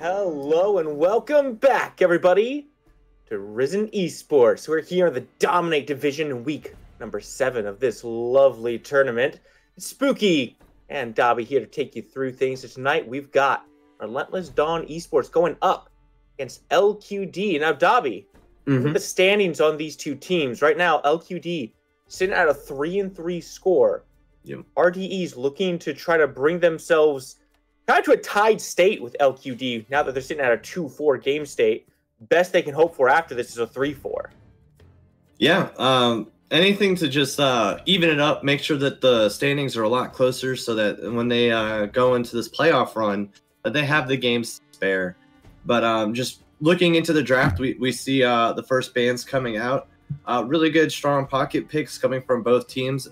Hello and welcome back, everybody, to Risen Esports. We're here in the Dominate Division in week number 7 of this lovely tournament. It's Spooky and Dobby here to take you through things. So tonight we've got Relentless Dawn Esports going up against LQD. Now, Dobby, look at the standings on these two teams. Right now, LQD sitting at a 3-3 score. Yep. RDE's looking to try to bring themselves kind of to a tied state with LQD now that they're sitting at a 2-4 game state. Best they can hope for after this is a 3-4. Yeah, anything to just even it up, make sure that the standings are a lot closer so that when they go into this playoff run, that they have the games spare. But just looking into the draft, we see the first bands coming out. Really good, strong pocket picks coming from both teams.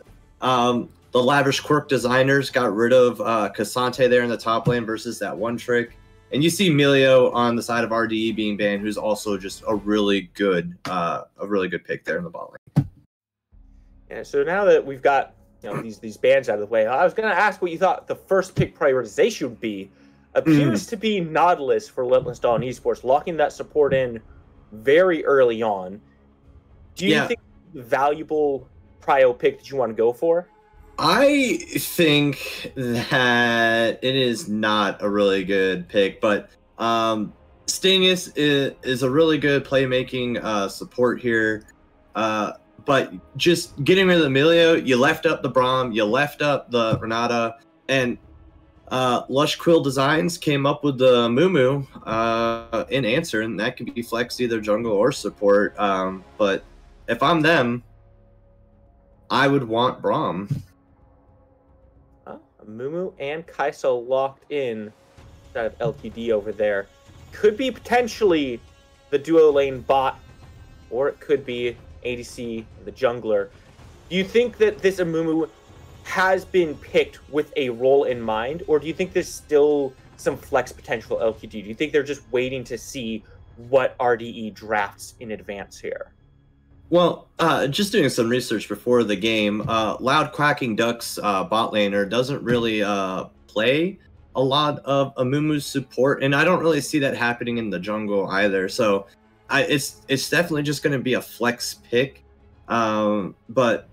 The Lavish Quirk Designers got rid of Cassante there in the top lane versus that one trick. And you see Milio on the side of RDE being banned, who's also just a really good pick there in the bot lane. Yeah, so now that we've got these bans out of the way, I was going to ask what you thought the first pick prioritization would be. Appears to be Nautilus for Relentless Dawn Esports, locking that support in very early on. Do you think valuable prio pick that you want to go for? I think that it is not a really good pick, but Stingus is a really good playmaking support here. But just getting rid of the Emilio, you left up the Braum, you left up the Renata, and Lush Quill Designs came up with the Mumu in answer, and that can be flex either jungle or support. But if I'm them, I would want Braum. Mumu and Kaisa locked in out of LQD over there. Could be potentially the duo lane bot, or it could be ADC, the jungler. Do you think that this Amumu has been picked with a role in mind, or do you think there's still some flex potential LQD? Do you think they're just waiting to see what RDE drafts in advance here? Well, just doing some research before the game, Loud Quacking Ducks bot laner doesn't really play a lot of Amumu's support, and I don't really see that happening in the jungle either. So it's definitely just going to be a flex pick. But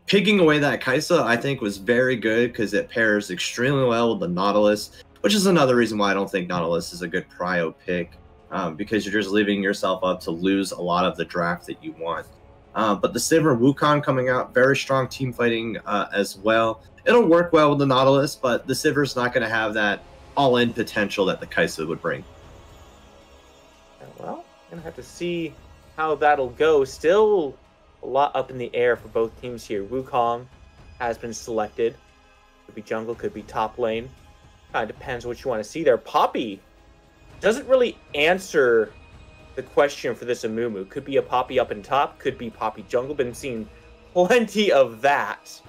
picking away that Kaisa, I think, was very good because it pairs extremely well with the Nautilus, which is another reason why I don't think Nautilus is a good prio pick, because you're just leaving yourself up to lose a lot of the draft that you want. But the Sivir Wukong coming out, very strong team fighting as well. It'll work well with the Nautilus, but the Sivir's not going to have that all-in potential that the Kaisa would bring. Well, going to have to see how that'll go. Still a lot up in the air for both teams here. Wukong has been selected. Could be jungle, could be top lane. Kind of depends what you want to see there. Poppy doesn't really answer the question for this Amumu. Could be a Poppy up and top, could be Poppy jungle. Been seeing plenty of that.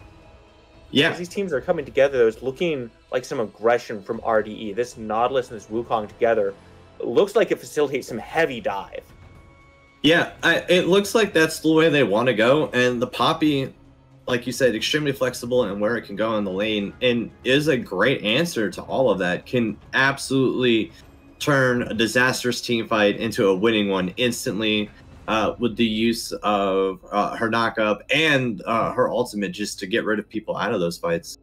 Yeah. As these teams are coming together, it's looking like some aggression from RDE. This Nautilus and this Wukong together, it looks like it facilitates some heavy dive. Yeah, it looks like that's the way they want to go. And the Poppy, like you said, extremely flexible and where it can go in the lane, and is a great answer to all of that. Can absolutely turn a disastrous team fight into a winning one instantly with the use of her knockup and her ultimate, just to get rid of people out of those fights.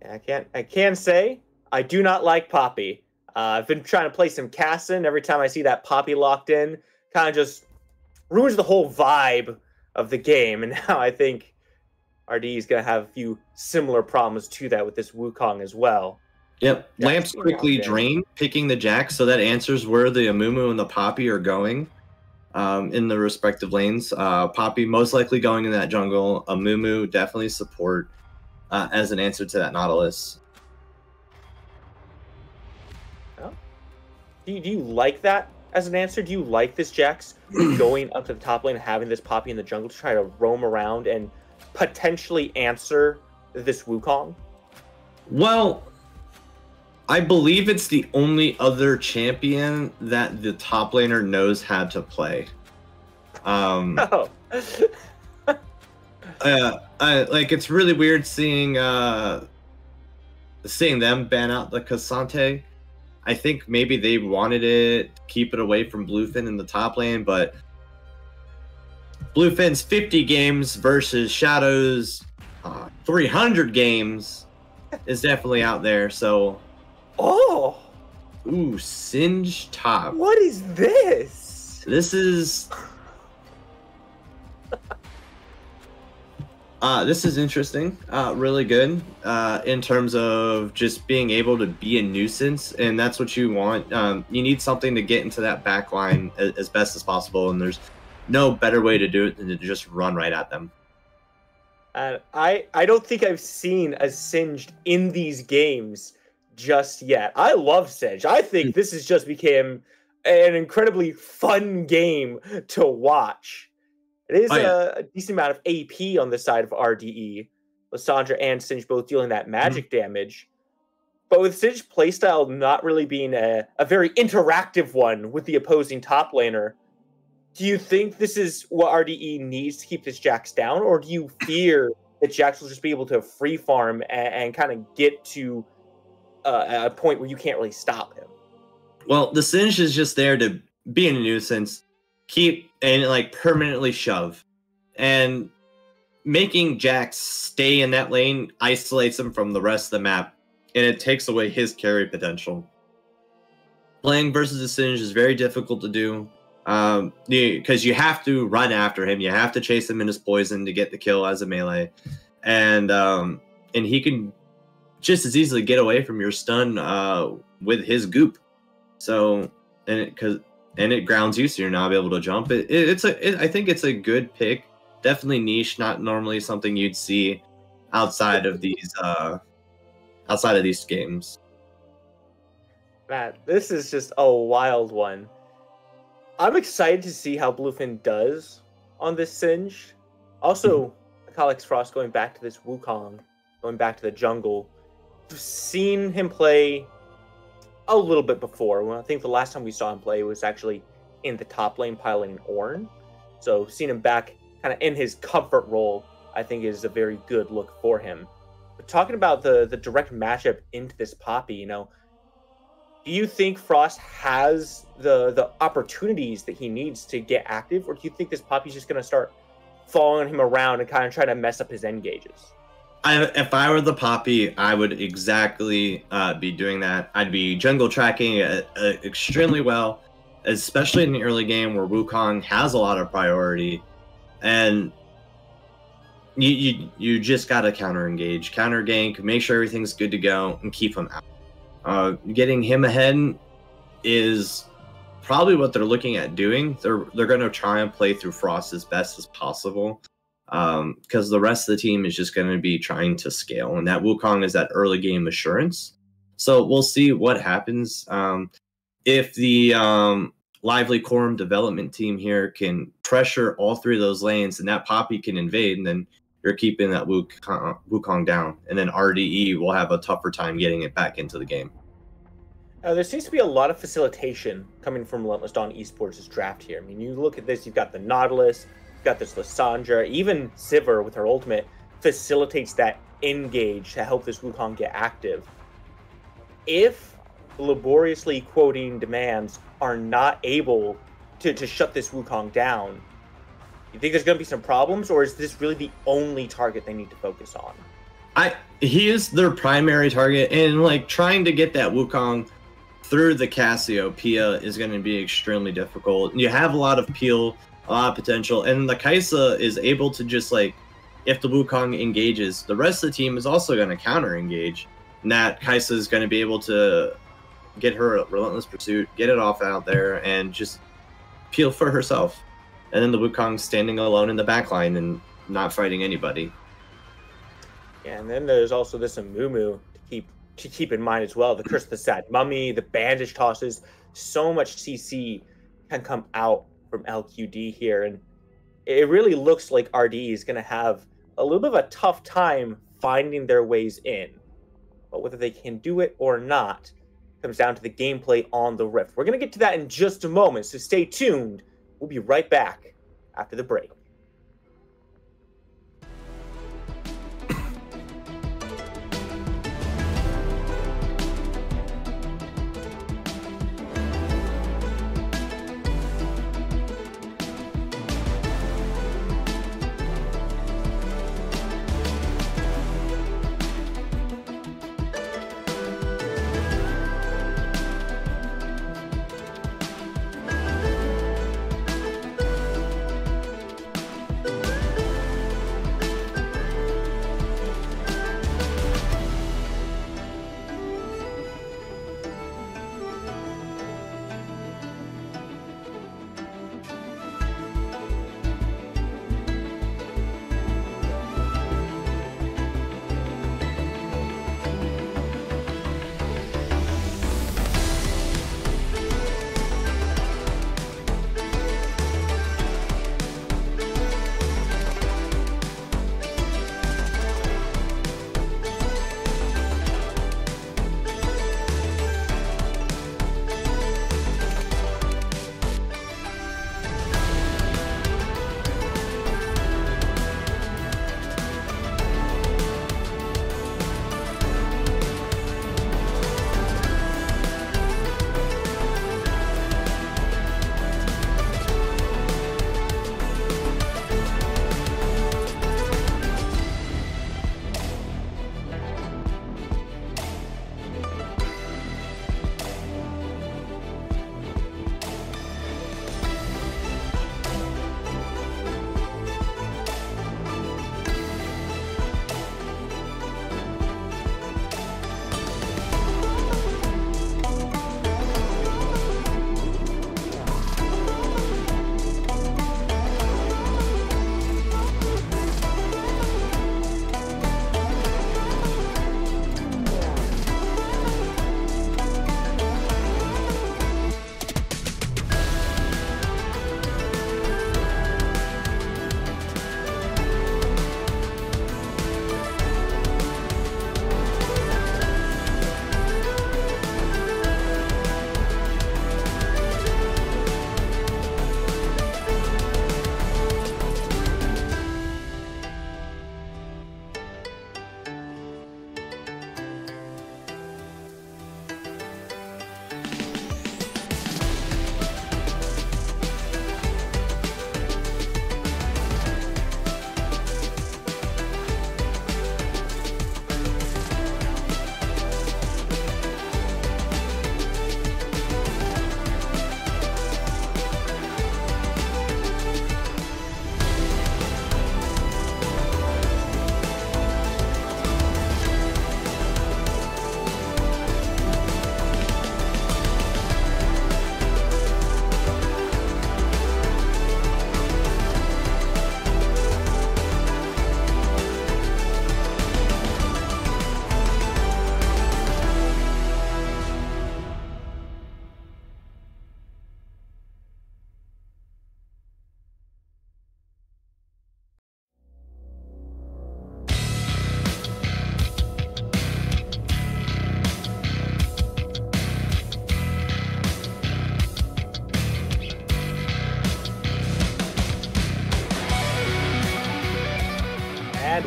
Yeah, I can say I do not like Poppy. I've been trying to play some Cassin. Every time I see that Poppy locked in, kind of just ruins the whole vibe of the game. And now I think RD is going to have a few similar problems to that with this Wukong as well. Yep, Lamps quickly drain, picking the Jack, so that answers where the Amumu and the Poppy are going in the respective lanes. Poppy most likely going in that jungle. Amumu definitely support as an answer to that Nautilus. Oh. Do you like that as an answer? Do you like this Jax going up to the top lane and having this Poppy in the jungle to try to roam around and potentially answer this Wukong? Well, I believe it's the only other champion that the top laner knows how to play. Like, it's really weird seeing them ban out the Cassante I think maybe they wanted to keep it away from Bluefin in the top lane, but Bluefin's 50 games versus Shadow's 300 games is definitely out there. So, ooh, Singe top. What is this? This is interesting. Really good in terms of just being able to be a nuisance, and that's what you want. You need something to get into that back line as best as possible, and there's no better way to do it than to just run right at them. I don't think I've seen a Singed in these games just yet. I love Singe. I think this has just became an incredibly fun game to watch. It is a decent amount of AP on the side of RDE. Lysandra and Singe both dealing that magic damage. But with Singe's playstyle not really being a very interactive one with the opposing top laner, do you think this is what RDE needs to keep this Jax down? Or do you fear that Jax will just be able to free farm and kind of get to a point where you can't really stop him? Well, the Singe is just there to be a nuisance, keep and like permanently shove, and making Jax stay in that lane isolates him from the rest of the map, and it takes away his carry potential. Playing versus the Singe is very difficult to do because you have to run after him, you have to chase him in his poison to get the kill as a melee, and he can just as easily get away from your stun with his goop. So and it grounds you, so you're not able to jump. I think it's a good pick. Definitely niche, not normally something you'd see outside of these games. Man, this is just a wild one. I'm excited to see how Bluefin does on this Singe. Also, Alex Frost going back to this Wukong, going back to the jungle. I've seen him play a little bit before. Well, I think the last time we saw him play was actually in the top lane piloting Ornn. So seeing him back kind of in his comfort role, I think is a very good look for him. But talking about the direct matchup into this Poppy, do you think Frost has the opportunities that he needs to get active, or do you think this Poppy's just going to start following him around and kind of try to mess up his engages? If I were the Poppy, I would exactly be doing that. I'd be jungle tracking extremely well, especially in the early game where Wukong has a lot of priority, and you just gotta counter engage, counter gank, make sure everything's good to go, and keep him out. Getting him ahead is probably what they're looking at doing. They're going to try and play through Frost as best as possible, because the rest of the team is just going to be trying to scale, and that Wukong is that early game assurance. So we'll see what happens. If the Lively Quorum development team here can pressure all three of those lanes and that Poppy can invade, and then you're keeping that Wukong down, and then RDE will have a tougher time getting it back into the game. There seems to be a lot of facilitation coming from Relentless Dawn Esports' draft here. I mean, you look at this, you've got the Nautilus, you've got this Lysandra, even Sivir with her ultimate facilitates that engage to help this Wukong get active. If the laboriously quoting demands are not able to shut this Wukong down, you think there's going to be some problems, or is this really the only target they need to focus on? He is their primary target, and like trying to get that Wukong through the Cassiopeia is going to be extremely difficult. You have a lot of peel, a lot of potential, and the Kaisa is able to just like, if the Wukong engages, the rest of the team is also going to counter engage, and that Kaisa is going to be able to get her Relentless Pursuit, get it off out there, and just peel for herself. And then the Wukong standing alone in the backline and not fighting anybody. Yeah, and then there's also this Amumu to keep in mind as well. The Curse of the Sad Mummy, the bandage tosses, so much CC can come out from LQD here, and it really looks like RD is going to have a little bit of a tough time finding their ways in. But whether they can do it or not comes down to the gameplay on the Rift. We're going to get to that in just a moment, so stay tuned. We'll be right back after the break.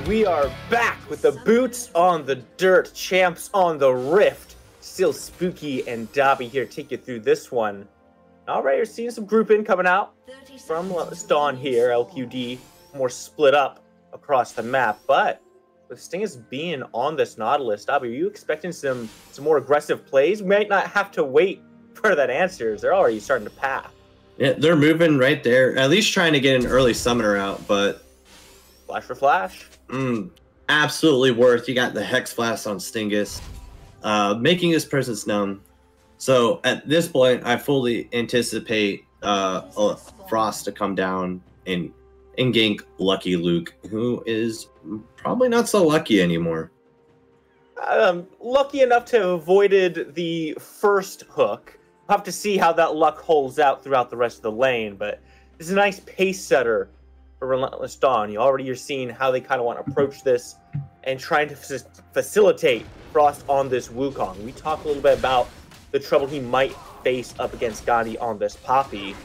We are back with the boots on the dirt, champs on the rift. Still Spooky and Dobby here to take you through this one. Alright, you're seeing some grouping coming out from Dawn here. LQD more split up across the map, but with Stingus being on this Nautilus, Dobby, are you expecting some more aggressive plays? We might not have to wait for that answer. They're already starting to path. Yeah, they're moving right there. At least trying to get an early summoner out, but Flash for flash. Absolutely worth. You got the Hex Blast on Stingus, making his presence known. So at this point, I fully anticipate Frost to come down and gank Lucky Luke, who is probably not so lucky anymore. Lucky enough to have avoided the first hook. We'll have to see how that luck holds out throughout the rest of the lane, but this is a nice pace setter for Relentless Dawn. You're seeing how they kind of want to approach this and trying to facilitate Frost on this Wukong. We talked a little bit about the trouble he might face up against Gandhi on this Poppy.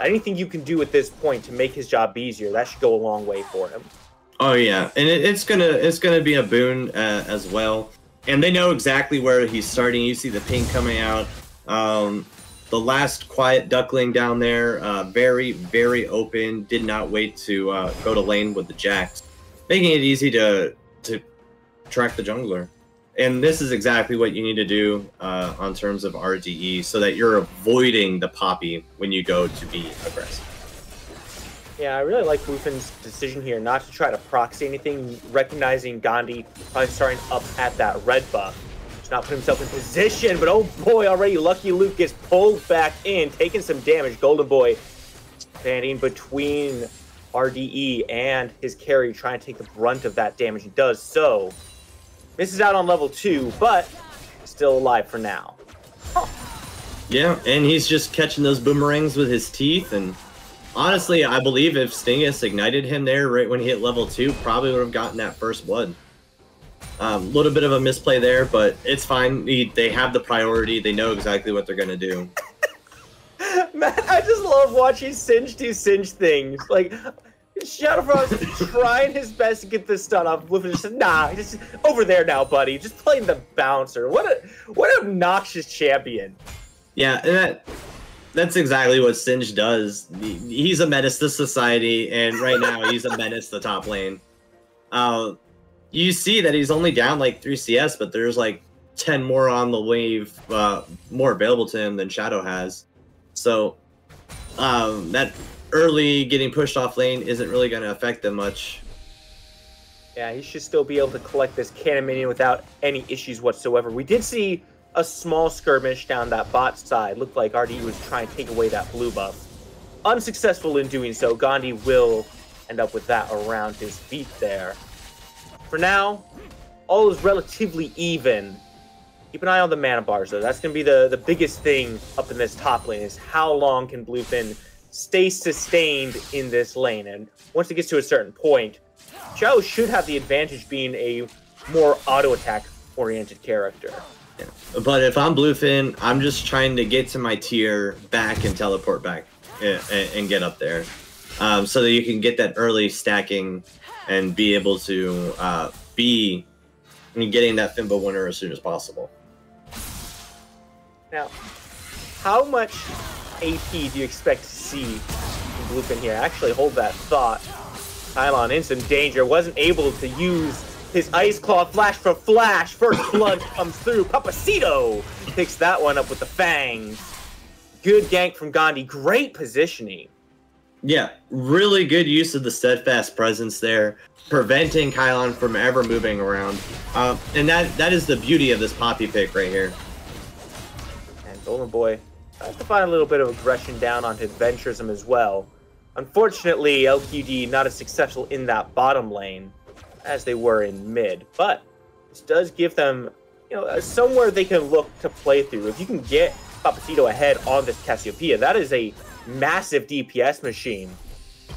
Anything you can do at this point to make his job easier, that should go a long way for him. Oh yeah, and it's gonna be a boon as well. And they know exactly where he's starting. You see the ping coming out. The last quiet duckling down there, very, very open. Did not wait to go to lane with the Jax, making it easy to track the jungler. And this is exactly what you need to do on terms of RDE, so that you're avoiding the Poppy when you go to be aggressive. Yeah, I really like Bluefin's decision here not to try to proxy anything, recognizing Gandhi probably starting up at that red buff. He's not putting himself in position, but oh boy, already Lucky Luke gets pulled back in, taking some damage. Golden Boy standing between RDE and his carry, trying to take the brunt of that damage. He does so. Misses out on level 2, but still alive for now. Yeah, and he's just catching those boomerangs with his teeth. And honestly, I believe if Stingus ignited him there right when he hit level 2, probably would have gotten that first blood. A little bit of a misplay there, but it's fine. They have the priority. They know exactly what they're going to do. Man, I just love watching Singe do Singe things. Like, Shadowfrost trying his best to get this stun off. Bluefin just said, nah, just over there now, buddy. Just playing the bouncer. What an obnoxious champion. Yeah, and that's exactly what Singe does. He's a menace to society, and right now he's a menace to top lane. You see that he's only down like 3 CS, but there's like 10 more on the wave, more available to him than Shadow has. So that early getting pushed off lane isn't really going to affect them much. Yeah, he should still be able to collect this cannon minion without any issues whatsoever. We did see a small skirmish down that bot side. Looked like RD was trying to take away that blue buff. Unsuccessful in doing so. Gandhi will end up with that around his feet there. For now, all is relatively even. Keep an eye on the mana bars, though. That's going to be the biggest thing up in this top lane, is how long can Bluefin stay sustained in this lane. And once it gets to a certain point, Xiao should have the advantage being a more auto-attack oriented character. Yeah. But if I'm Bluefin, I'm just trying to get to my tier back and teleport back and get up there. So that you can get that early stacking and be able to be getting that Fimbo winner as soon as possible. Now, how much AP do you expect to see from Bluefin here? Actually, hold that thought. Kylon in some danger. Wasn't able to use his Ice Claw flash for flash. First blood comes through. Papacito picks that one up with the fangs. Good gank from Gandhi. Great positioning. Yeah, really good use of the steadfast presence there, preventing Kylon from ever moving around. And that is the beauty of this Poppy pick right here. And Golden Boy tries to find a little bit of aggression down on his Venturism as well. Unfortunately, LQD not as successful in that bottom lane as they were in mid, but this does give them, somewhere they can look to play through. If you can get Papacito ahead on this Cassiopeia, that is a massive DPS machine.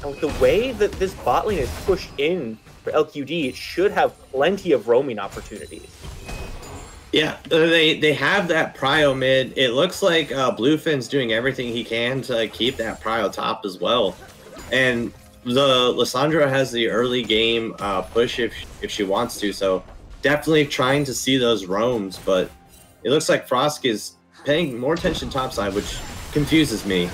And with the way that this bot lane is pushed in for LQD, it should have plenty of roaming opportunities. Yeah, they have that prio mid. It looks like Bluefin's doing everything he can to keep that prio top as well. And the Lissandra has the early game push if she wants to, so definitely trying to see those roams, but it looks like Frost is paying more attention topside, which confuses me.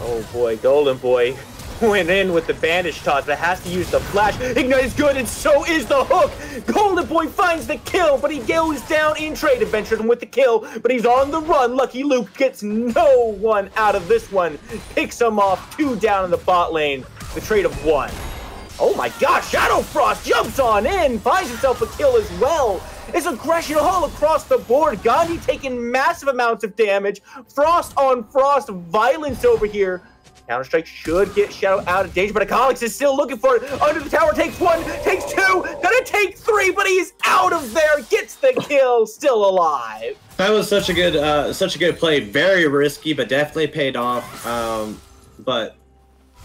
Oh boy, Golden Boy went in with the bandage toss, but has to use the flash. Ignite is good, and so is the hook. Golden Boy finds the kill, but he goes down in trade adventure with the kill, but he's on the run. Lucky Luke gets no one out of this one. Picks him off, 2 down in the bot lane. The trade of 1. Oh my gosh, Shadow Frost jumps on in, finds himself a kill as well. It's aggression all across the board. Gandhi taking massive amounts of damage. Frost on Frost violence over here. Counter-Strike should get Shadow out of danger, but Ecolox is still looking for it. Under the tower, takes 1, takes 2, gonna take 3, but he's out of there, gets the kill, still alive. That was such a good play. Very risky, but definitely paid off. But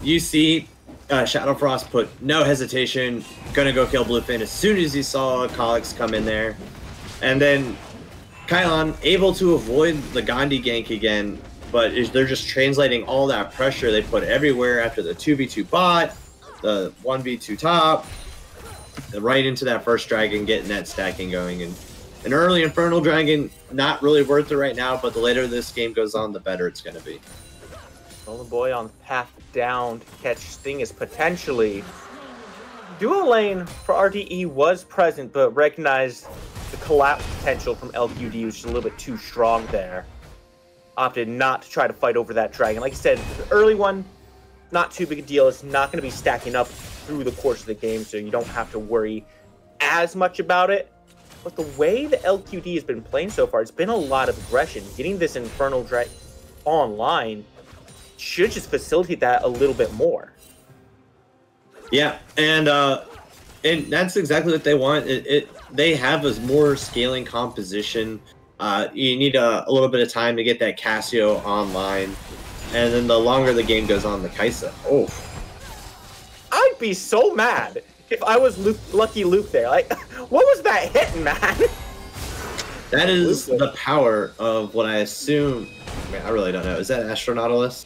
you see, Shadow Frost put no hesitation, gonna go kill Bluefin as soon as he saw Ecolox come in there. And then Kylon able to avoid the Gandhi gank again, but they're just translating all that pressure they put everywhere after the 2v2 bot, the 1v2 top, right into that first dragon, getting that stacking going. And an early Infernal Dragon, not really worth it right now, but the later this game goes on, the better it's going to be. Golden Boy on the path down to catch Stingus potentially. Dual lane for RDE was present, but recognized the collapse potential from LQD, which is a little bit too strong there. Opted not to try to fight over that dragon. Like I said, the early one, not too big a deal. It's not going to be stacking up through the course of the game, so you don't have to worry as much about it. But the way the LQD has been playing so far, it's been a lot of aggression. Getting this Infernal Dragon online should just facilitate that a little bit more. Yeah, and that's exactly what they want. They have a more scaling composition. You need a little bit of time to get that Cassio online, and then the longer the game goes on, the Kaisa. Oh, I'd be so mad if I was Lucky Luke there. Like, what was that hit, man? That is the power of what I assume. I mean, I really don't know. Is that Astronautilus?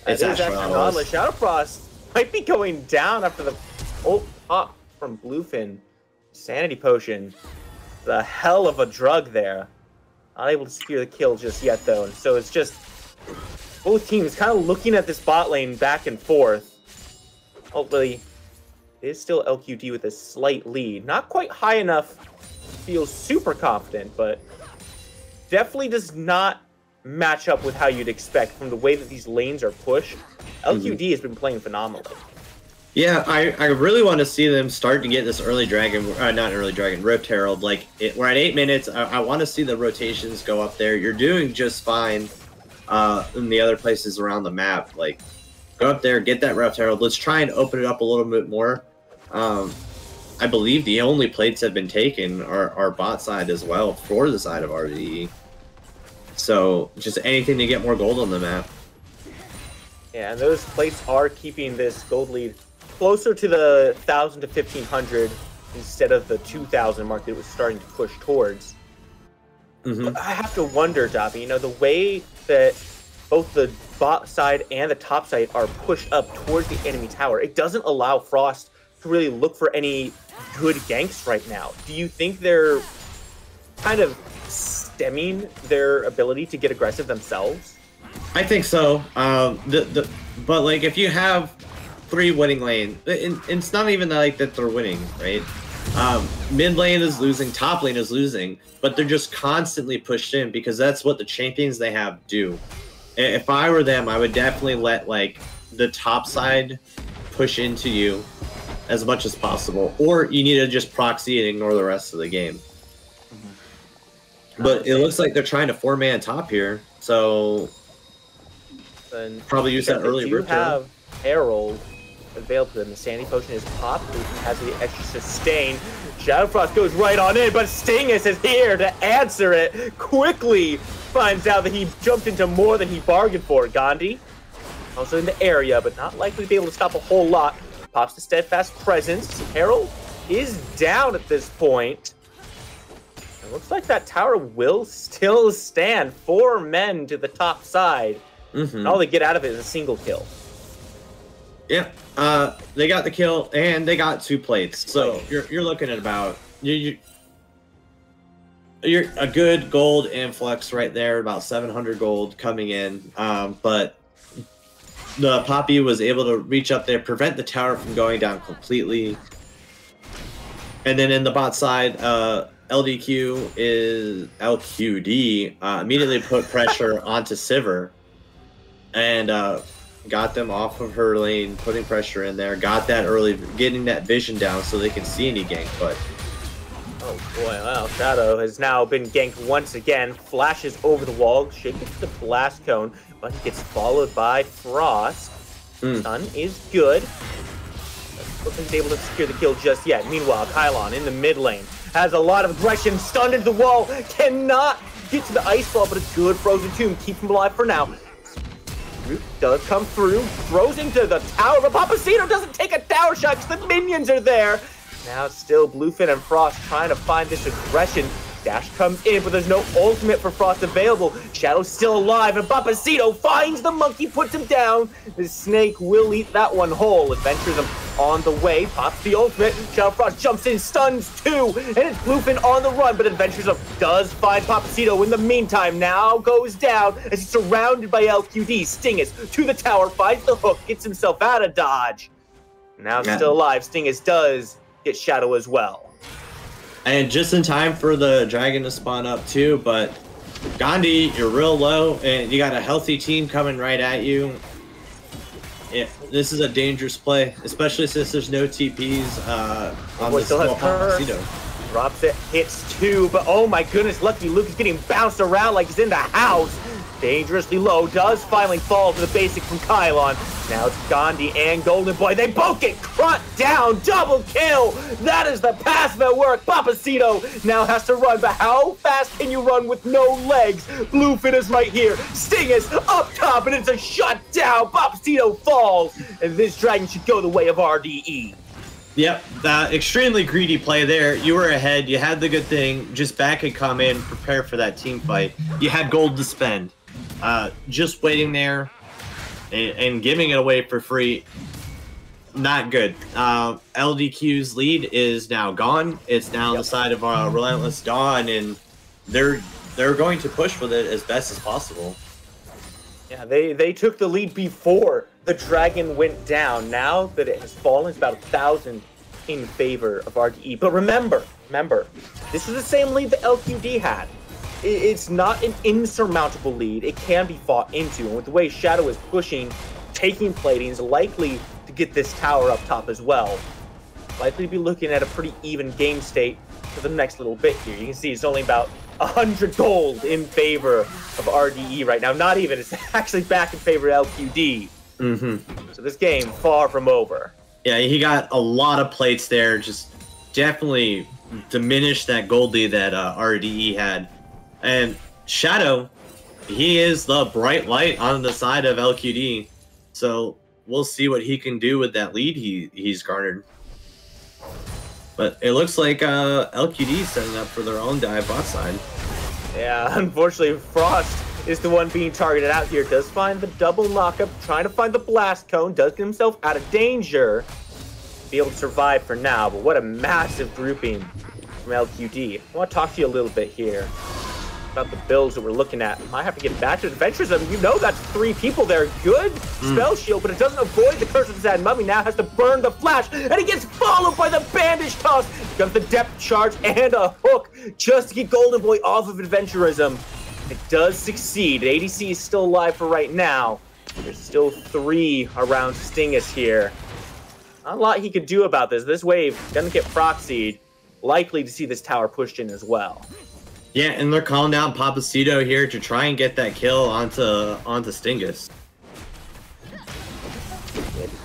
It's Astronautilus. Shadow Frost might be going down after the pop from Bluefin. Sanity Potion. The hell of a drug there. Not able to secure the kill just yet, though. And so it's just both teams kind of looking at this bot lane back and forth. Hopefully, it is still LQD with a slight lead. Not quite high enough to feel super confident, but definitely does not match up with how you'd expect from the way that these lanes are pushed. LQD has been playing phenomenally. Yeah, I really want to see them start to get this early dragon, not early dragon, Rift Herald. Like, we're at 8 minutes. I want to see the rotations go up there. You're doing just fine in the other places around the map. Like, go up there, get that Rift Herald. Let's try and open it up a little bit more. I believe the only plates have been taken are bot side as well for the side of RDE. So, just anything to get more gold on the map. Yeah, and those plates are keeping this gold lead closer to the 1,000 to 1,500 instead of the 2,000 mark that it was starting to push towards. But I have to wonder, Dobby, you know, the way that both the bot side and the top side are pushed up towards the enemy tower, it doesn't allow Frost to really look for any good ganks right now. Do you think they're kind of stemming their ability to get aggressive themselves? I think so. But like, if you have 3 winning lanes, it's not even like that they're winning, right? Mid lane is losing, top lane is losing, but they're just constantly pushed in because that's what the champions they have do. If I were them, I would definitely let like the top side push into you as much as possible, or you need to just proxy and ignore the rest of the game. But it looks like they're trying to 4-man top here, so probably use that early Rift Herald. Herald available to them. The Sandy Potion is popped. Has the extra sustain. Shadow Frost goes right on in, but Stingus is here to answer it. Quickly finds out that he jumped into more than he bargained for. Gandhi also in the area, but not likely to be able to stop a whole lot. Pops the Steadfast Presence. Herald is down at this point. It looks like that tower will still stand. 4 men to the top side. And all they get out of it is a single kill. Yeah, they got the kill and they got 2 plates. So you're looking at about you're a good gold influx right there, about 700 gold coming in. But the Poppy was able to reach up there, prevent the tower from going down completely. And then in the bot side, LQD immediately put pressure onto Sivir and got them off of her lane, putting pressure in there, got that early, getting that vision down so they can see any gank. But oh boy, well, Shadow has now been ganked once again, flashes over the wall, shaped it to the blast cone, but he gets followed by Frost. Sun is good. Wasn't able to secure the kill just yet. Meanwhile, Kylon in the mid lane has a lot of aggression, stunned into the wall, cannot get to the ice ball, but a good frozen tomb keeps him alive for now. Root does come through, throws into the tower, but Papacito doesn't take a tower shot because the minions are there. Now still Bluefin and Frost trying to find this aggression. Dash comes in, but there's no ultimate for Frost available. Shadow's still alive, and Papacito finds the monkey, puts him down. The snake will eat that one whole. Adventures him on the way, pops the ultimate. Shadow Frost jumps in, stuns 2, and it's Bluefin on the run, but Adventures does find Papacito. In the meantime, now goes down as he's surrounded by LQD. Stingus to the tower, finds the hook, gets himself out of dodge. Now still alive, Stingus does get Shadow as well. And just in time for the dragon to spawn up too, but Gandhi, you're real low, and you got a healthy team coming right at you. Yeah, this is a dangerous play, especially since there's no TPs on the small Papacito. Drops it, hits 2, but oh my goodness, Lucky Luke is getting bounced around like he's in the house. Dangerously low, does finally fall to the basic from Kylon. Now it's Gandhi and Golden Boy. They both get crunt down, double kill. That is the passive at work. Papacito now has to run, but how fast can you run with no legs? Bluefin is right here. Stingus up top, and it's a shutdown. Papacito falls, and this dragon should go the way of RDE. Yep, that extremely greedy play there. You were ahead, you had the good thing, just back and come in, prepare for that team fight. You had gold to spend. Just waiting there and giving it away for free, not good. LDQ's lead is now gone. It's now on the side of Relentless Dawn, and they're going to push with it as best as possible. Yeah, they took the lead before the dragon went down. Now that it has fallen, it's about 1,000 in favor of RDE. But remember, this is the same lead that LQD had. It's not an insurmountable lead. It can be fought into. And with the way Shadow is pushing, taking plating, is likely to get this tower up top as well. Likely to be looking at a pretty even game state for the next little bit here. You can see it's only about 100 gold in favor of RDE right now. Not even. It's actually back in favor of LQD. So this game, far from over. Yeah, he got a lot of plates there. Just definitely diminished that gold lead that RDE had. And Shadow, he is the bright light on the side of LQD. So we'll see what he can do with that lead he's garnered. But it looks like LQD is setting up for their own dive bot side. Yeah, unfortunately, Frost is the one being targeted out here. Does find the double knockup, trying to find the blast cone, does get himself out of danger. Be able to survive for now, but what a massive grouping from LQD. I want to talk to you a little bit here about the builds that we're looking at. Might have to get back to Adventures. I mean, you know that's 3 people there. Good spell shield, but it doesn't avoid the curse of the Sad Mummy. Now has to burn the flash, and he gets followed by the bandage toss. Comes the depth charge and a hook just to get Golden Boy off of Adventurism. It does succeed. ADC is still alive for right now. There's still 3 around Stingus here. Not a lot he could do about this. This wave doesn't get proxied. Likely to see this tower pushed in as well. Yeah, and they're calling down Papacito here to try and get that kill onto Stingus.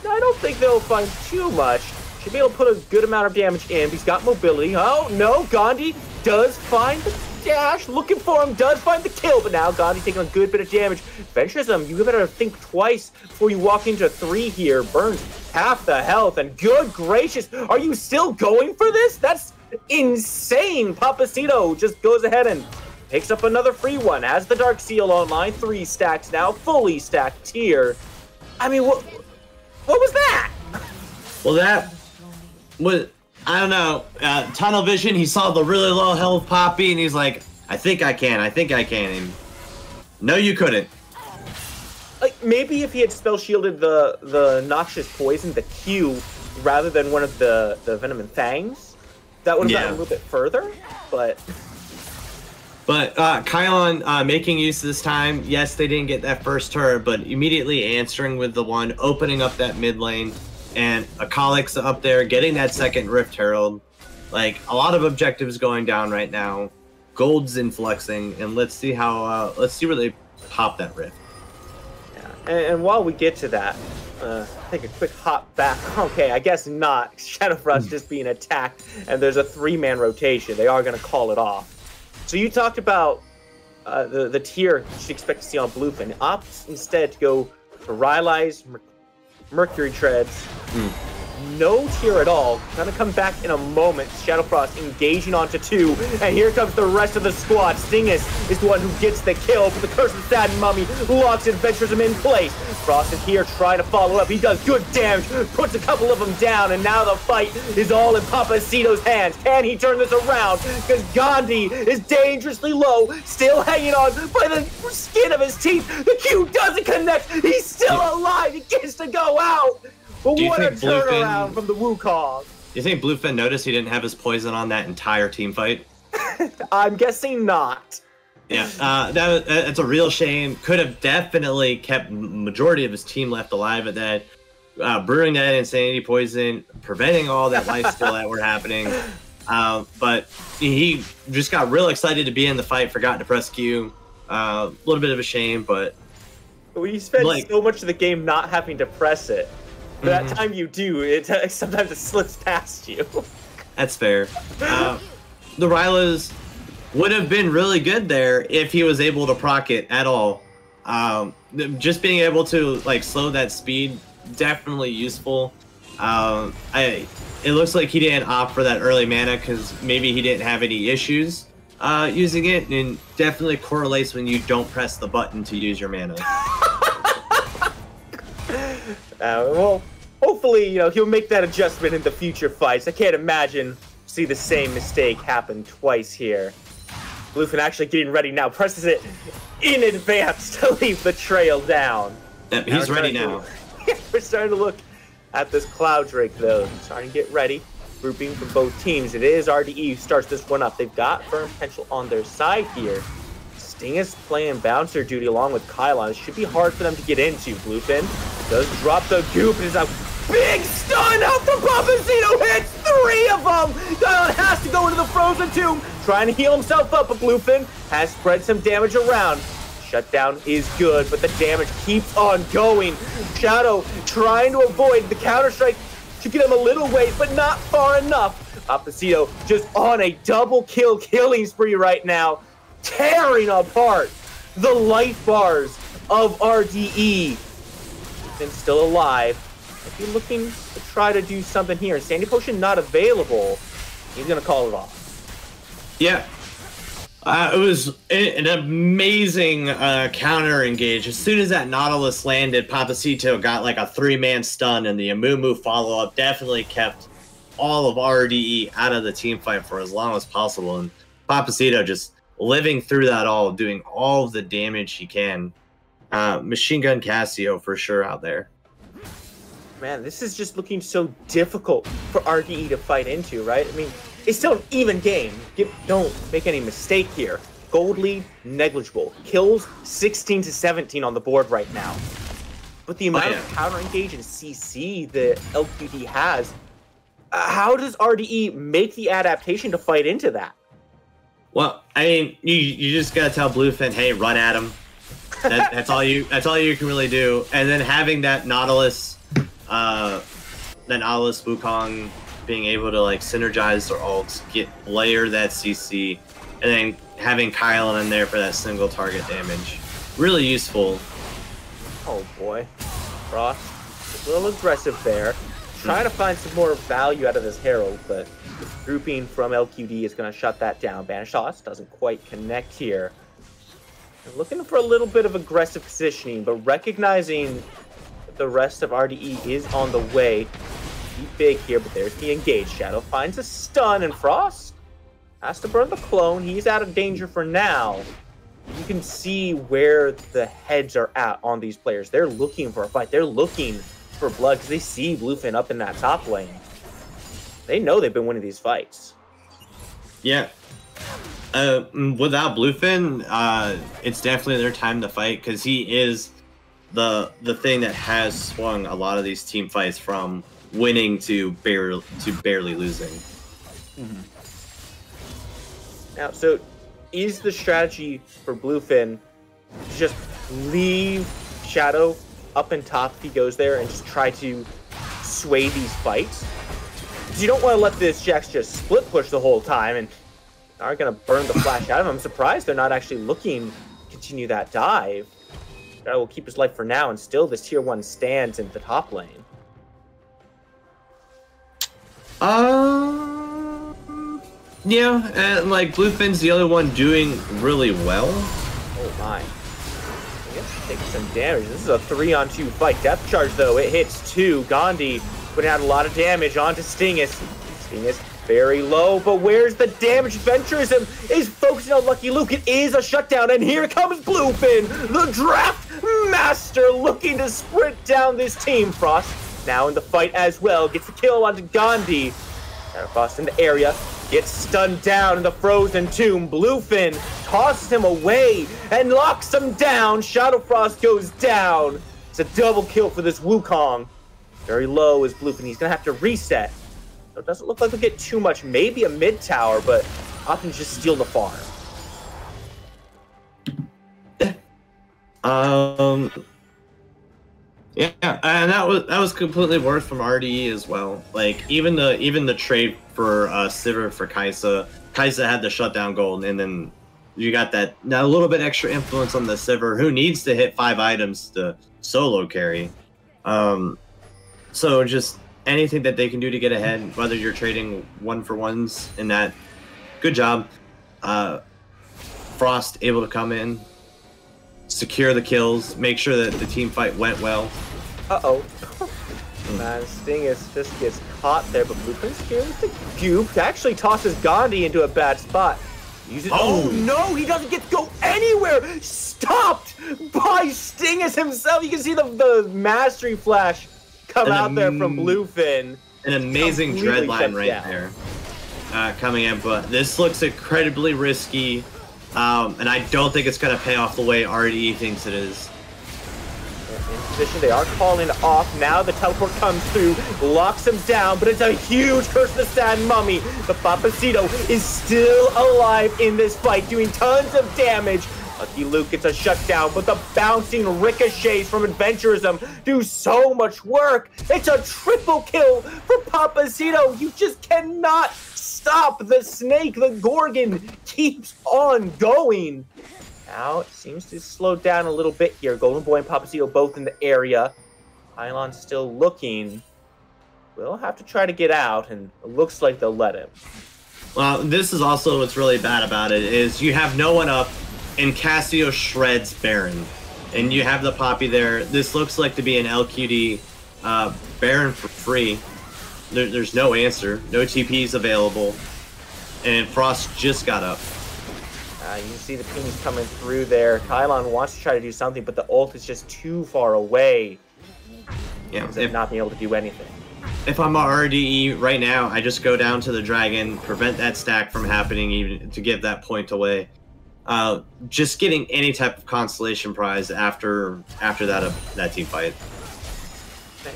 I don't think they'll find too much. Should be able to put a good amount of damage in. He's got mobility. Oh, no, Gandhi does find the dash. Looking for him, does find the kill. But now Gandhi taking a good bit of damage. Venturism, you better think twice before you walk into 3 here. Burns half the health. And good gracious, are you still going for this? That's insane. Papacito just goes ahead and picks up another free one. Has the Dark Seal online. 3 stacks now. Fully stacked here. I mean, What was that? Well, that was, I don't know, tunnel vision. He saw the really low health Poppy, and he's like, I think I can. And no, you couldn't. Like, maybe if he had spell shielded the noxious poison, the Q, rather than one of the venom and fangs, that would have gotten a little bit further, But Kylon making use of this time. Yes, they didn't get that first turret, but immediately answering with the one, opening up that mid lane, and Akalix up there getting that second Rift Herald. Like, a lot of objectives going down right now. Gold's influxing, and let's see where they pop that Rift. Yeah, and while we get to that, take a quick hop back. Okay, I guess not. Shadowfrost just being attacked, and there's a 3-man rotation. They are going to call it off. So you talked about the tier you should expect to see on Bluefin. Opts instead to go for Rylai's Mercury Treads. No tier at all. Gonna come back in a moment. Shadowfrost engaging onto 2, and here comes the rest of the squad. Stingus is the one who gets the kill, but the Curse of Sad Mummy locks and ventures him in place. Frost is here trying to follow up. He does good damage, puts a couple of them down, and now the fight is all in Papacito's hands. Can he turn this around? Because Gandhi is dangerously low, still hanging on by the skin of his teeth. The Q doesn't connect. He's still alive. He gets to go out. But what a turnaround from the Wukong. You think Bluefin noticed he didn't have his poison on that entire team fight? I'm guessing not. Yeah, that's a real shame. Could have definitely kept majority of his team left alive at that. Brewing that insanity poison, preventing all that lifesteal that were happening. But he just got real excited to be in the fight, forgot to press Q. A little bit of a shame, but... We spend so much of the game not having to press it. But that time you do, sometimes it slips past you. That's fair. The Rylas would have been really good there if he was able to proc it at all. Just being able to slow that speed, definitely useful. It looks like he didn't opt for that early mana because maybe he didn't have any issues using it, and definitely correlates when you don't press the button to use your mana. Well, hopefully, he'll make that adjustment in the future fights. I can't imagine see the same mistake happen twice here. Bluefin actually getting ready now, presses it in advance to leave the trail down. Yep, he's ready now. We're starting to look at this Cloud Drake, though. Starting to get ready. Grouping from both teams. It is RDE who starts this one up. They've got firm potential on their side here. Stingus playing bouncer duty along with Kylon. It should be hard for them to get into. Bluefin does drop the goop. It is a big stun out from Papacito. Hits 3 of them. Kylon has to go into the frozen tomb, trying to heal himself up, but Bluefin has spread some damage around. Shutdown is good, but the damage keeps on going. Shadow trying to avoid the counter-strike to get him a little ways, but not far enough. Papacito just on a double kill killing spree right now, tearing apart the life bars of RDE. And still alive. If you're looking to try to do something here, Sandy Potion not available, he's gonna call it off. Yeah. It was an amazing counter engage. As soon as that Nautilus landed, Papacito got a 3-man stun, and the Amumu follow-up definitely kept all of RDE out of the team fight for as long as possible. And Papacito just living through that all, doing all of the damage he can. Machine Gun Casio for sure out there. Man, this is just looking so difficult for RDE to fight into, right? I mean, it's still an even game. Don't make any mistake here. Gold lead, negligible. Kills, 16 to 17 on the board right now. But the amount of counter engage and CC that LQD has, how does RDE make the adaptation to fight into that? Well, I mean, you just gotta tell Bluefin, hey, run at him. That's all you can really do. And then having that Nautilus Wukong being able to synergize their ults, layer that CC, and then having Kylon in there for that single target damage. Really useful. Oh boy. Frost, a little aggressive there. Trying to find some more value out of this Herald, but grouping from LQD is going to shut that down. Banish Toss doesn't quite connect here. They're looking for a little bit of aggressive positioning, but recognizing The rest of RDE is on the way. Be big here, but there's the engage. Shadow finds a stun, and Frost has to burn the clone. He's out of danger for now. You can see where the heads are at on these players. They're looking for a fight. They're looking for blood because they see Bluefin up in that top lane. They know they've been winning these fights. Yeah. Without Bluefin, it's definitely their time to fight because he is the thing that has swung a lot of these team fights from winning to barely losing. Mm-hmm. Now, so is the strategy for Bluefin to just leave Shadow up in top if he goes there and just try to sway these fights? Because you don't want to let this Jax just split push the whole time and are going to burn the flash out of him. I'm surprised they're not actually looking to continue that dive. Shadow will keep his life for now, and still this tier 1 stands in the top lane. Yeah, and like Bluefin's the other one doing really well. Oh my. I guess taking some damage. This is a 3-on-2 fight. Depth charge though, it hits 2. Gandhi putting out a lot of damage onto Stingus. Stingus very low, but where's the damage? Venturism is focusing on Lucky Luke. It is a shutdown, and here comes Bluefin, the draft master, looking to sprint down this team. Frost now in the fight as well, gets the kill onto Gandhi. Frost in the area, gets stunned down in the frozen tomb. Bluefin tosses him away and locks him down. Shadow Frost goes down. It's a double kill for this Wukong. Very low is Bluefin. He's gonna have to reset. So it doesn't look like we'll get too much. Maybe a mid tower, but options just steal the farm. Yeah, and that was completely worth from RDE as well. Like even the trade for Sivir for Kai'Sa had the shutdown gold, and then you got that now a little bit extra influence on the Sivir, who needs to hit 5 items to solo carry. So just anything that they can do to get ahead, whether you're trading 1-for-1s in that, good job. Frost able to come in, secure the kills, make sure that the team fight went well. Uh-oh. Man, Stingus just gets caught there, but Bluefin's here with the goop. Actually tosses Gandhi into a bad spot. Uses oh no, he doesn't get to go anywhere! Stopped by Stingus himself! You can see the mastery flash come out there from Bluefin. An amazing dreadline right there coming in, but this looks incredibly risky. And I don't think it's going to pay off the way RDE thinks it is. In position, they are calling off. Now the teleport comes through, locks him down, but it's a huge Curse of the Sand Mummy. The Papacito is still alive in this fight, doing tons of damage. Lucky Luke gets a shutdown, but the bouncing ricochets from Adventurism do so much work. It's a triple kill for Papacito. You just cannot stop the snake. The Gorgon keeps on going. Now it seems to slow down a little bit here. Golden Boy and Papacito both in the area. Pylon's still looking. We'll have to try to get out, and it looks like they'll let him. Well, this is also what's really bad about it, is you have no one up, and Cassio shreds Baron. And you have the Poppy there. This looks like to be an LQD Baron for free. There's no answer. No TPs available. And Frost just got up. You can see the pings coming through there. Kylon wants to try to do something, but the ult is just too far away. Yeah, not being able to do anything. If I'm a RDE right now, I just go down to the dragon, prevent that stack from happening, even to give that point away. Just getting any type of constellation prize after that team fight.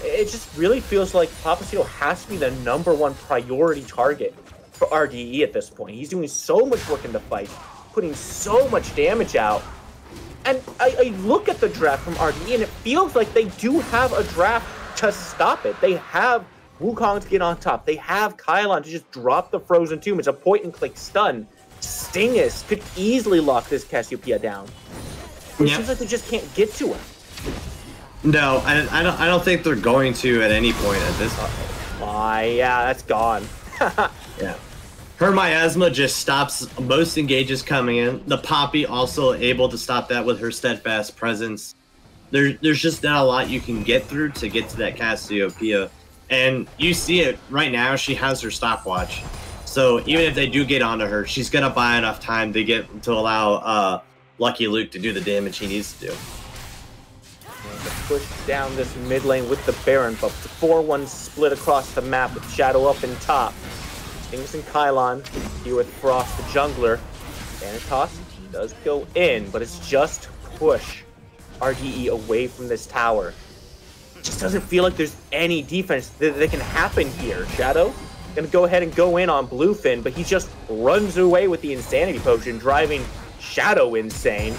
It just really feels like Papacito has to be the #1 priority target for RDE at this point. He's doing so much work in the fight, putting so much damage out. And I look at the draft from RDE, and it feels like they do have a draft to stop it. They have Wukong to get on top. They have Kylon to just drop the Frozen Tomb. It's a point-and-click stun. Stingus could easily lock this Cassiopeia down. It seems like they just can't get to him. No, I don't think they're going to at any point at this point. Yeah, that's gone. Yeah. Her miasma just stops most engages coming in. The Poppy also able to stop that with her steadfast presence. there's just not a lot you can get through to get to that Cassiopeia. And you see it right now, she has her stopwatch. So even if they do get onto her, she's gonna buy enough time to allow Lucky Luke to do the damage he needs to do. And to push down this mid lane with the Baron buff. The 4-1 split across the map with Shadow up in top. Stingus and Kylon here with Frost the jungler. Thanatos does go in, but it's just to push RDE away from this tower. It just doesn't feel like there's any defense that can happen here. Shadow gonna go ahead and go in on Bluefin, but he just runs away with the Insanity Potion, driving Shadow insane.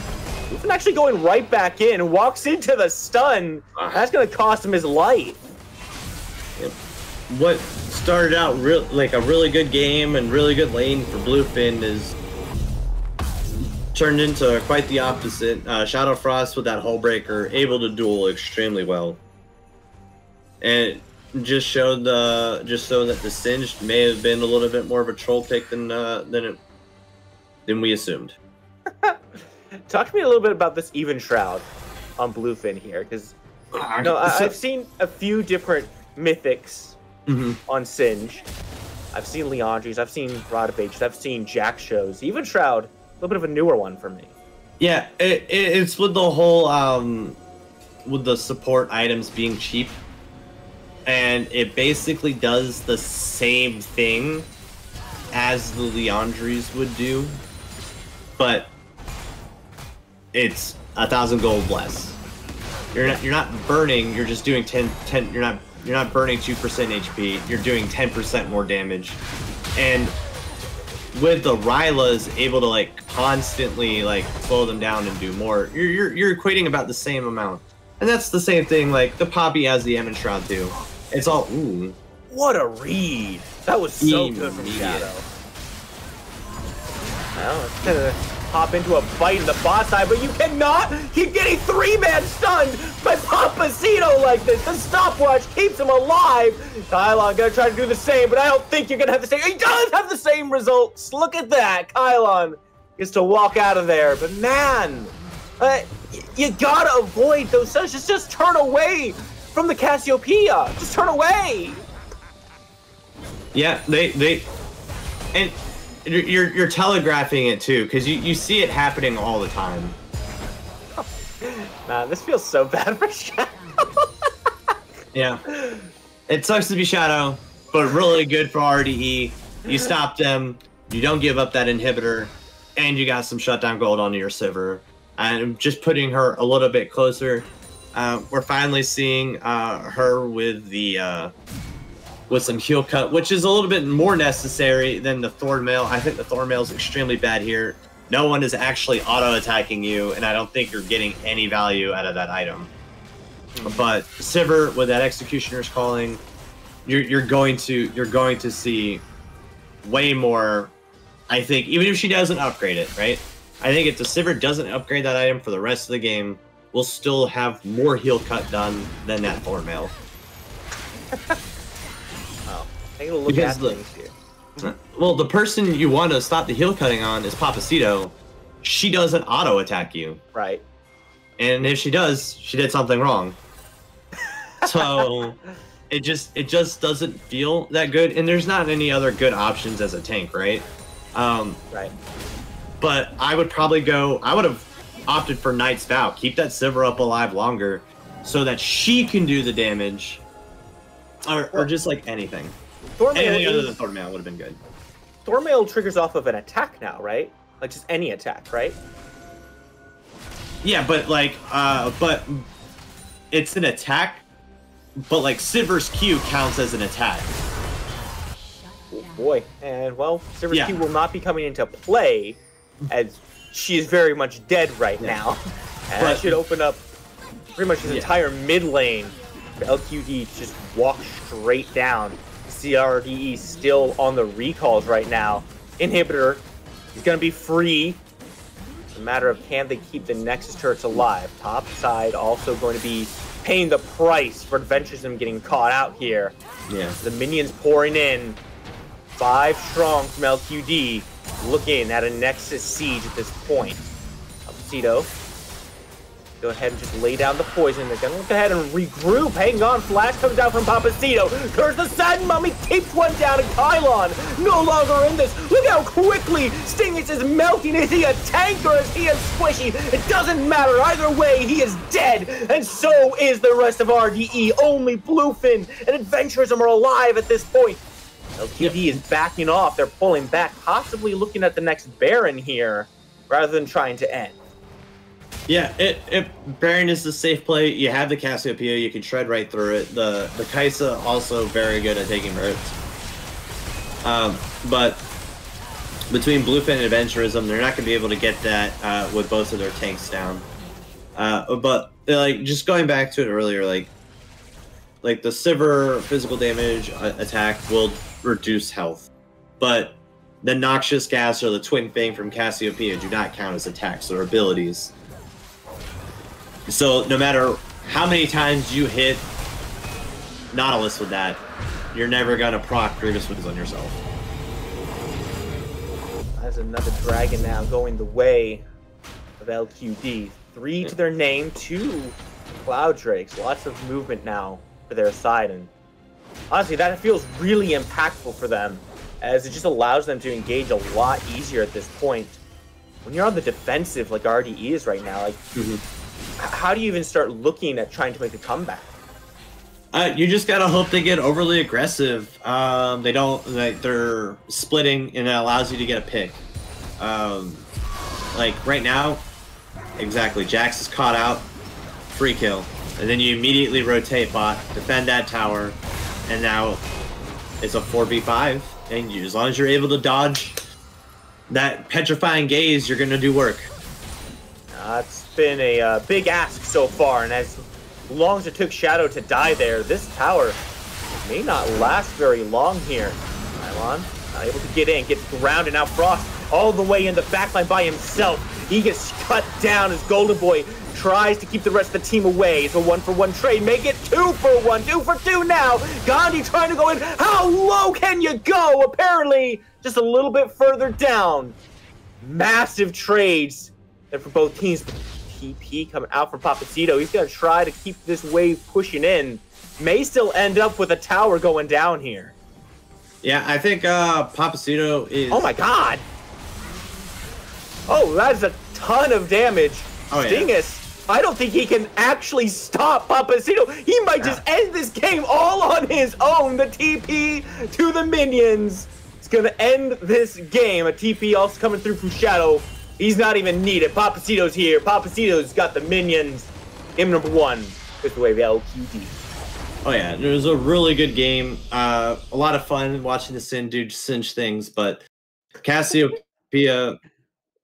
Bluefin actually going right back in and walks into the stun. That's gonna cost him his life. Yep. What started out like a really good game and really good lane for Bluefin is turned into quite the opposite. Shadow Frost with that Hull Breaker, able to duel extremely well. And just showed that the Singed may have been a little bit more of a troll pick than we assumed. Talk to me a little bit about this Even Shroud on Bluefin here, because I've seen a few different mythics on Singed. I've seen Leandri's, I've seen Rod of Ages, I've seen Jack shows. Even Shroud, a little bit of a newer one for me. Yeah, it's with the whole with the support items being cheap. And it basically does the same thing as the Leandri's would do, but it's 1,000 gold less. You're not burning. You're just doing 10. You're not burning 2% HP. You're doing 10% more damage, and with the Rylas able to like constantly like slow them down and do more, you're equating about the same amount. And that's the same thing like the Poppy has the Emon Shroud too. It's all, ooh. What a read. That was so good from Shadow. Well, it's gonna hop into a fight in the bot side, but you cannot keep getting 3-man stunned by Papacito like this. The stopwatch keeps him alive. Kylon gonna try to do the same, but I don't think you're gonna have the same. He does have the same results. Look at that. Kylon gets to walk out of there, but man, you gotta avoid those stuns. Just turn away from the Cassiopeia. Just turn away. Yeah, and you're telegraphing it too, because you see it happening all the time. Man, this feels so bad for Shadow. Yeah, it sucks to be Shadow, but really good for RDE. You stop them, you don't give up that inhibitor, and you got some shutdown gold onto your Sivir. And just putting her a little bit closer. We're finally seeing her with the with some heal cut, which is a little bit more necessary than the Thornmail. I think the Thornmail is extremely bad here. No one is actually auto-attacking you, and I don't think you're getting any value out of that item. But Sivir with that Executioner's Calling, you're going to see way more. I think even if she doesn't upgrade it, right? I think if the Sivir doesn't upgrade that item for the rest of the game, we'll still have more heal cut done than that Thornmail. Oh, take a look at things here. Well, the person you want to stop the heal cutting on is Papacito. She doesn't auto attack you. Right. And if she does, she did something wrong. So it just doesn't feel that good. And there's not any other good options as a tank, right? Right. But I would have opted for Knight's Vow. Keep that Sivir up alive longer so that she can do the damage. Or just like anything. Anything other than Thornmail would have been good. Thornmail triggers off of an attack now, right? Like just any attack, right? Yeah, but like, but it's an attack, but like Sivir's Q counts as an attack. Oh boy, and well, Sivir's Q will not be coming into play as she is very much dead right now. And that should open up pretty much his entire mid lane for LQD to just walk straight down. CRDE still on the recalls right now. Inhibitor, he's going to be free. It's a matter of can they keep the Nexus turrets alive. Top side also going to be paying the price for Adventurism getting caught out here. Yeah. The minions pouring in. 5 strong from LQD. Looking at a Nexus siege at this point. Papacito Go ahead and just lay down the poison. They're gonna look ahead and regroup. Hang on, flash comes down from Papacito. Curse the Sad Mummy, keeps one down, and Kylon no longer in this. Look how quickly Stingus is melting. Is he a tank or is he a squishy? It doesn't matter. Either way, he is dead. And so is the rest of RDE. Only Bluefin and Adventurism are alive at this point. LQD is backing off. They're pulling back, possibly looking at the next Baron here, rather than trying to end. Yeah, if Baron is the safe play, you have the Cassiopeia, you can tread right through it. The Kaisa also very good at taking hurts. But between Bluefin and Adventurism, they're not going to be able to get that with both of their tanks down. But like just going back to it earlier, like the Sivir physical damage attack will reduce health, but the Noxious Gas or the Twin Fang from Cassiopeia do not count as attacks or abilities. So no matter how many times you hit Nautilus with that, you're never gonna proc Grievous Wounds on yourself. There's another dragon now going the way of LQD. 3 to their name, 2 Cloud Drakes. Lots of movement now for their side, and honestly, that feels really impactful for them, as it just allows them to engage a lot easier at this point. When you're on the defensive like RDE is right now, like how do you even start looking at trying to make a comeback? You just gotta hope they get overly aggressive. They don't, like, they're splitting, and it allows you to get a pick. Like right now, exactly. Jax is caught out, free kill, and then you immediately rotate bot, defend that tower, and now it's a 4v5. And as long as you're able to dodge that petrifying gaze, you're gonna do work. It's been a big ask so far, and as long as it took Shadow to die there, this tower may not last very long here. Nylon not able to get in, gets grounded. Now Frost all the way in the backline by himself. He gets cut down as Golden Boy tries to keep the rest of the team away. It's a 1-for-1 trade. Make it 2-for-1. 2-for-2 now. Gandhi trying to go in. How low can you go? Apparently, just a little bit further down. Massive trades there for both teams. TP coming out for Papacito. He's going to try to keep this wave pushing in. May still end up with a tower going down here. Yeah, I think Papacito is... Oh my god! Oh, that is a ton of damage. Oh, Stingus, I don't think he can actually stop Papacito. He might just end this game all on his own. The TP to the minions. It's going to end this game. A TP also coming through from Shadow. He's not even needed. Papacito's here. Papacito's got the minions. Game number 1 with the wave LQD. Oh yeah, it was a really good game. A lot of fun watching the Sin dude cinch things, but Cassiopeia,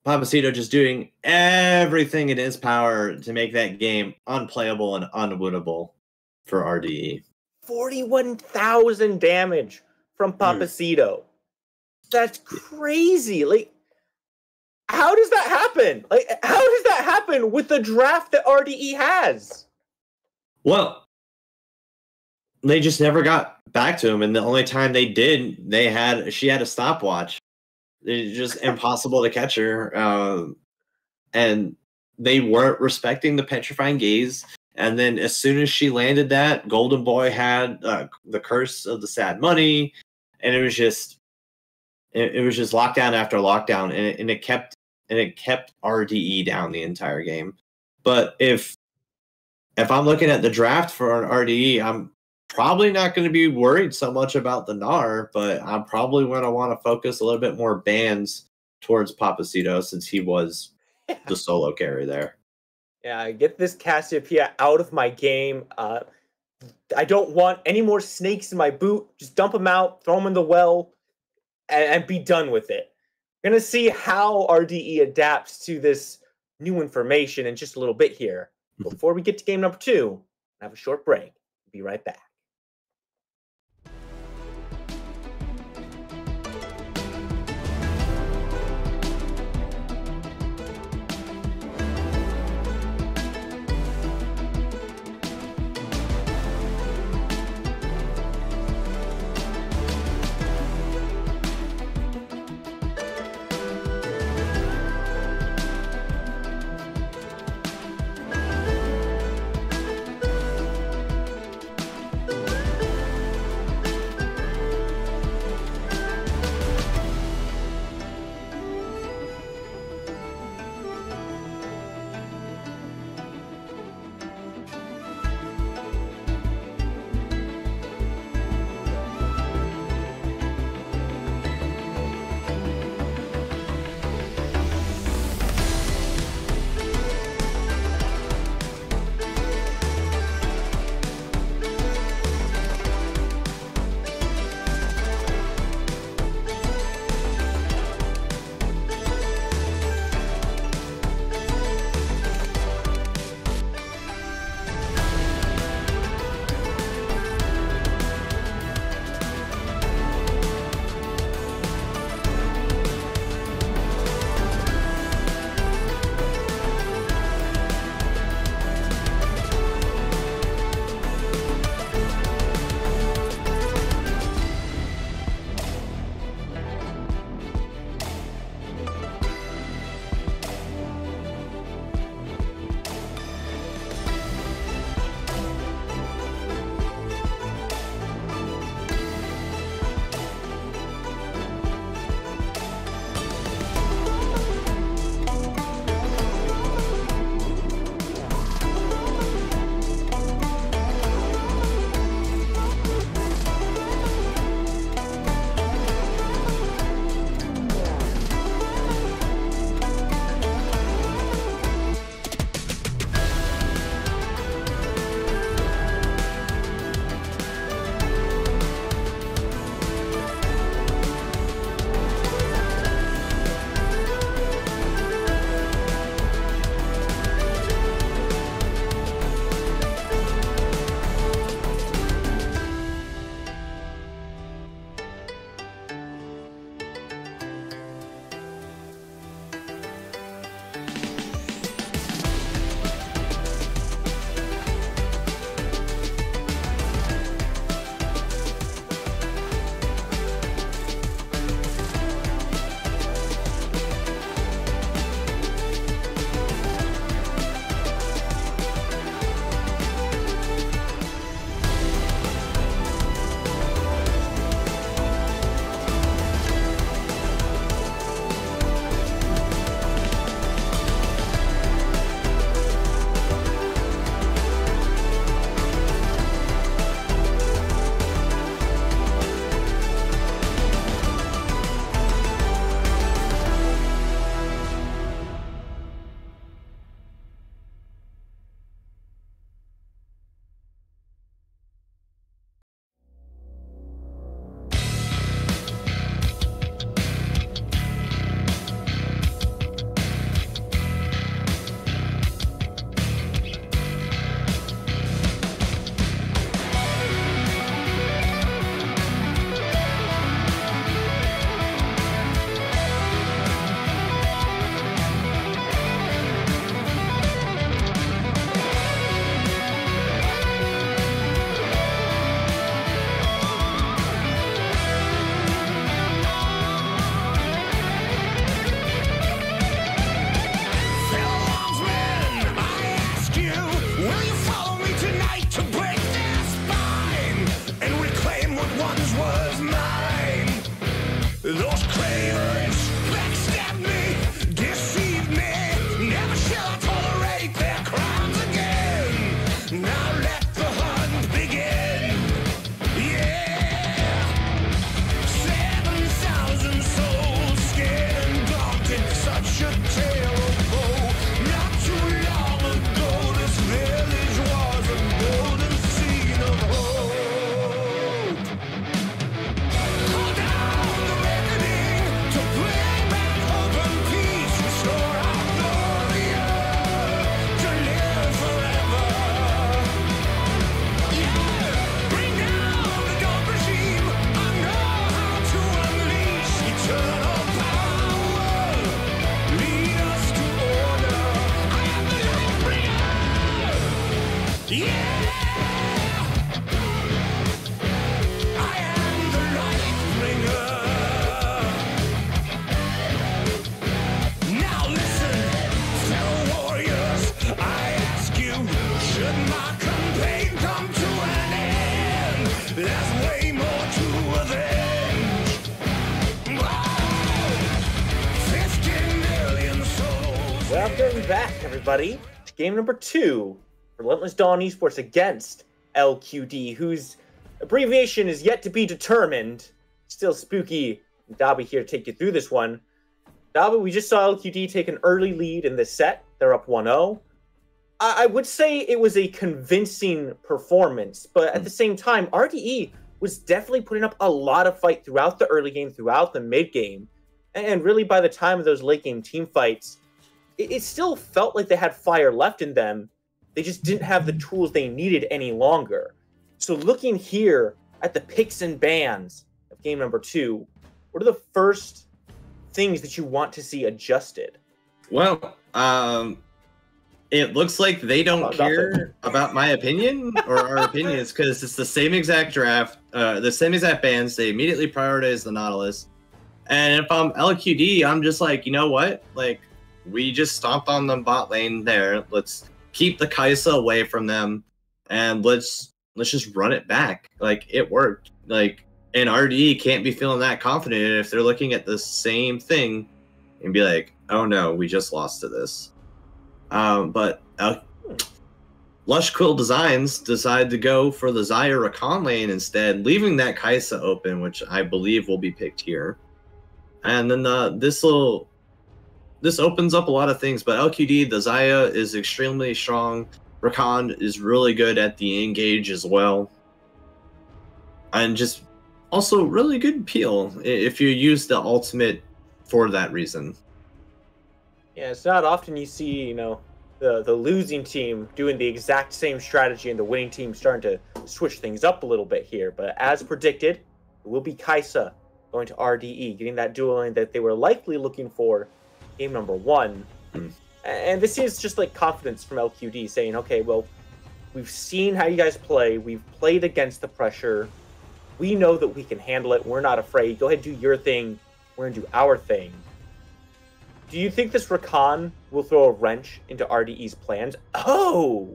Papacito just doing everything in his power to make that game unplayable and unwinnable for RDE. 41,000 damage from Papacito. That's crazy. Like, how does that happen? Like, how does that happen with the draft that RDE has? Well, they just never got back to him, and the only time they did, she had a stopwatch. It's just impossible to catch her, and they weren't respecting the petrifying gaze. And then as soon as she landed that, Golden Boy had the curse of the sad money, and it was just lockdown after lockdown, and it kept RDE down the entire game. But if I'm looking at the draft for an RDE, I'm probably not going to be worried so much about the Gnar, but I'm probably going to want to focus a little bit more bans towards Papacito, since he was the solo carry there. Yeah, get this Cassiopeia out of my game. I don't want any more snakes in my boot. Just dump them out, throw them in the well, and be done with it. We're going to see how RDE adapts to this new information in just a little bit here. Before we get to game number 2, have a short break. Be right back. I am the light bringer. Now listen, fellow warriors, I ask you, should my campaign come to an end? There's way more to avenge. Whoa! 50 million souls. Welcome back, everybody, to game number 2, Relentless Dawn Esports against LQD, whose abbreviation is yet to be determined. Still Spooky and Dobby here to take you through this one. Dobby, we just saw LQD take an early lead in this set. They're up 1-0. I would say it was a convincing performance, but at the same time, RDE was definitely putting up a lot of fight throughout the early game, throughout the mid game, and really by the time of those late game team fights, it still felt like they had fire left in them. They just didn't have the tools they needed any longer. So looking here at the picks and bans of game number 2, what are the first things that you want to see adjusted? Well, it looks like they don't care about my opinion or our opinions, because it's the same exact draft, the same exact bans. They immediately prioritize the Nautilus. And if I'm LQD, I'm just like, you know what? Like, we just stomped on the bot lane there. Let's keep the Kai'Sa away from them, and let's just run it back. Like, it worked. Like, and RDE can't be feeling that confident if they're looking at the same thing and be like, oh no, we just lost to this. But Lush Quill Designs decide to go for the Xayah Rakan lane instead, leaving that Kai'Sa open, which I believe will be picked here. And then this opens up a lot of things, but LQD, the Xayah is extremely strong. Rakan is really good at the engage as well. And just also really good peel if you use the ultimate for that reason. Yeah, it's not often you see, you know, the losing team doing the exact same strategy and the winning team starting to switch things up a little bit here. But as predicted, it will be Kai'Sa going to RDE, getting that dual lane that they were likely looking for game number 1. And this is just like confidence from LQD saying, okay, well, we've seen how you guys play. We've played against the pressure. We know that we can handle it. We're not afraid. Go ahead and do your thing. We're going to do our thing. Do you think this Rakan will throw a wrench into RDE's plans? Oh!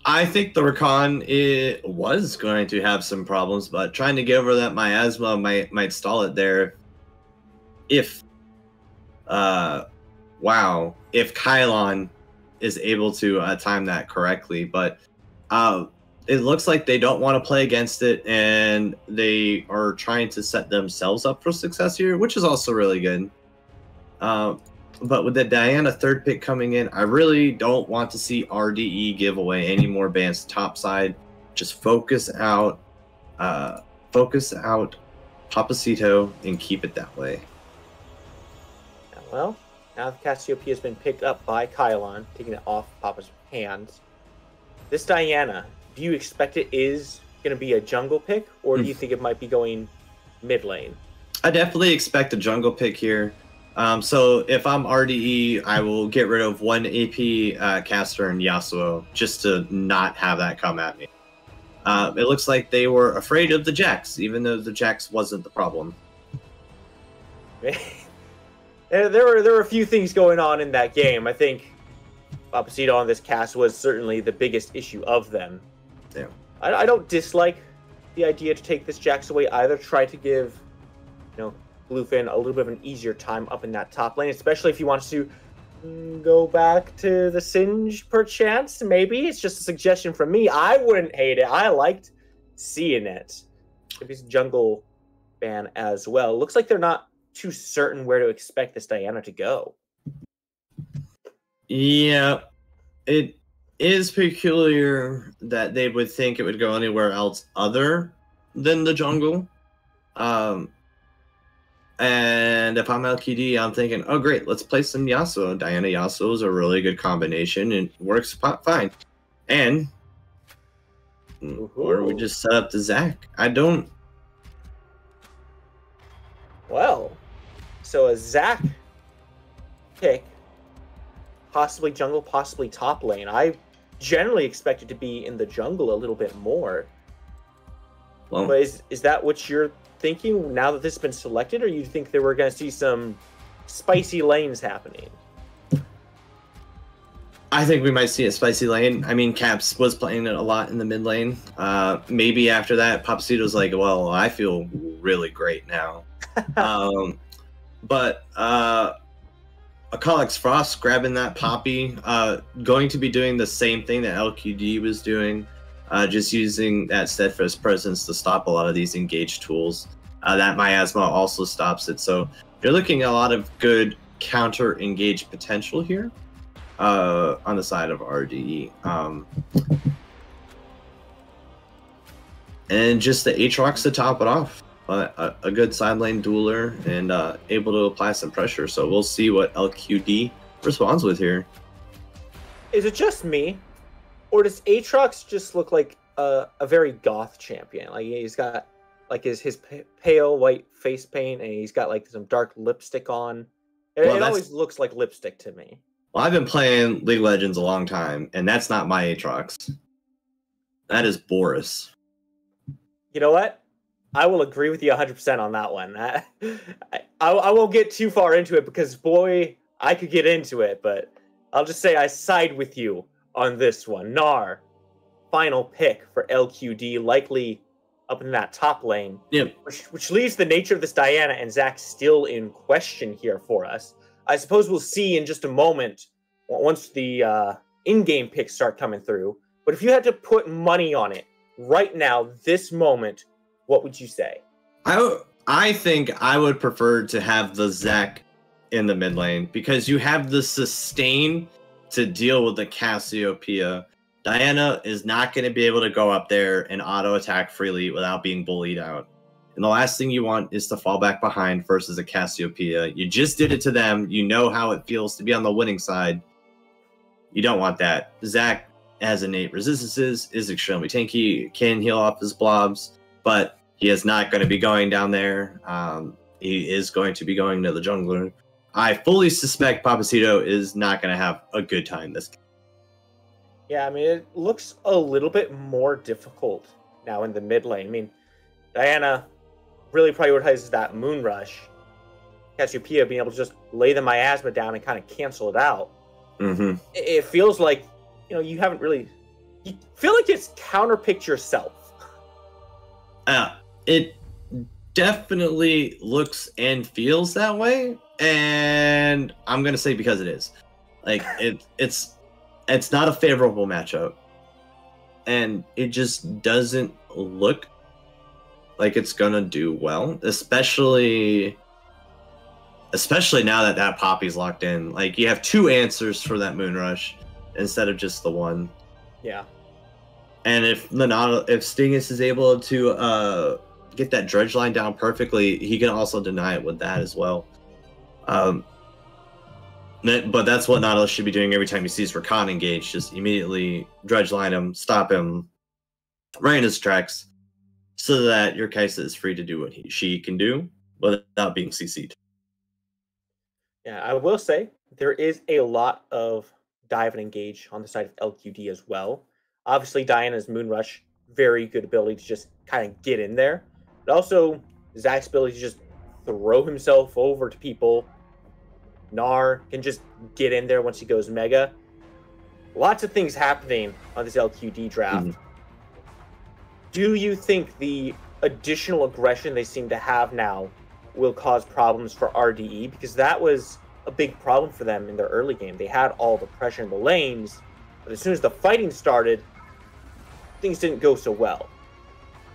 I think the Rakan was going to have some problems, but trying to get over that miasma might stall it there. If Kylon is able to time that correctly, but it looks like they don't want to play against it, and they are trying to set themselves up for success here, which is also really good. But with the Diana 3rd pick coming in, I really don't want to see RDE give away any more bans topside. Just focus out Papacito and keep it that way. Well, now the Cassiopeia has been picked up by Kylon, taking it off Papa's hands. This Diana, do you expect it is going to be a jungle pick, or do you think it might be going mid lane? I definitely expect a jungle pick here. So if I'm RDE, I will get rid of 1 AP caster and Yasuo just to not have that come at me. It looks like they were afraid of the Jax, even though the Jax wasn't the problem. There were a few things going on in that game. I think Papacito on this cast was certainly the biggest issue of them. Yeah. I don't dislike the idea to take this Jax away either. Try to give, you know, Bluefin a little bit of an easier time up in that top lane, especially if he wants to go back to the Singe perchance. Maybe it's just a suggestion from me. I wouldn't hate it. I liked seeing it. Maybe it's jungle ban as well. Looks like they're not too certain where to expect this Diana to go. Yeah, it is peculiar that they would think it would go anywhere else other than the jungle. And if I'm LQD, I'm thinking, oh great, let's play some Yasuo. Diana Yasuo is a really good combination and works fine. And or we just set up the Zac. I don't. Well, so a Zac pick possibly jungle, possibly top lane. I generally expect it to be in the jungle a little bit more. Well, But is that what you're thinking now that this has been selected, or you think that we're going to see some spicy lanes happening? I think we might see a spicy lane. I mean, Caps was playing it a lot in the mid lane. Maybe after that, Papacito's like, well, I feel really great now. But Akalix Frost grabbing that Poppy, going to be doing the same thing that LQD was doing, just using that Steadfast Presence to stop a lot of these engaged tools. That Miasma also stops it. So you're looking at a lot of good counter engage potential here. On the side of RDE. And just the Aatrox to top it off. A good side lane dueler and able to apply some pressure. So we'll see what LQD responds with here. Is it just me, or does Aatrox just look like a very goth champion? Like he's got like his pale white face paint, and he's got like some dark lipstick on. It always looks like lipstick to me. Well, I've been playing League of Legends a long time, and that's not my Aatrox. That is Boris. You know what? I will agree with you 100% on that one. I won't get too far into it because, boy, I could get into it, but I'll just say I side with you on this one. Gnar, final pick for LQD, likely up in that top lane. Yep. Which leaves the nature of this Diana and Zac still in question here for us. I suppose we'll see in just a moment once the in-game picks start coming through. But if you had to put money on it right now, this moment, what would you say? I think I would prefer to have the Zac in the mid lane because you have the sustain to deal with the Cassiopeia. Diana is not going to be able to go up there and auto attack freely without being bullied out. And the last thing you want is to fall back behind versus a Cassiopeia. You just did it to them. You know how it feels to be on the winning side. You don't want that. Zac has innate resistances, is extremely tanky, can heal off his blobs, but he is not going to be going down there. He is going to be going to the jungler. I fully suspect Papacito is not going to have a good time this game. Yeah, I mean, it looks a little bit more difficult now in the mid lane. I mean, Diana really prioritizes that Moon Rush. Cassiopeia being able to just lay the Miasma down and kind of cancel it out. Mm-hmm. It feels like, you haven't really... You feel like it's counterpicked yourself. It definitely looks and feels that way, and I'm going to say because it is. Like, it's not a favorable matchup, and it just doesn't look like it's gonna do well, especially now that Poppy's locked in. Like, you have two answers for that Moon Rush instead of just the one. Yeah. And if Stingus is able to get that dredge line down perfectly, he can also deny it with that as well. But that's what Nautilus should be doing every time he sees Rakan engage. Just immediately dredge line him, stop him, right in his tracks, so that your Kaisa is free to do what she can do without being CC'd. Yeah, I will say there is a lot of dive and engage on the side of LQD as well. Obviously, Diana's Moon Rush, very good ability to just kind of get in there. But also, Zac's ability to just throw himself over to people. Gnar can just get in there once he goes Mega. Lots of things happening on this LQD draft. Mm-hmm. Do you think the additional aggression they seem to have now will cause problems for RDE? Because that was a big problem for them in their early game. They had all the pressure in the lanes, but as soon as the fighting started, things didn't go so well.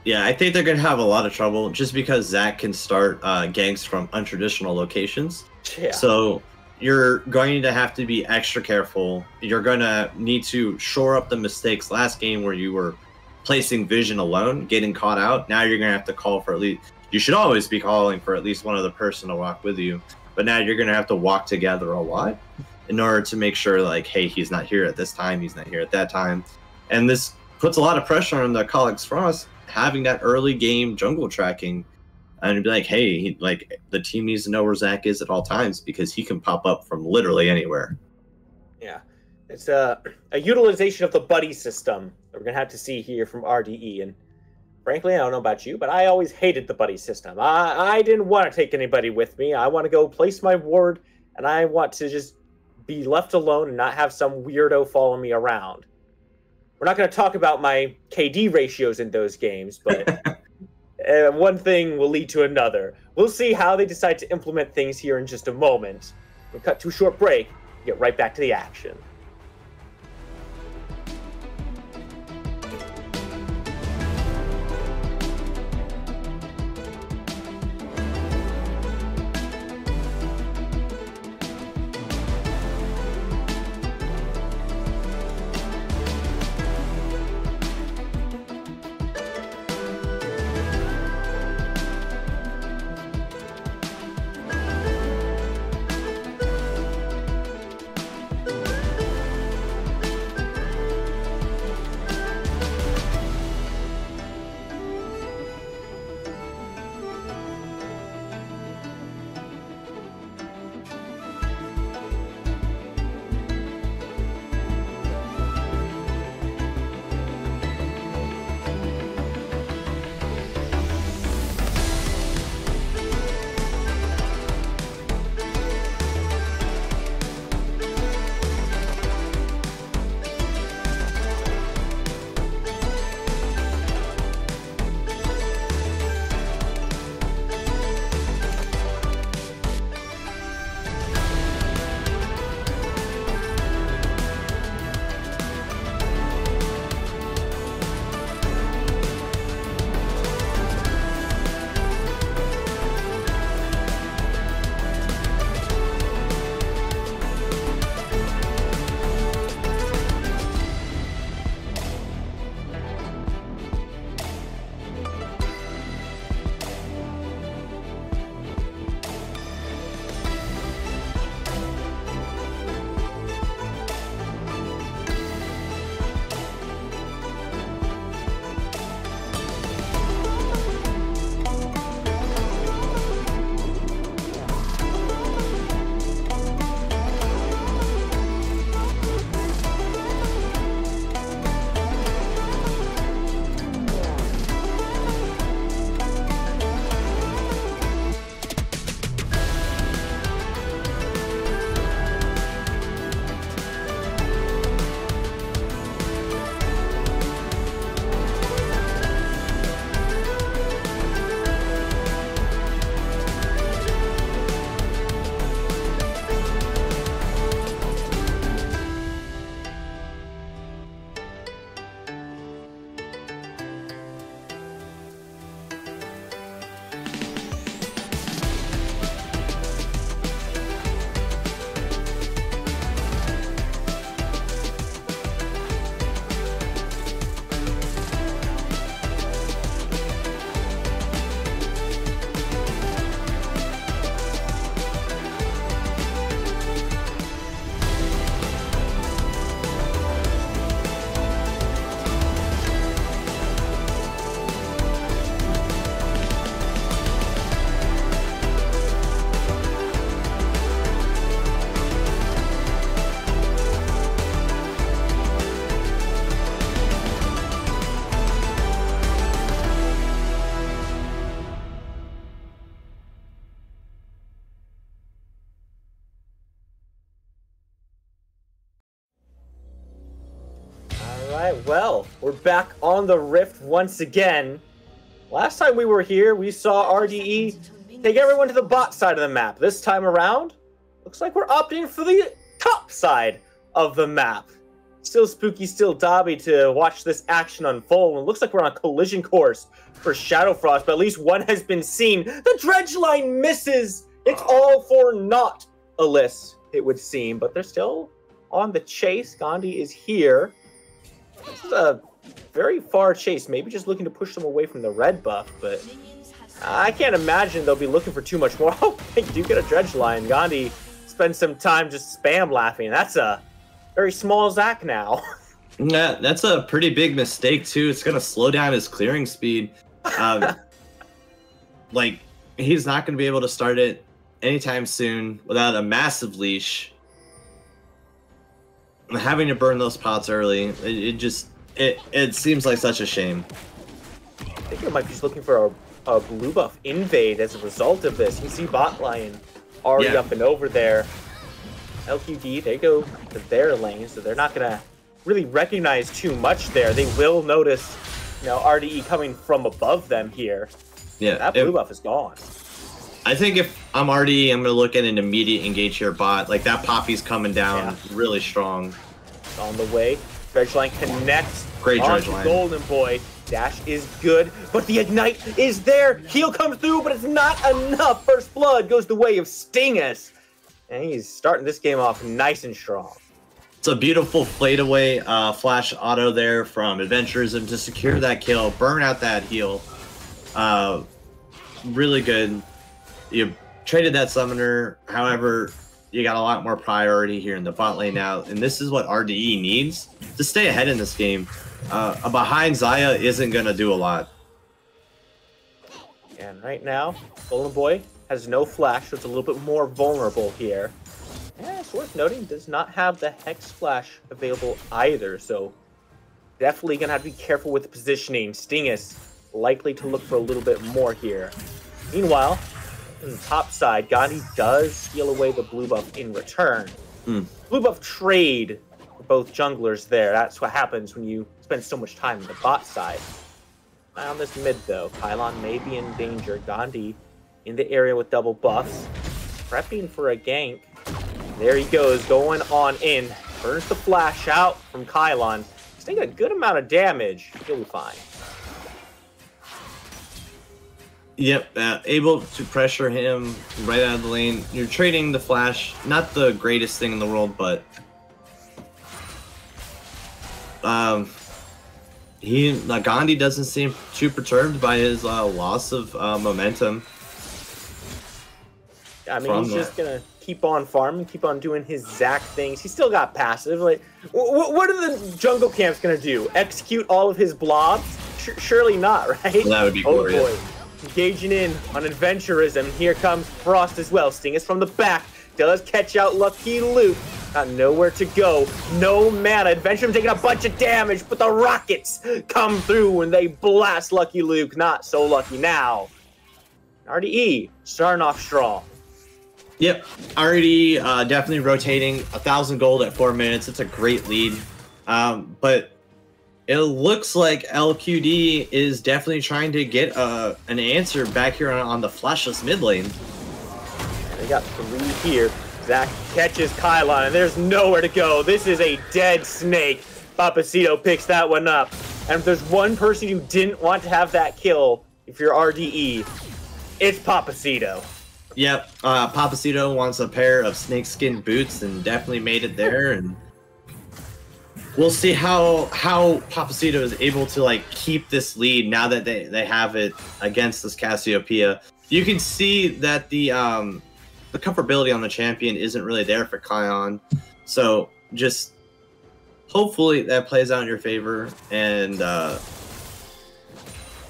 Yeah, I think they're going to have a lot of trouble just because Zac can start ganks from untraditional locations. Yeah. So you're going to have to be extra careful. You're going to need to shore up the mistakes last game where you were placing vision alone, getting caught out. Now you're going to have to call for at least... You should always be calling for at least one other person to walk with you. But now you're going to have to walk together a lot in order to make sure, like, hey, he's not here at this time, he's not here at that time. And this puts a lot of pressure on the Akalix Frost having that early game jungle tracking and be like, hey, the team needs to know where Zac is at all times because he can pop up from literally anywhere. Yeah. It's a utilization of the buddy system that we're going to have to see here from RDE. And frankly, I don't know about you, but I always hated the buddy system. I didn't want to take anybody with me. I want to go place my ward, and I want to just be left alone and not have some weirdo follow me around. We're not going to talk about my KD ratios in those games, but one thing will lead to another. We'll see how they decide to implement things here in just a moment. We'll cut to a short break, get right back to the action. Alright, well, we're back on the Rift once again. Last time we were here, we saw RDE take everyone to the bot side of the map. This time around, looks like we're opting for the top side of the map. Still spooky, still Dobby to watch this action unfold. And it looks like we're on a collision course for Shadow Frost, but at least one has been seen. The dredge line misses! It's all for naught, Alyss, it would seem, but they're still on the chase. Gandhi is here. This is a very far chase, maybe just looking to push them away from the red buff, but I can't imagine they'll be looking for too much more. Oh, they do get a dredge line. Gandhi spends some time just spam laughing. That's a very small Zac now. Yeah, that's a pretty big mistake, too. It's going to slow down his clearing speed. Like, he's not going to be able to start it anytime soon without a massive leash. having to burn those pots early, it seems like such a shame. I think it might be just looking for a blue buff invade as a result of this. You see bot lane already up and over there. LQD, they go to their lane, so they're not gonna really recognize too much there. They will notice, you know, RDE coming from above them here. Yeah, that blue buff is gone. I think if I'm RDE, I'm gonna look at an immediate engage here bot. Like that Poppy's coming down really strong. It's on the way. Dredge line connects. Great dredge line. Golden Boy. Dash is good, but the ignite is there. Heal comes through, but it's not enough. First blood goes the way of Stingus. And he's starting this game off nice and strong. It's a beautiful fade away flash auto there from Adventurism to secure that kill, burn out that heal. Really good. You traded that summoner, however, you got a lot more priority here in the bot lane now, and this is what RDE needs to stay ahead in this game. Behind Xayah isn't going to do a lot. And right now, Golden Boy has no flash, so it's a little bit more vulnerable here. And it's worth noting, does not have the Hex Flash available either, so definitely going to have to be careful with the positioning. Stingus likely to look for a little bit more here. Meanwhile, on the top side, Gandhi does steal away the blue buff in return. Blue buff trade for both junglers there. That's what happens when you spend so much time on the bot side. On this mid, though, Kylon may be in danger. Gandhi in the area with double buffs, prepping for a gank. There he goes, going on in. Burns the flash out from Kylon. He's taking a good amount of damage. He'll be fine. Yep, able to pressure him right out of the lane. You're trading the flash, not the greatest thing in the world, but Gandhi doesn't seem too perturbed by his loss of momentum. I mean, he's just gonna keep on farming, keep on doing his Zac things. He's still got passive. Like, what are the jungle camps gonna do? Execute all of his blobs? Surely not, right? Well, that would be glorious. Oh boy. Engaging in on Adventurism. Here comes Frost as well. Stingus from the back. Does catch out Lucky Luke. Got nowhere to go. No mana. Adventurism taking a bunch of damage, but the rockets come through and they blast Lucky Luke. Not so lucky now. RDE starting off strong. Yep, already definitely rotating 1,000 gold at 4 minutes. It's a great lead. But it looks like LQD is definitely trying to get an answer back here on the flashless mid lane. They got 3 here. Zac catches Kylon, and there's nowhere to go. This is a dead snake. Papacito picks that one up. And if there's one person who didn't want to have that kill, if you're RDE, it's Papacito. Yep, Papacito wants a pair of snakeskin boots and definitely made it there. And we'll see how Papacito is able to like keep this lead now that they have it against this Cassiopeia. You can see that the comfortability on the champion isn't really there for Kion. So just hopefully that plays out in your favor and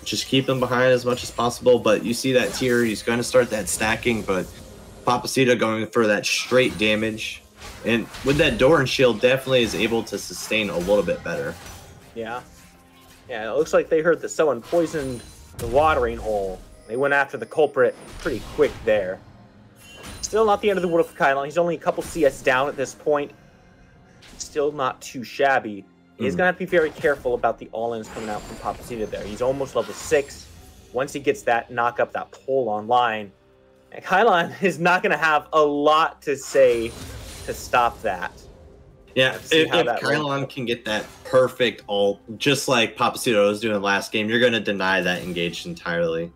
just keep him behind as much as possible. But you see that tier, he's going to start that stacking, but Papacito going for that straight damage. And with that door and shield, definitely is able to sustain a little bit better. Yeah. Yeah, it looks like they heard that someone poisoned the watering hole. They went after the culprit pretty quick there. Still not the end of the world for Kylon. He's only a couple CS down at this point. Still not too shabby. He's going to have to be very careful about the all-ins coming out from Papacito there. He's almost level 6. Once he gets that knock up, that pull online, and Kylon is not going to have a lot to say to stop that. Yeah, if Kylon can get that perfect ult, just like Papacito was doing last game, you're going to deny that engage entirely.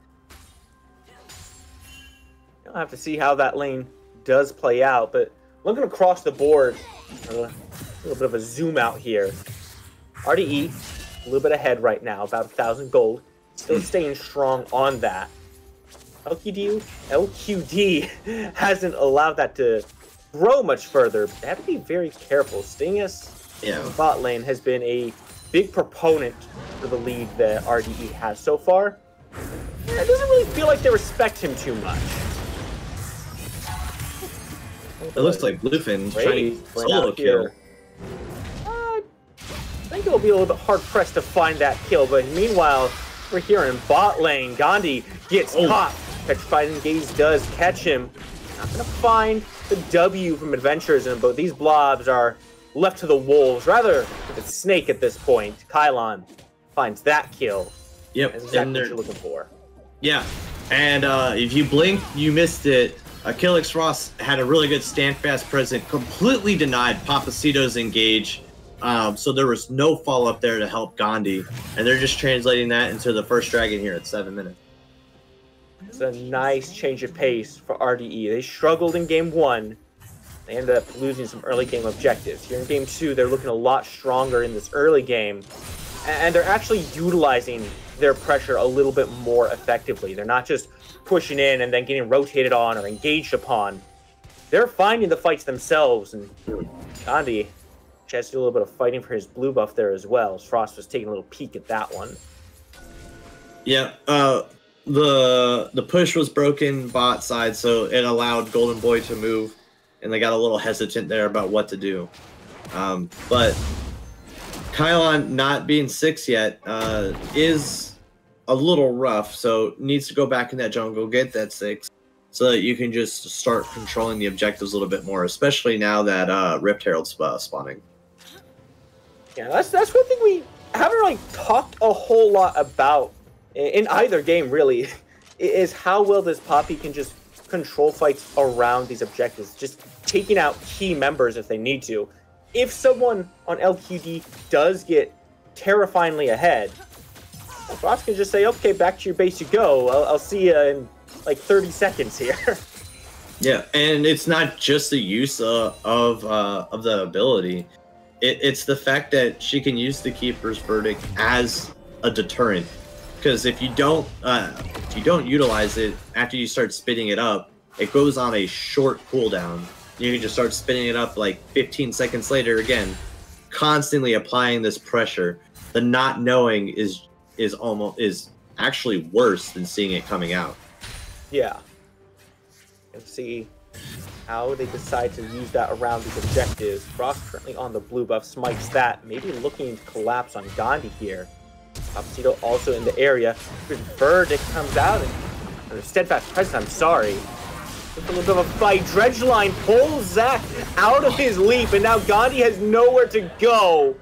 You'll have to see how that lane does play out, but looking across the board, a little bit of a zoom out here. RDE, a little bit ahead right now, about 1,000 gold. Still staying strong on that. LQD hasn't allowed that to grow much further. They have to be very careful. Stingus bot lane has been a big proponent for the lead that RDE has so far. It doesn't really feel like they respect him too much. It looks like Bluefin trying to solo kill. think it'll be a little bit hard-pressed to find that kill, but meanwhile, we're here in bot lane. Gandhi gets caught. Petrified Engage does catch him. Not gonna find the W from Adventurism, but these blobs are left to the wolves. Rather, it's Snake at this point. Kylon finds that kill. Yep, That's exactly what you're looking for. Yeah, and if you blinked, you missed it. Achilles Ross had a really good stand fast present, completely denied Papacito's engage. So there was no follow-up there to help Gandhi. And they're just translating that into the first dragon here at 7 minutes. It's a nice change of pace for RDE. They struggled in game 1. They ended up losing some early game objectives. Here in game 2, they're looking a lot stronger in this early game. And they're actually utilizing their pressure a little bit more effectively. They're not just pushing in and then getting rotated on or engaged upon. They're finding the fights themselves. And Gandhi has to do a little bit of fighting for his blue buff there as well. Frost was taking a little peek at that one. Yeah, the push was broken bot side, so it allowed Golden Boy to move, and they got a little hesitant there about what to do. But Kylon not being 6 yet is a little rough, so needs to go back in that jungle, get that 6, so that you can just start controlling the objectives a little bit more, especially now that Rift Herald's spawning. Yeah, that's one thing we haven't really talked a whole lot about in either game, really, is how well this Poppy can just control fights around these objectives, just taking out key members if they need to. If someone on LQD does get terrifyingly ahead, Frost can just say, okay, back to your base you go. I'll see you in like 30 seconds here. Yeah, and it's not just the use of the ability. It's the fact that she can use the Keeper's Verdict as a deterrent. Because if you don't utilize it after you start spinning it up, it goes on a short cooldown. You can just start spinning it up like 15 seconds later again, constantly applying this pressure. The not knowing is actually worse than seeing it coming out. Yeah. And see how they decide to use that around these objectives. Frost currently on the blue buff, smites that, maybe looking to collapse on Gandhi here. Papacito also in the area. Verdict comes out and steadfast presence, I'm sorry. With a little bit of a fight, Dredgeline pulls Zac out of his leap, and now Gandhi has nowhere to go.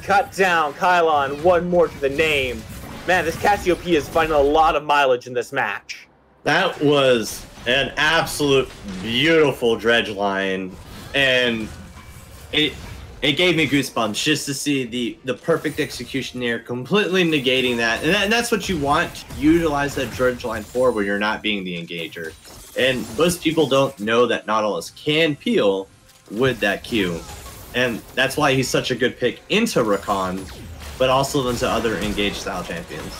Cut down, Kylon, one more to the name. Man, this Cassiopeia is finding a lot of mileage in this match. That was an absolute beautiful Dredgeline, and it gave me goosebumps just to see the perfect execution there, completely negating that. And that's what you want to utilize that Dredgeline for when you're not being the engager. And most people don't know that Nautilus can peel with that Q. And that's why he's such a good pick into Rakan, but also into other engaged style champions.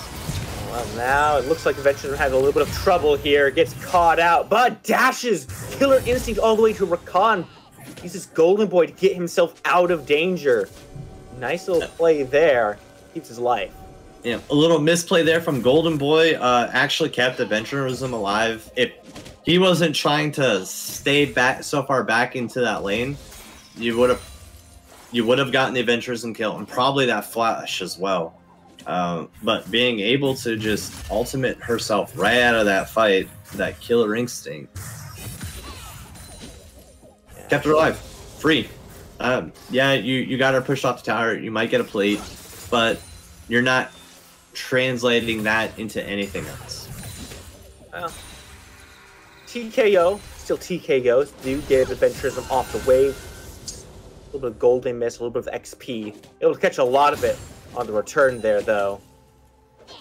Well, now it looks like Adventurism has a little bit of trouble here. Gets caught out, but dashes Killer Instinct all the way to Rakan. Uses Golden Boy to get himself out of danger. Nice little play there. Keeps his life. Yeah, a little misplay there from Golden Boy. Actually kept Adventurism alive. If he wasn't trying to stay back so far back into that lane, you would have gotten the Adventurism kill and probably that flash as well. But being able to just ultimate herself right out of that fight, that Killer Instinct, kept her alive, free. Yeah, you got her pushed off the tower. You might get a plate, but you're not translating that into anything else. Well, TKO, still TKOs do get Adventurism off the wave. A little bit of golden miss, a little bit of XP. Able to catch a lot of it on the return there, though.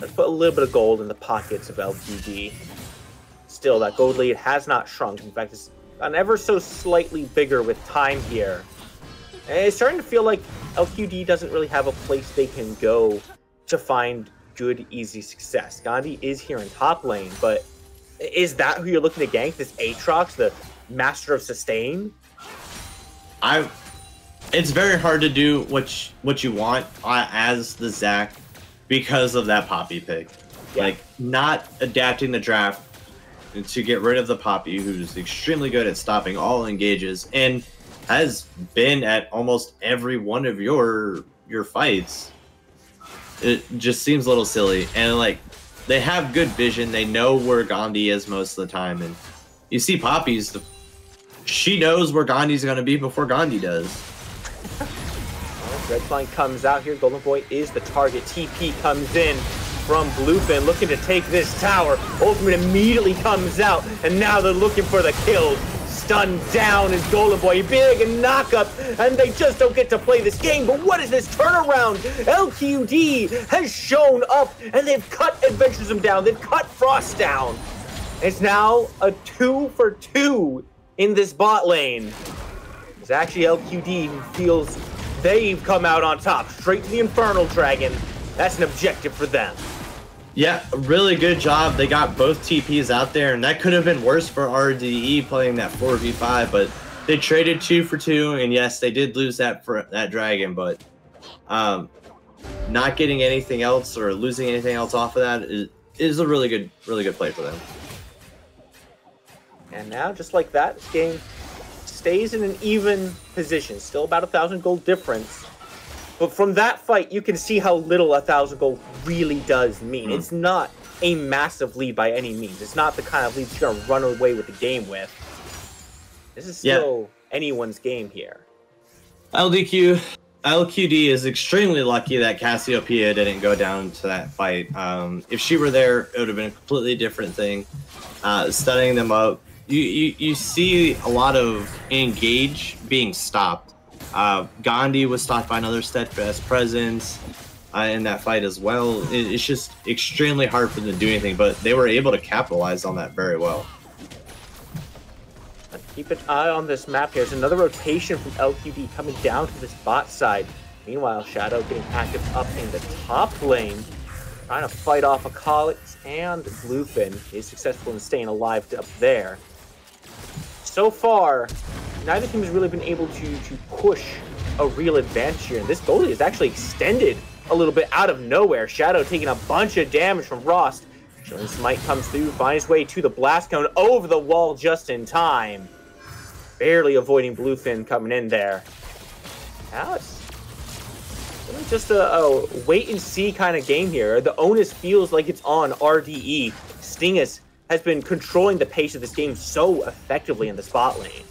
Let's put a little bit of gold in the pockets of LQD. Still, that gold lead has not shrunk. In fact, it's gotten ever so slightly bigger with time here. And it's starting to feel like LQD doesn't really have a place they can go to find good, easy success. Gandhi is here in top lane, but is that who you're looking to gank? This Aatrox, the master of sustain? It's very hard to do what you want as the Zac because of that Poppy pick. Yeah. Like, not adapting the draft to get rid of the Poppy, who's extremely good at stopping all engages and has been at almost every one of your your fights, it just seems a little silly. And like, they have good vision. They know where Gandhi is most of the time. And you see Poppy's, she knows where Gandhi's going to be before Gandhi does. Redline comes out here. Golden Boy is the target. TP comes in from Bluefin, looking to take this tower. Ultimate immediately comes out, and now they're looking for the kill. Stunned down is Golden Boy. Big knock up, and they just don't get to play this game. But what is this turnaround? LQD has shown up, and they've cut Adventurism down. They've cut Frost down. It's now a 2-for-2 in this bot lane. It's actually LQD who feels they've come out on top, straight to the Infernal Dragon. That's an objective for them. Yeah, really good job. They got both TPs out there, and that could have been worse for RDE playing that 4v5, but they traded 2 for 2, and yes, they did lose that dragon, but not getting anything else or losing anything else off of that is a really good play for them. And now, just like that, this game stays in an even position. Still about 1,000 gold difference. But from that fight, you can see how little 1,000 gold really does mean. It's not a massive lead by any means. It's not the kind of lead you're going to run away with the game with. This is still anyone's game here. LQD is extremely lucky that Cassiopeia didn't go down to that fight. If she were there, it would have been a completely different thing. Stunning them up. You see a lot of engage being stopped. Gandhi was stopped by another steadfast presence in that fight as well. It's just extremely hard for them to do anything, but they were able to capitalize on that very well. Keep an eye on this map here. There's another rotation from LQD coming down to this bot side. Meanwhile, Shadow getting active up in the top lane, trying to fight off Acolytes, and Bluefin is successful in staying alive up there. So far, neither team has really been able to push a real advantage here. And this goalie is actually extended a little bit out of nowhere. Shadow taking a bunch of damage from Rost. Showing Smite comes through, finds his way to the blast cone over the wall just in time. Barely avoiding Bluefin coming in there. Now it's really just a wait-and-see kind of game here. The onus feels like it's on RDE. Stingus has been controlling the pace of this game so effectively in the spot lane.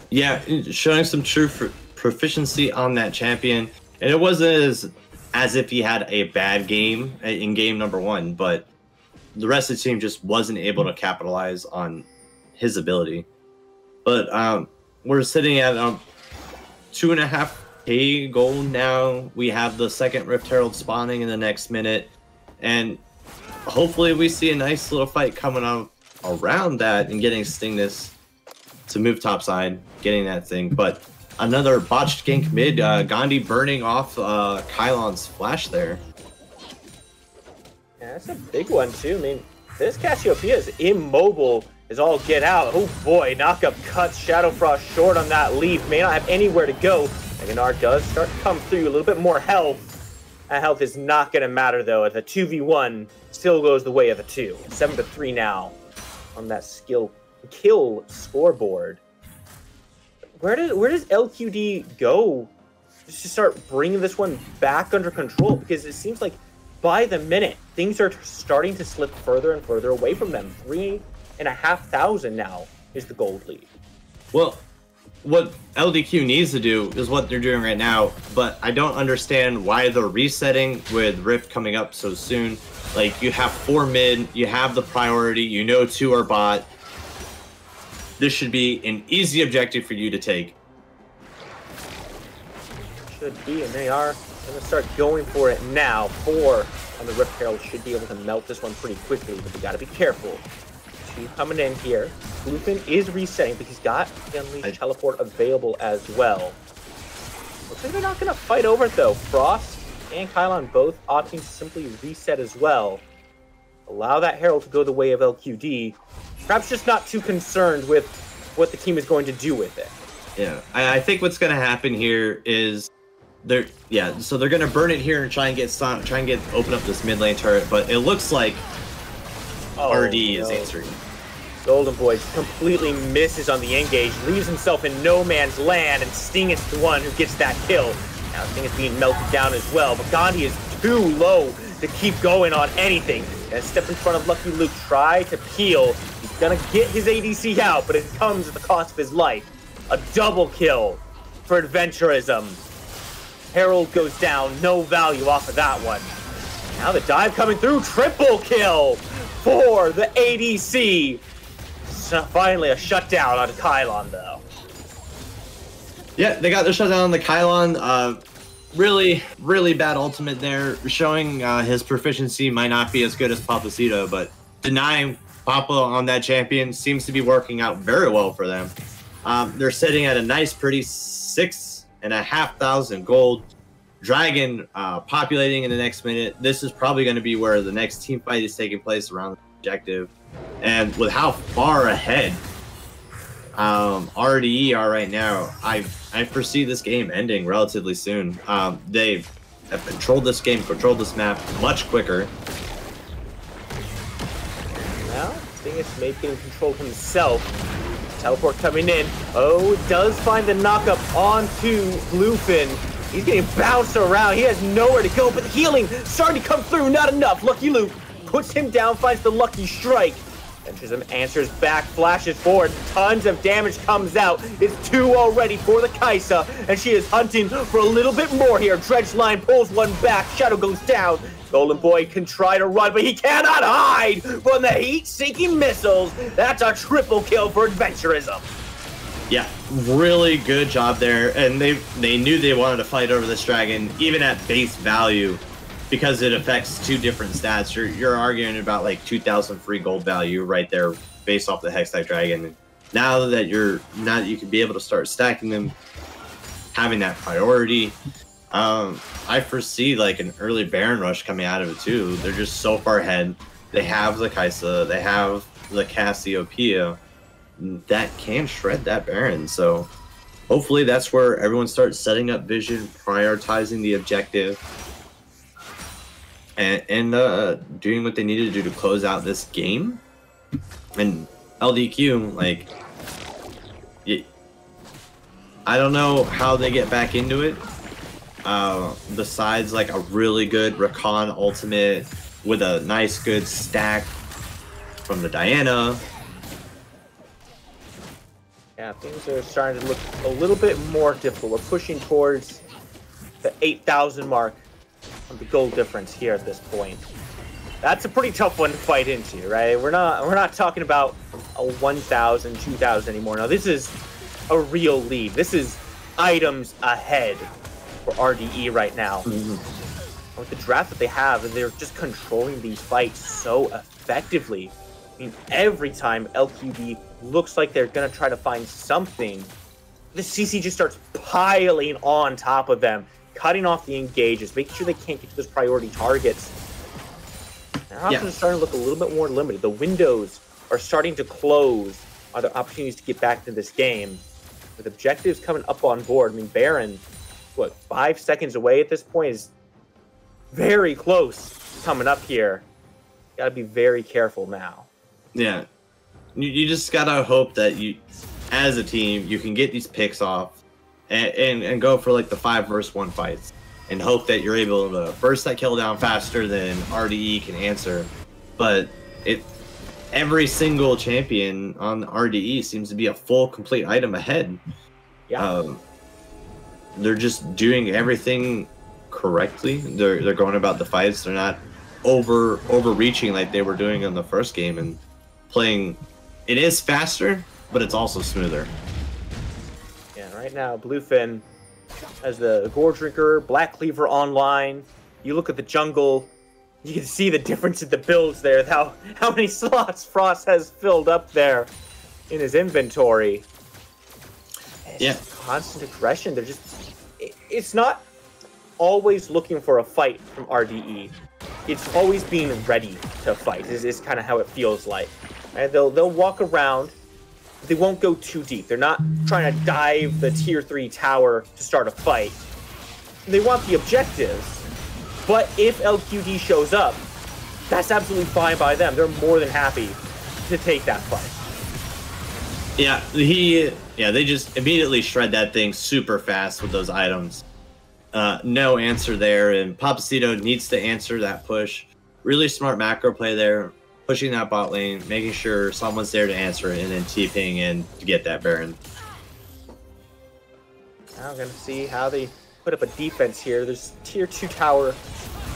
Yeah, showing some true proficiency on that champion. And it wasn't as if he had a bad game in game number 1, but the rest of the team just wasn't able to capitalize on his ability. But we're sitting at 2.5k gold now. We have the second Rift Herald spawning in the next minute. And hopefully we see a nice little fight coming up around that and getting Stingus to move topside, getting that thing. But another botched gank mid, Gandhi burning off Kylon's flash there. Yeah, that's a big one too. I mean, this Cassiopeia is immobile as all get out. Oh boy, knockup cuts Shadow Frost short on that leaf. May not have anywhere to go. Meganar does start to come through, a little bit more health. That health is not going to matter though, as the 2v1 still goes the way of the 2. 7-3 now on that kill scoreboard. Where does LQD go just to start bringing this one back under control? Because it seems like by the minute, things are starting to slip further and further away from them. 3,500 now is the gold lead. Well, what LDQ needs to do is what they're doing right now, but I don't understand why they're resetting with Rift coming up so soon. Like, you have 4 mid, you have the priority, you know 2 are bot. This should be an easy objective for you to take. Should be, and they are going to start going for it now. 4 on the Rift Herald should be able to melt this one pretty quickly, but they got to be careful. 2 coming in here. Bluefin is resetting, but he's got the Unleashed Teleport available as well. Looks like they're not going to fight over it, though. Frost and Kylon both opting to simply reset as well. Allow that Herald to go the way of LQD. Perhaps just not too concerned with what the team is going to do with it. Yeah, I think what's going to happen here is they're going to burn it here and try and open up this mid lane turret, but it looks like RD is answering. Golden Boy completely misses on the engage, leaves himself in no man's land, and Sting is the one who gets that kill. Now the thing is being melted down as well, but Gandhi is too low to keep going on anything. And step in front of Lucky Luke, try to peel. He's gonna get his ADC out, but it comes at the cost of his life. A double kill for Adventurism. Herald goes down, no value off of that one. Now the dive coming through, triple kill for the ADC. So finally a shutdown on Kylon though. Yeah, they got their shutdown on the Kylon. Really, really bad ultimate there, showing his proficiency might not be as good as Papacito, but denying Papa on that champion seems to be working out very well for them. They're sitting at a nice, pretty 6,500 gold. Dragon populating in the next minute. This is probably going to be where the next team fight is taking place around the objective. And with how far ahead RDE are right now, I foresee this game ending relatively soon. They have controlled this game, controlled this map much quicker. Now, Sting is making control himself. Teleport coming in. Oh, it does find the knockup onto Bluefin. He's getting bounced around. He has nowhere to go, but the healing starting to come through. Not enough. Lucky Luke puts him down, finds the lucky strike. Adventurism answers back, flashes forward. Tons of damage comes out. It's 2 already for the Kaisa, and she is hunting for a little bit more here. Dredge Line pulls one back. Shadow goes down. Golden Boy can try to run, but he cannot hide from the heat-seeking missiles. That's a triple kill for Adventurism. Yeah, really good job there, and they knew they wanted to fight over this dragon, even at base value, because it affects 2 different stats. You're arguing about like 2,000 free gold value right there, based off the Hextech dragon. Now that you can be able to start stacking them, having that priority. I foresee like an early Baron rush coming out of it too. They're just so far ahead. They have the Kaisa, they have the Cassiopeia that can shred that Baron. So hopefully that's where everyone starts setting up vision, prioritizing the objective, and doing what they need to do to close out this game. And LDQ, like, I don't know how they get back into it. Besides like a really good Rakan ultimate with a nice good stack from the Diana. Yeah, things are starting to look a little bit more difficult. We're pushing towards the 8,000 mark of the gold difference here at this point. That's a pretty tough one to fight into, right? We're not talking about a 1,000, 2,000 anymore. No, this is a real lead. This is items ahead for RDE right now. Mm-hmm. With the draft that they have, they're just controlling these fights so effectively. I mean, every time LQD looks like they're going to try to find something, the CC just starts piling on top of them, cutting off the engages, making sure they can't get to those priority targets. Their options are starting to look a little bit more limited. The windows are starting to close. Are there opportunities to get back to this game? With objectives coming up on board, I mean, Baron, what, 5 seconds away at this point, is very close coming up here. Gotta be very careful now. Yeah. You just gotta hope that you, as a team, you can get these picks off and go for like the 5 versus 1 fights, and hope that you're able to burst that kill down faster than RDE can answer. But every single champion on RDE seems to be a full complete item ahead. Yeah. They're just doing everything correctly. They're going about the fights. They're not overreaching like they were doing in the first game, and playing. It is faster, but it's also smoother. Yeah, right now Bluefin has the Gore Drinker, Black Cleaver online. You look at the jungle, you can see the difference in the builds there. How many slots Frost has filled up there in his inventory. It's constant aggression. They're just. It's not always looking for a fight from RDE. It's always being ready to fight. Is kind of how it feels like. Right? They'll walk around. They won't go too deep. They're not trying to dive the tier 3 tower to start a fight. They want the objectives. But if LQD shows up, that's absolutely fine by them. They're more than happy to take that fight. Yeah, they just immediately shred that thing super fast with those items. no answer there, and Papacito needs to answer that push. Really smart macro play there, pushing that bot lane, making sure someone's there to answer it, and then TPing in to get that Baron. Now we're going to see how they put up a defense here. There's tier 2 tower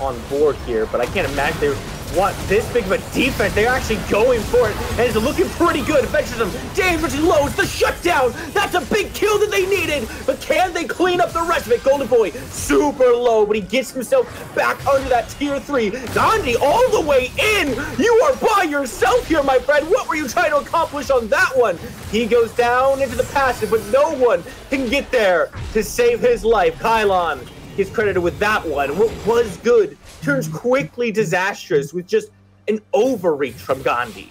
on board here, but I can't imagine they want this big of a defense. They're actually going for it, and it's looking pretty good. Adventurism, dangerously low. It's the shutdown. That's a big kill that they needed, but can they clean up the rest of it? Golden Boy, super low, but he gets himself back under that tier 3. Gandhi all the way in. You are by yourself here, my friend. What were you trying to accomplish on that one? He goes down into the passive, but no one can get there to save his life. Kylon gets credited with that one. What was good turns quickly disastrous with just an overreach from Gandhi.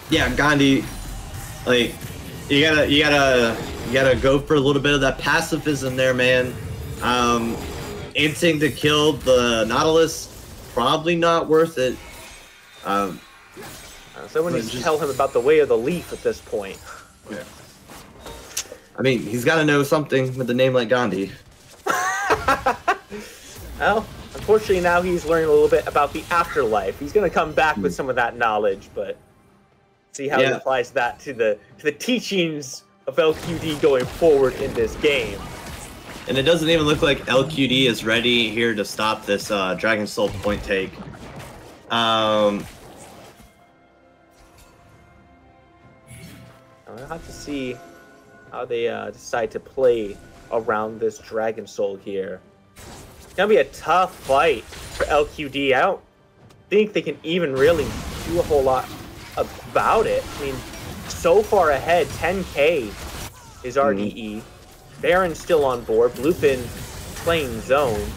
Yeah, Gandhi, like you gotta go for a little bit of that pacifism there, man. Inting to kill the Nautilus, probably not worth it. Someone needs to tell him about the way of the leaf at this point. Yeah. I mean, he's got to know something with a name like Gandhi. Well, unfortunately now he's learning a little bit about the afterlife. He's going to come back with some of that knowledge, but see how he applies that to the teachings of LQD going forward in this game. And it doesn't even look like LQD is ready here to stop this Dragon Soul point take. I'll have to see how they decide to play around this Dragon Soul here. It's gonna be a tough fight for LQD. I don't think they can even really do a whole lot about it. I mean, so far ahead, 10k is RDE. Baron's still on board. Bluefin playing zone.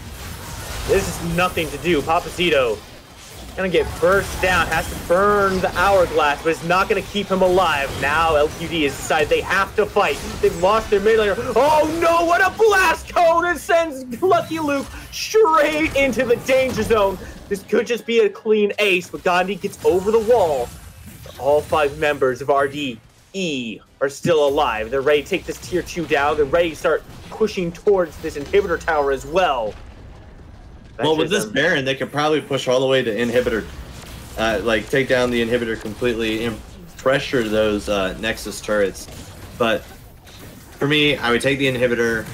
This is nothing to do. Papacito gonna get burst down, has to burn the hourglass, but it's not gonna keep him alive. Now LQD has decided they have to fight. They've lost their mid laner. Oh no, what a blast cone! It sends Lucky Luke straight into the danger zone. This could just be a clean ace, but Gandhi gets over the wall. All 5 members of RDE are still alive. They're ready to take this tier 2 down. They're ready to start pushing towards this inhibitor tower as well. Well, with this Baron, they could probably push all the way to inhibitor, like take down the inhibitor completely and pressure those Nexus turrets. But for me, I would take the inhibitor,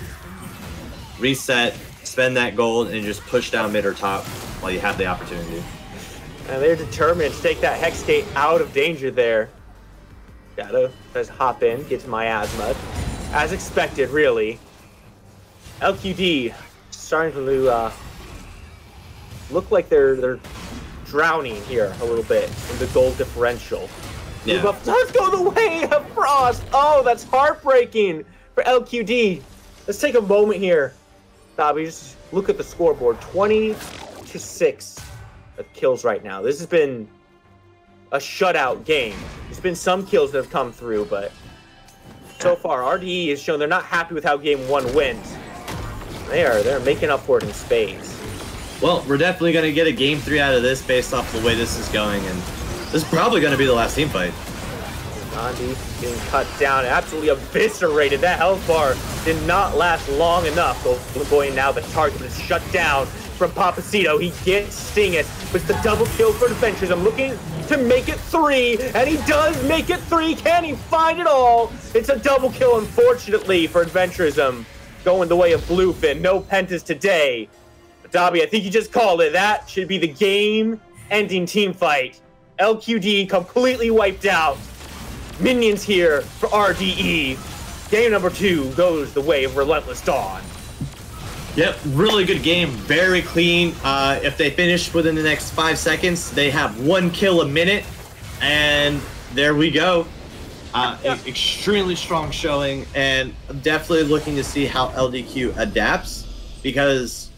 reset, spend that gold, and just push down mid or top while you have the opportunity. And they're determined to take that Hex Gate out of danger there. Shadow does hop in, gets miasma. As expected, really. LQD starting to look like they're drowning here a little bit in the gold differential. Yeah. Buff does go the way of Frost. Oh, that's heartbreaking for LQD. Let's take a moment here, Bobby. Just look at the scoreboard. 20-6 of kills right now. This has been a shutout game. There's been some kills that have come through, but so far RDE has shown they're not happy with how game 1 went. They're making up for it in spades. Well, we're definitely going to get a game 3 out of this based off the way this is going, and this is probably going to be the last team fight. Gandhi getting cut down, absolutely eviscerated. That health bar did not last long enough. Golden Boy now the target is shut down from Papacito. He gets Stingit, but it's the double kill for Adventures. I'm looking to make it 3, and he does make it 3. Can he find it all? It's a double kill, unfortunately, for Adventurism. Going the way of Bluefin. No Pentas today. Dobby, I think you just called it. That should be the game-ending team fight. LQD completely wiped out. Minions here for RDE. Game number 2 goes the way of Relentless Dawn. Yep, really good game. Very clean. If they finish within the next 5 seconds, they have 1 kill a minute. And there we go. Extremely strong showing. And I'm definitely looking to see how LDQ adapts. Because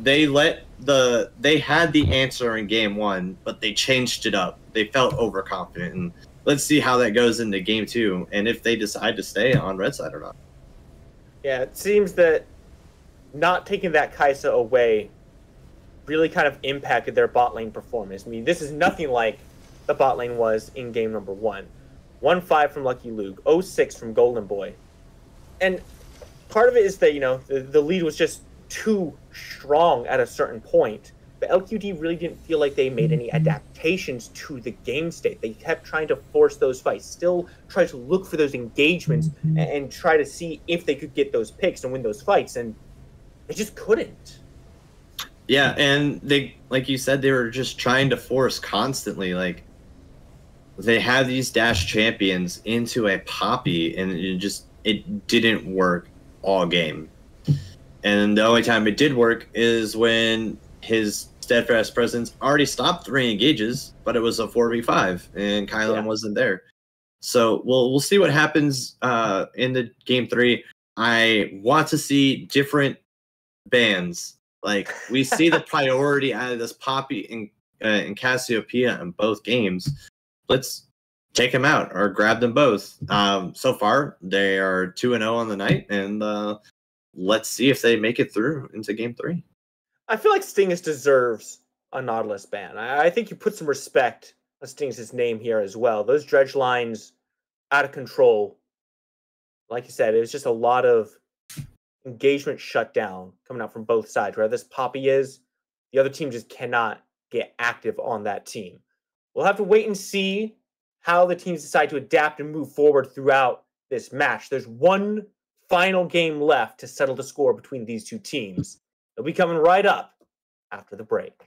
they had the answer in game 1, but they changed it up. They felt overconfident, and let's see how that goes into game 2, and if they decide to stay on red side or not. Yeah, it seems that not taking that Kaisa away really kind of impacted their bot lane performance. I mean, this is nothing like the bot lane was in game number 1. 1-5 from Lucky Luke, 0-6 from Golden Boy. And part of it is that, you know, the lead was just too strong at a certain point. But LQD really didn't feel like they made any adaptations to the game state. They kept trying to force those fights, still try to look for those engagements and try to see if they could get those picks and win those fights, and they just couldn't. Yeah, and they, like you said, they were just trying to force constantly. Like, they had these dash champions into a Poppy, and it didn't work all game. And the only time it did work is when his steadfast presence already stopped 3 engages, but it was a 4v5, and Kylan wasn't there. So we'll see what happens in the game 3. I want to see different bans. Like, we see the priority out of this Poppy and Cassiopeia in both games. Let's take them out or grab them both. So far, they are 2-0 on the night, and let's see if they make it through into game 3. I feel like Stingus deserves a Nautilus ban. I think you put some respect on Stingus' name here as well. Those dredge lines, out of control. Like you said, it was just a lot of engagement shutdown coming out from both sides. Where this Poppy is, the other team just cannot get active on that team. We'll have to wait and see how the teams decide to adapt and move forward throughout this match. There's one final game left to settle the score between these two teams. They'll be coming right up after the break.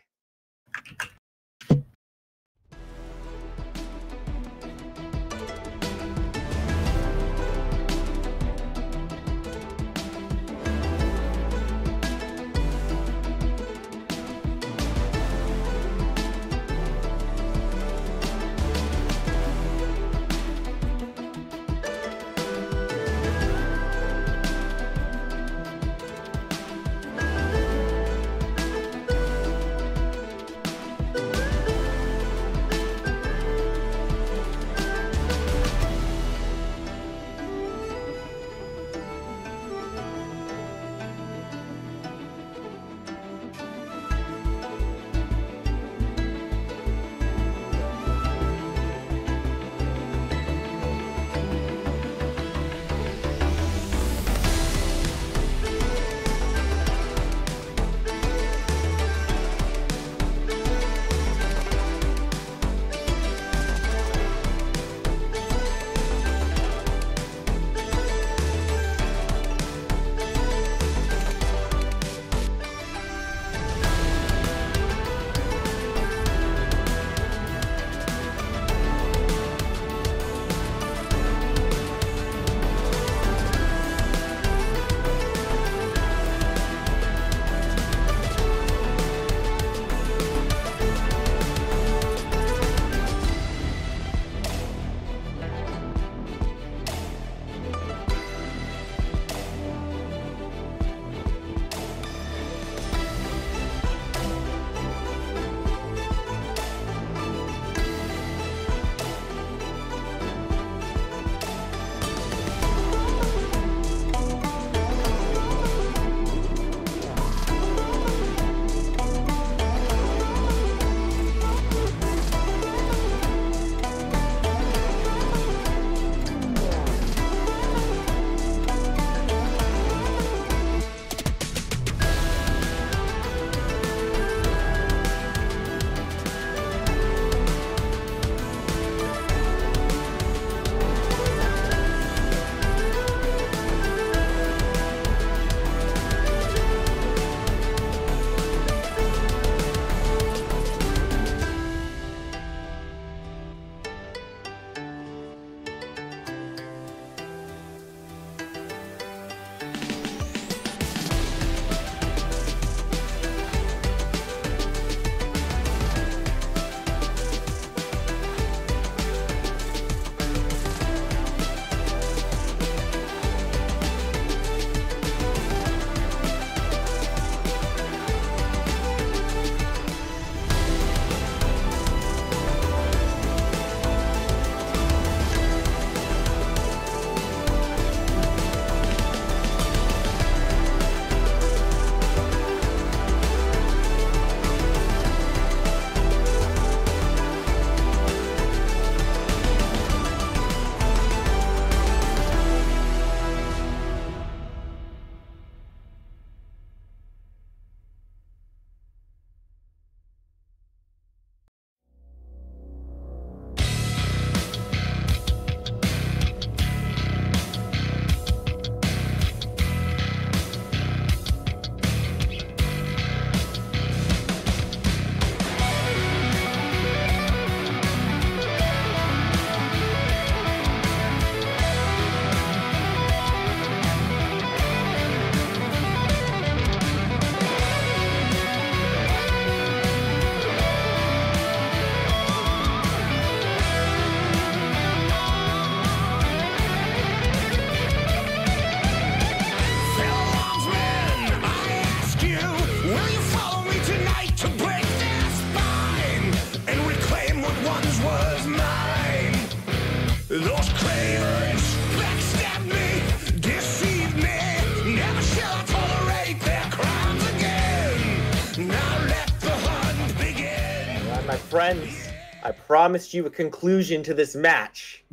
friends, I promised you a conclusion to this match.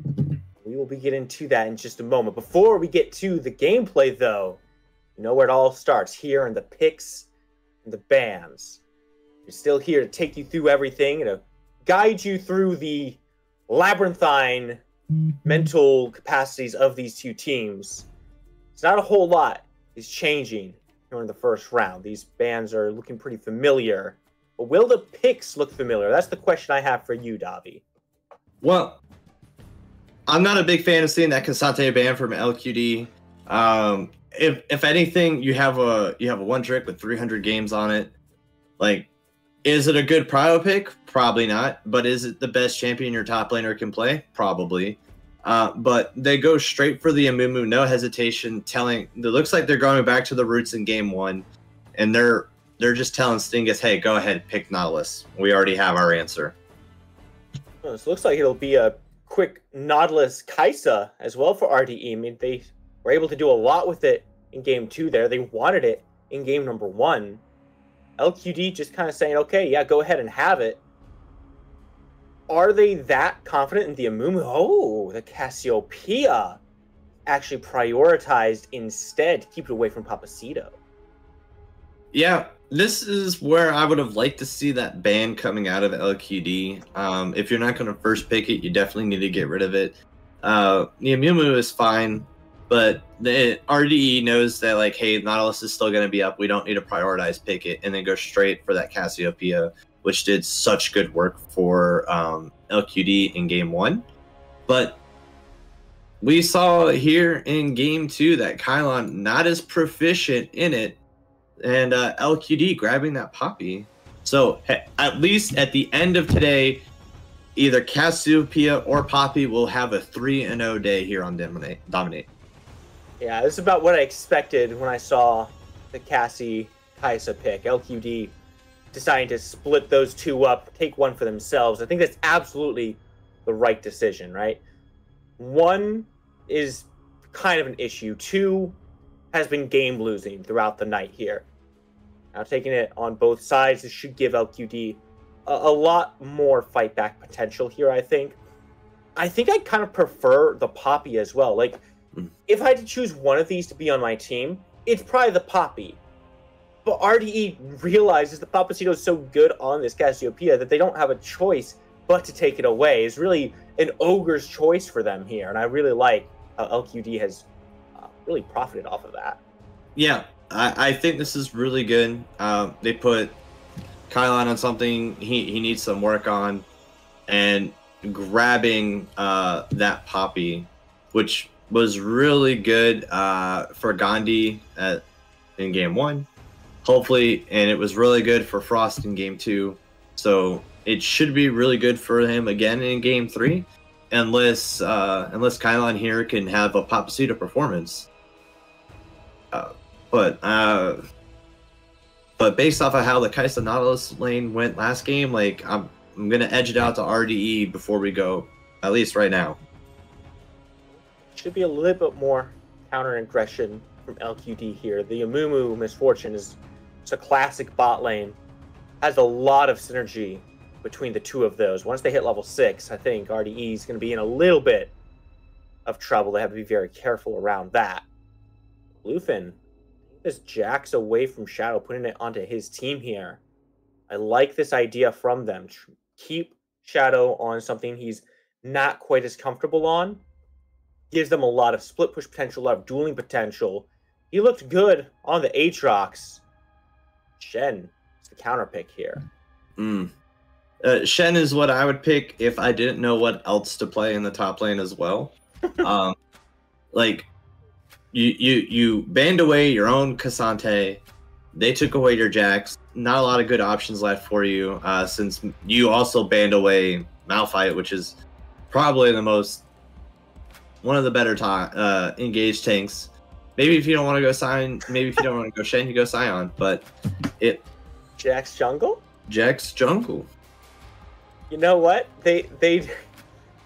We will be getting to that in just a moment. Before we get to the gameplay, though, you know where it all starts, here in the picks and the bans. We're still here to take you through everything and to guide you through the labyrinthine mental capacities of these two teams. It's not a whole lot is changing during the first round. These bans are looking pretty familiar. But will the picks look familiar? That's the question I have for you, Davi. Well, I'm not a big fan of seeing that Cassante ban from LQD. If anything, you have a one trick with 300 games on it. Like, is it a good prio pick? Probably not. But is it the best champion your top laner can play? Probably. But they go straight for the Amumu, no hesitation, telling. It looks like they're going back to the roots in game one, and they're just telling Stingus, "Hey, go ahead, pick Nautilus. We already have our answer." Well, this looks like it'll be a quick Nautilus Kaisa as well for RDE. I mean, they were able to do a lot with it in game two there. They wanted it in game number one. LQD just kind of saying, okay, yeah, go ahead and have it. Are they that confident in the Amumu? Oh, the Cassiopeia actually prioritized instead to keep it away from Papacito. Yeah, this is where I would have liked to see that ban coming out of LQD. If you're not going to first pick it, you definitely need to get rid of it. The Amumu is fine, but the RDE knows that, like, hey, Nautilus is still going to be up. We don't need to prioritize pick it, and then go straight for that Cassiopeia, which did such good work for LQD in game one. But we saw here in game two that Kylon not as proficient in it, and LQD grabbing that Poppy. So at least at the end of today, either Cassiopeia or Poppy will have a 3-0 day here on Dominate. Yeah, this is about what I expected when I saw the Cassie Kaisa pick. LQD deciding to split those two up, take one for themselves. I think that's absolutely the right decision, right? One is kind of an issue. Two has been game losing throughout the night here. Now taking it on both sides, this should give LQD a lot more fight back potential here, I think. I think I kind of prefer the Poppy as well. Like, if I had to choose one of these to be on my team, it's probably the Poppy. But RDE realizes that Papacito is so good on this Cassiopeia that they don't have a choice but to take it away. It's really an ogre's choice for them here, and I really like how LQD has really profited off of that. Yeah, I think this is really good. They put Kylon on something he needs some work on, and grabbing that Poppy, which was really good for Gandhi in game one. Hopefully, and it was really good for Frost in game two. So it should be really good for him again in game three, unless Kylon here can have a Papacito performance. But based off of how the Kaisa Nautilus lane went last game, like I'm gonna edge it out to RDE before we go, at least right now. Should be a little bit more counter aggression from LQD here. The Amumu Misfortune is it's a classic bot lane. Has a lot of synergy between the two of those. Once they hit level 6, I think RDE is going to be in a little bit of trouble. They have to be very careful around that. Bluefin just jacks away from Shadow, putting it onto his team here. I like this idea from them. Keep Shadow on something he's not quite as comfortable on. Gives them a lot of split push potential, a lot of dueling potential. He looked good on the Aatrox. Shen is the counter pick here. Shen is what I would pick if I didn't know what else to play in the top lane as well. Like you banned away your own Cassante. They took away your Jax. Not a lot of good options left for you, since you also banned away Malphite, which is probably one of the better engaged tanks. Maybe if you don't want to go Sion, maybe if you don't want to go Shen, you go Sion. But Jax jungle? Jax jungle. You know what? They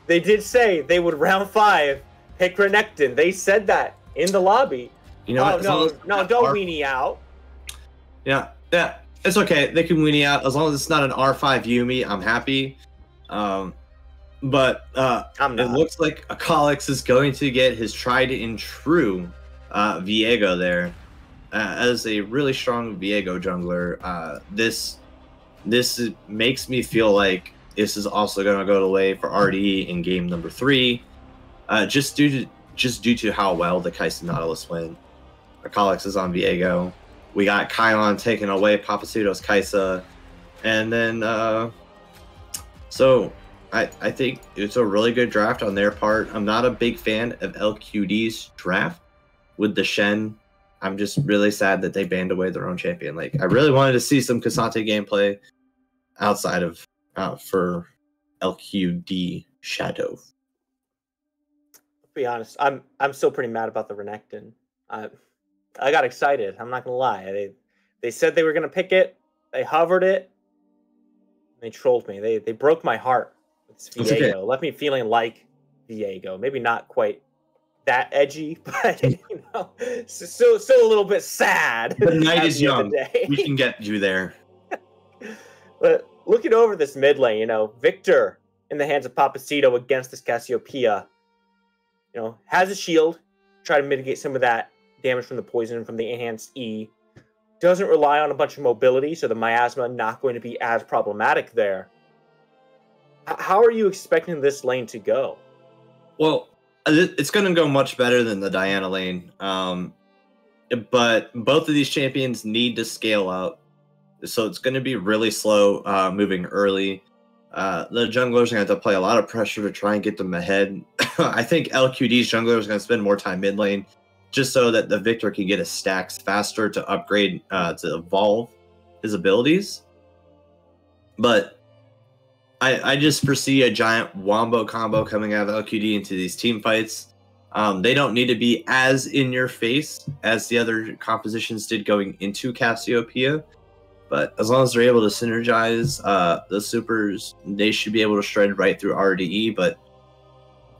did say they would round 5 pick Renekton. They said that in the lobby. You know what? No, don't weenie out. Yeah. It's okay. They can weenie out as long as it's not an R5 Yumi. I'm happy. But I'm not. it looks like Akalix is going to get his tried and true Viego there as a really strong Viego jungler. This makes me feel like this is also going to go the way for RDE in game number 3, just due to how well the Kai'Sa Nautilus went. Akalix is on Viego. We got Kylon taking away Papacito's Kai'Sa, and then so I think it's a really good draft on their part. I'm not a big fan of LQD's draft with the Shen. I'm just really sad that they banned away their own champion. Like, I really wanted to see some Kasante gameplay outside of for LQD Shadow. To be honest, I'm still pretty mad about the Renekton. I got excited. I'm not gonna lie. They said they were gonna pick it. They hovered it. They trolled me. They broke my heart. It's Viego. Okay. Left me feeling like Viego. Maybe not quite that edgy, but still a little bit sad. The night is young. We can get you there. But looking over this mid lane, Victor in the hands of Papacito against this Cassiopeia, has a shield, try to mitigate some of that damage from the poison from the enhanced E. Doesn't rely on a bunch of mobility, so the miasma not going to be as problematic there. How are you expecting this lane to go? Well, it's going to go much better than the Diana lane. But both of these champions need to scale up. So it's going to be really slow moving early. The junglers are going to have to play a lot of pressure to try and get them ahead. I think LQD's jungler is going to spend more time mid lane just so that the Victor can get his stacks faster to upgrade, to evolve his abilities. But I just foresee a giant wombo combo coming out of LQD into these team fights. They don't need to be as in your face as the other compositions did going into Cassiopeia. But as long as they're able to synergize the supers, they should be able to shred right through RDE. But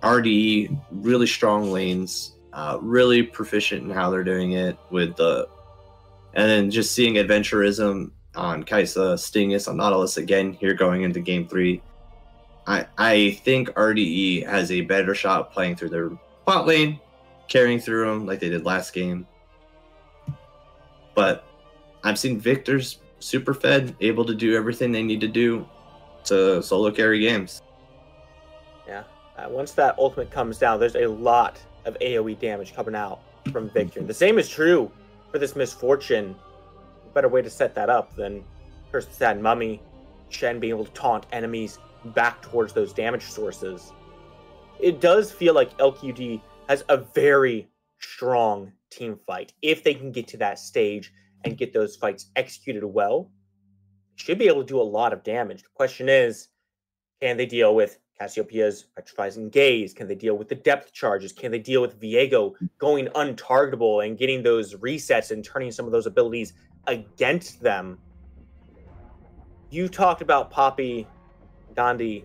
RDE, really strong lanes, really proficient in how they're doing it with and then just seeing adventurism on Kai'Sa, Stingus on Nautilus again here going into game 3. I think RDE has a better shot playing through their bot lane, carrying through them like they did last game. But I've seen Victor's super fed, able to do everything they need to do to solo carry games. Yeah, once that ultimate comes down, there's a lot of AoE damage coming out from Victor. The same is true for this Misfortune. A better way to set that up than Curse the Sad Mummy, Shen being able to taunt enemies back towards those damage sources. It does feel like LQD has a very strong team fight. If they can get to that stage and get those fights executed well, should be able to do a lot of damage. The question is, can they deal with Cassiopeia's Petrifying Gaze? Can they deal with the depth charges? Can they deal with Viego going untargetable and getting those resets and turning some of those abilities against them? You talked about Poppy, Gandhi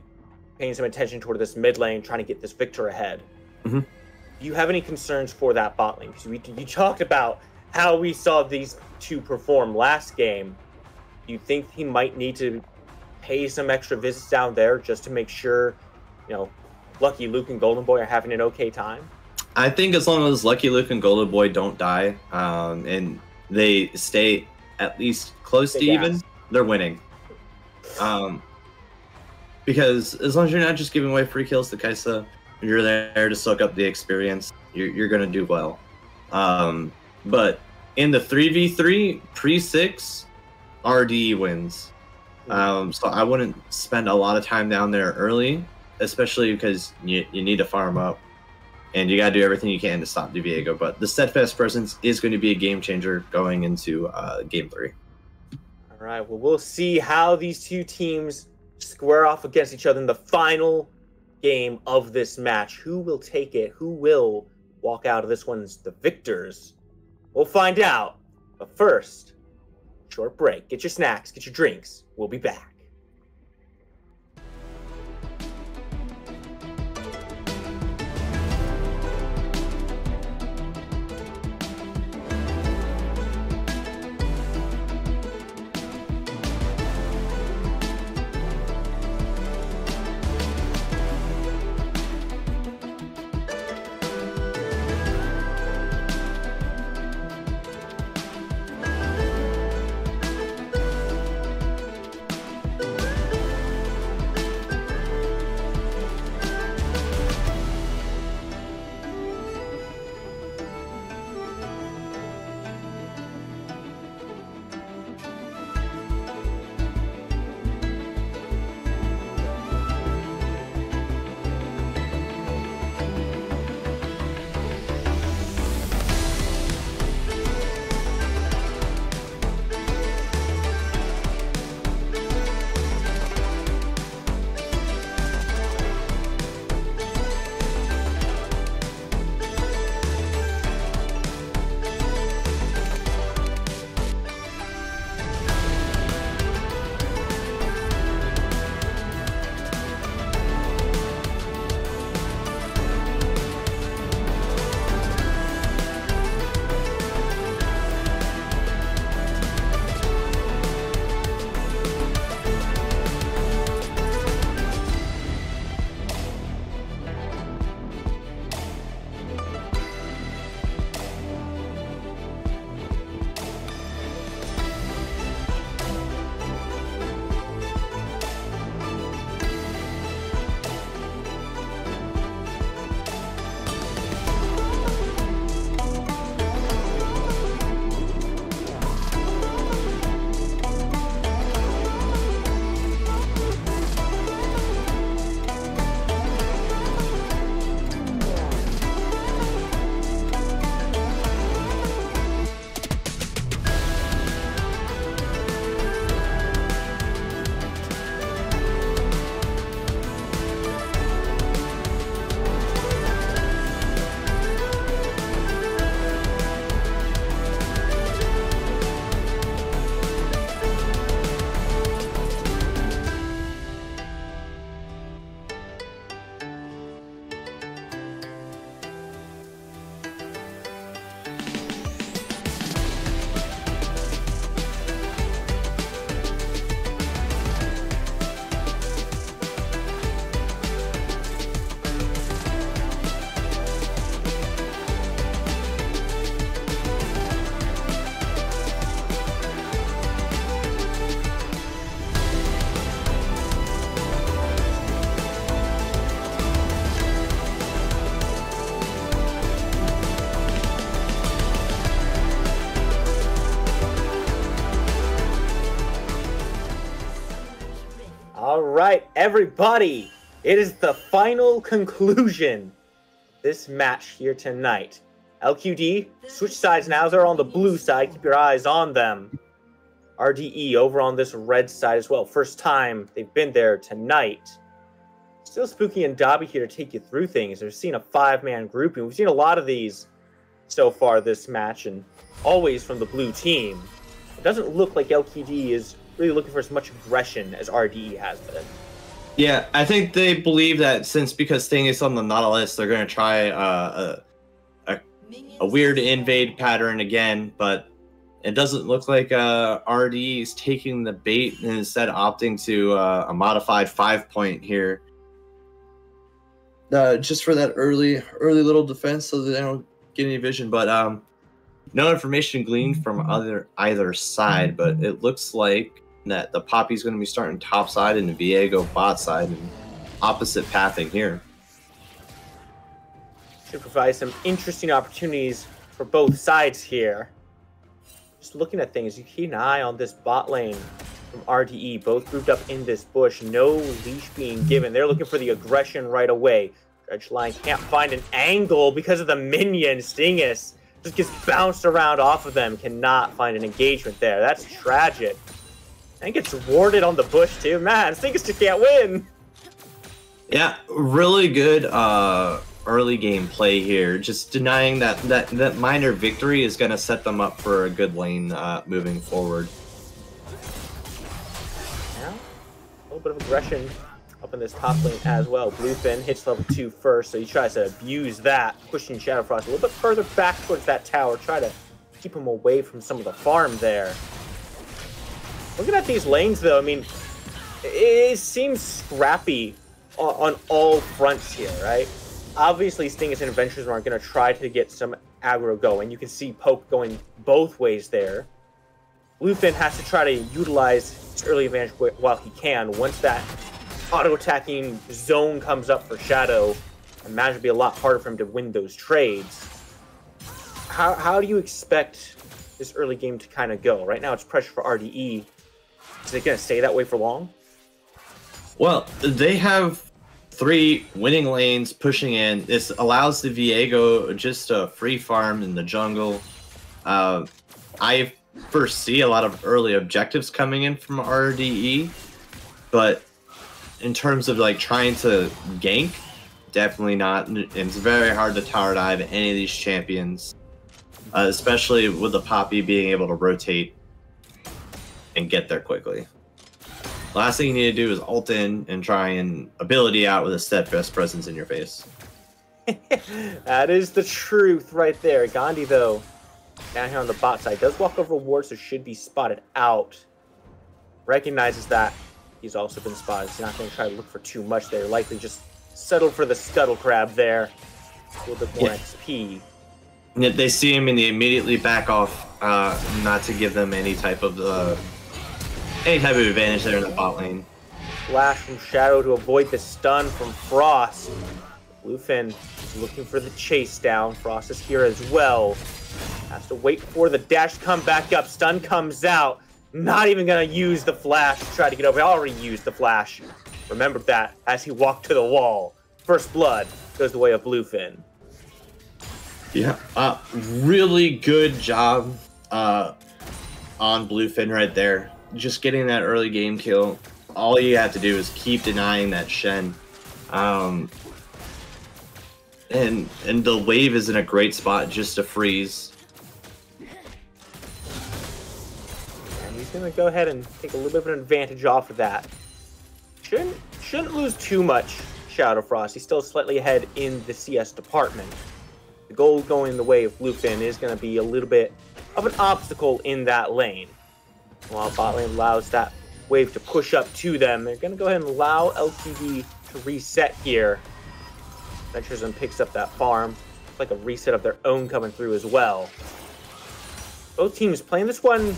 paying some attention toward this mid lane, trying to get this Victor ahead. Mm-hmm. Do you have any concerns for that bot lane? Because you talked about how we saw these two perform last game. Do you think he might need to pay some extra visits down there just to make sure, Lucky Luke and Golden Boy are having an okay time? I think as long as Lucky Luke and Golden Boy don't die, and they stay at least close to even, they're winning. Because as long as you're not just giving away free kills to Kai'Sa, you're there to soak up the experience, you're going to do well. But in the 3v3, pre-6, RDE wins. So I wouldn't spend a lot of time down there early, especially because you need to farm up. And you got to do everything you can to stop Viego. But the Steadfast Presence is going to be a game changer going into game 3. All right, well, we'll see how these two teams square off against each other in the final game of this match. Who will take it? Who will walk out of this one as the victors? We'll find out. But first, short break. Get your snacks, get your drinks. We'll be back. All right, everybody. It is the final conclusion of this match here tonight. LQD, switch sides now. They're on the blue side. Keep your eyes on them. RDE over on this red side as well. First time they've been there tonight. Still Spooky and Dobby here to take you through things. We've seen a 5-man grouping. We've seen a lot of these so far this match, and always from the blue team. It doesn't look like LQD is really looking for as much aggression as RDE has been. Yeah, I think they believe that because Sting is on the Nautilus, they're going to try a weird invade pattern again, but it doesn't look like RDE is taking the bait and instead opting to a modified 5-point here. Just for that early little defense so that they don't get any vision, but no information gleaned from either side, but it looks like that the Poppy's going to be starting top side and the Viego bot side, and opposite pathing here. Should provide some interesting opportunities for both sides here. Just looking at things, you keep an eye on this bot lane from RDE, both grouped up in this bush, no leash being given. They're looking for the aggression right away. Dredge line can't find an angle because of the minion. Stingus just gets bounced around off of them, cannot find an engagement there. That's tragic. And gets warded on the bush too. Man, Stingus just can't win. Yeah, really good early game play here. Just denying that minor victory is going to set them up for a good lane moving forward. Yeah, a little bit of aggression up in this top lane as well. Bluefin hits level 2 first, so he tries to abuse that, pushing Shadowfrost a little bit further back towards that tower, try to keep him away from some of the farm there. Looking at these lanes, though, I mean, it seems scrappy on all fronts here, right? Obviously, Stingus and Adventurers are going to try to get some aggro going. You can see Poke going both ways there. Bluefin has to try to utilize his early advantage while he can. Once that auto-attacking zone comes up for Shadow, I imagine it'd be a lot harder for him to win those trades. How do you expect this early game to kind of go? Right now, it's pressure for RDE. Is it going to stay that way for long? Well, they have 3 winning lanes pushing in. This allows the Viego just to free farm in the jungle. I foresee a lot of early objectives coming in from RDE, but in terms of like trying to gank, definitely not. It's very hard to tower dive any of these champions, especially with the Poppy being able to rotate and get there quickly. Last thing you need to do is ult in and try and ability out with a steadfast presence in your face. That is the truth right there. Gandhi, though, down here on the bot side, does walk over wards, so should be spotted out. Recognizes that he's also been spotted. He's not going to try to look for too much there. Likely just settled for the scuttle crab there. A little bit more XP. They see him and they immediately back off, not to give them any type of advantage there in the bot lane. Flash from Shadow to avoid the stun from Frost. Bluefin is looking for the chase down. Frost is here as well. Has to wait for the dash to come back up. Stun comes out. Not even going to use the flash to try to get over. He already used the flash. Remembered that as he walked to the wall. First blood goes the way of Bluefin. Yeah, really good job on Bluefin right there. Just getting that early game kill. All you have to do is keep denying that Shen. And the wave is in a great spot just to freeze. And he's going to go ahead and take a little bit of an advantage off of that. Shouldn't lose too much, Shadowfrost. He's still slightly ahead in the CS department. The gold going the way of Bluefin is going to be a little bit of an obstacle in that lane. While bot lane allows that wave to push up to them, they're going to go ahead and allow LTV to reset here. Adventurism picks up that farm. It's like a reset of their own coming through as well. Both teams playing this one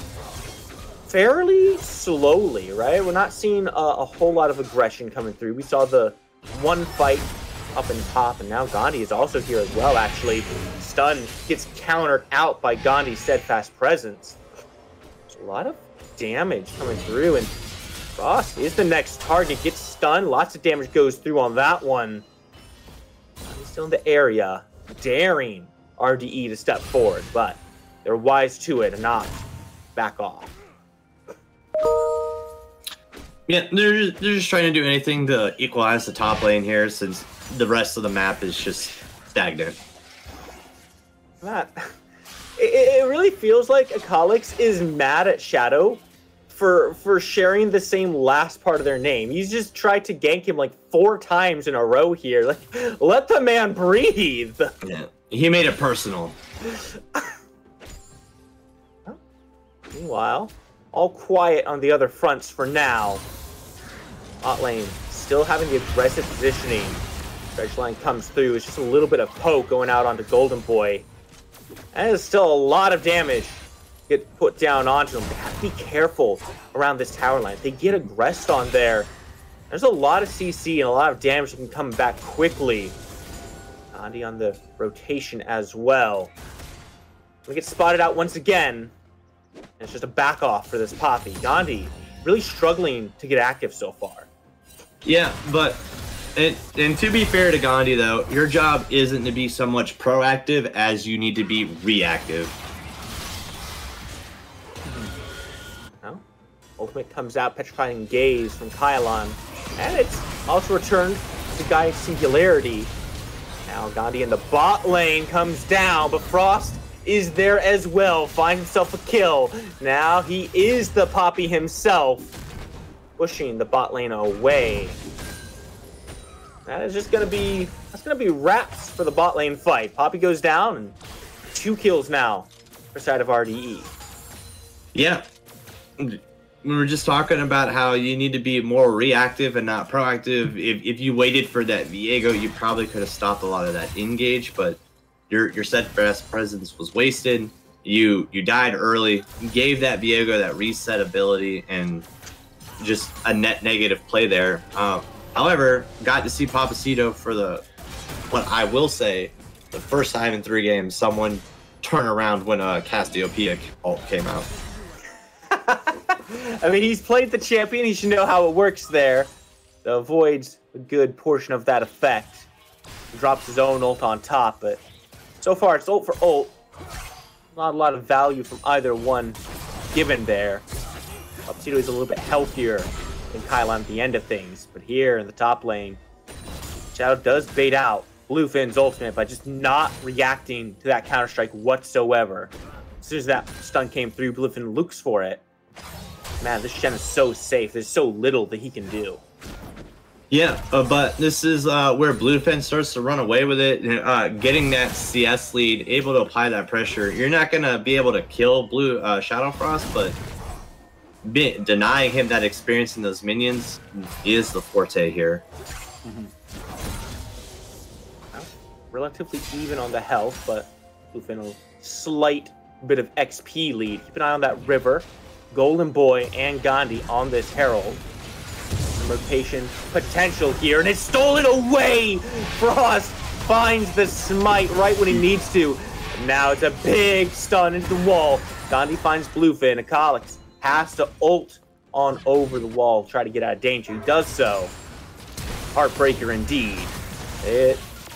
fairly slowly, right? We're not seeing a whole lot of aggression coming through. We saw the one fight up in top, and now Gandhi is also here as well, actually. Stun gets countered out by Gandhi's steadfast presence. There's a lot of damage coming through, and Frost is the next target, gets stunned. Lots of damage goes through on that one. He's still in the area, daring RDE to step forward, but they're wise to it and not back off. Yeah, they're just trying to do anything to equalize the top lane here, since the rest of the map is just stagnant. That it really feels like Akalix is mad at Shadow for sharing the same last part of their name. He's just tried to gank him like 4 times in a row here. Like, let the man breathe. Yeah, he made it personal. Meanwhile, all quiet on the other fronts for now. Bot lane still having the aggressive positioning. Stretch line comes through. It's just a little bit of poke going out onto Golden Boy. And there's still a lot of damage get put down onto them. They have to be careful around this tower line. If they get aggressed on there, there's a lot of CC and a lot of damage that can come back quickly. Gandhi on the rotation as well. We get spotted out once again. And it's just a back off for this Poppy. Gandhi really struggling to get active so far. Yeah, but and to be fair to Gandhi though, your job isn't to be so much proactive as you need to be reactive. Well, ultimate comes out, petrifying gaze from Kylon, and it's also returned to Gaia's Singularity. Now Gandhi in the bot lane comes down, but Frost is there as well, finds himself a kill. Now he is the Poppy himself, pushing the bot lane away. That is just gonna be wraps for the bot lane fight. Poppy goes down, and 2 kills now for side of RDE. Yeah, we were just talking about how you need to be more reactive and not proactive. If you waited for that Viego, you probably could have stopped a lot of that engage, but your steadfast presence was wasted. You died early, gave that Viego that reset ability, and just a net negative play there. However, got to see Papacito for what I will say, the first time in 3 games someone turn around when a Cassiopeia ult came out. I mean, he's played the champion. He should know how it works there. So avoids a good portion of that effect. Drops his own ult on top, but so far it's ult for ult. Not a lot of value from either one given there. Papacito is a little bit healthier than Kylon at the end of things, but here in the top lane, Shadow does bait out Bluefin's ultimate by just not reacting to that counter-strike whatsoever. As soon as that stun came through, Bluefin looks for it. Man, this Shen is so safe. There's so little that he can do. Yeah, but this is where Bluefin starts to run away with it. Getting that CS lead, able to apply that pressure. You're not going to be able to kill Shadow Frost, but denying him that experience in those minions is the forte here. Mm-hmm. Well, relatively even on the health, but Bluefin a slight bit of XP lead. Keep an eye on that river. Golden Boy and Gandhi on this Herald. Some rotation potential here, and it's stolen away! Frost finds the smite right when he needs to. And now it's a big stun into the wall. Gandhi finds Bluefin. Akalix has to ult on over the wall, try to get out of danger. He does so. Heartbreaker indeed.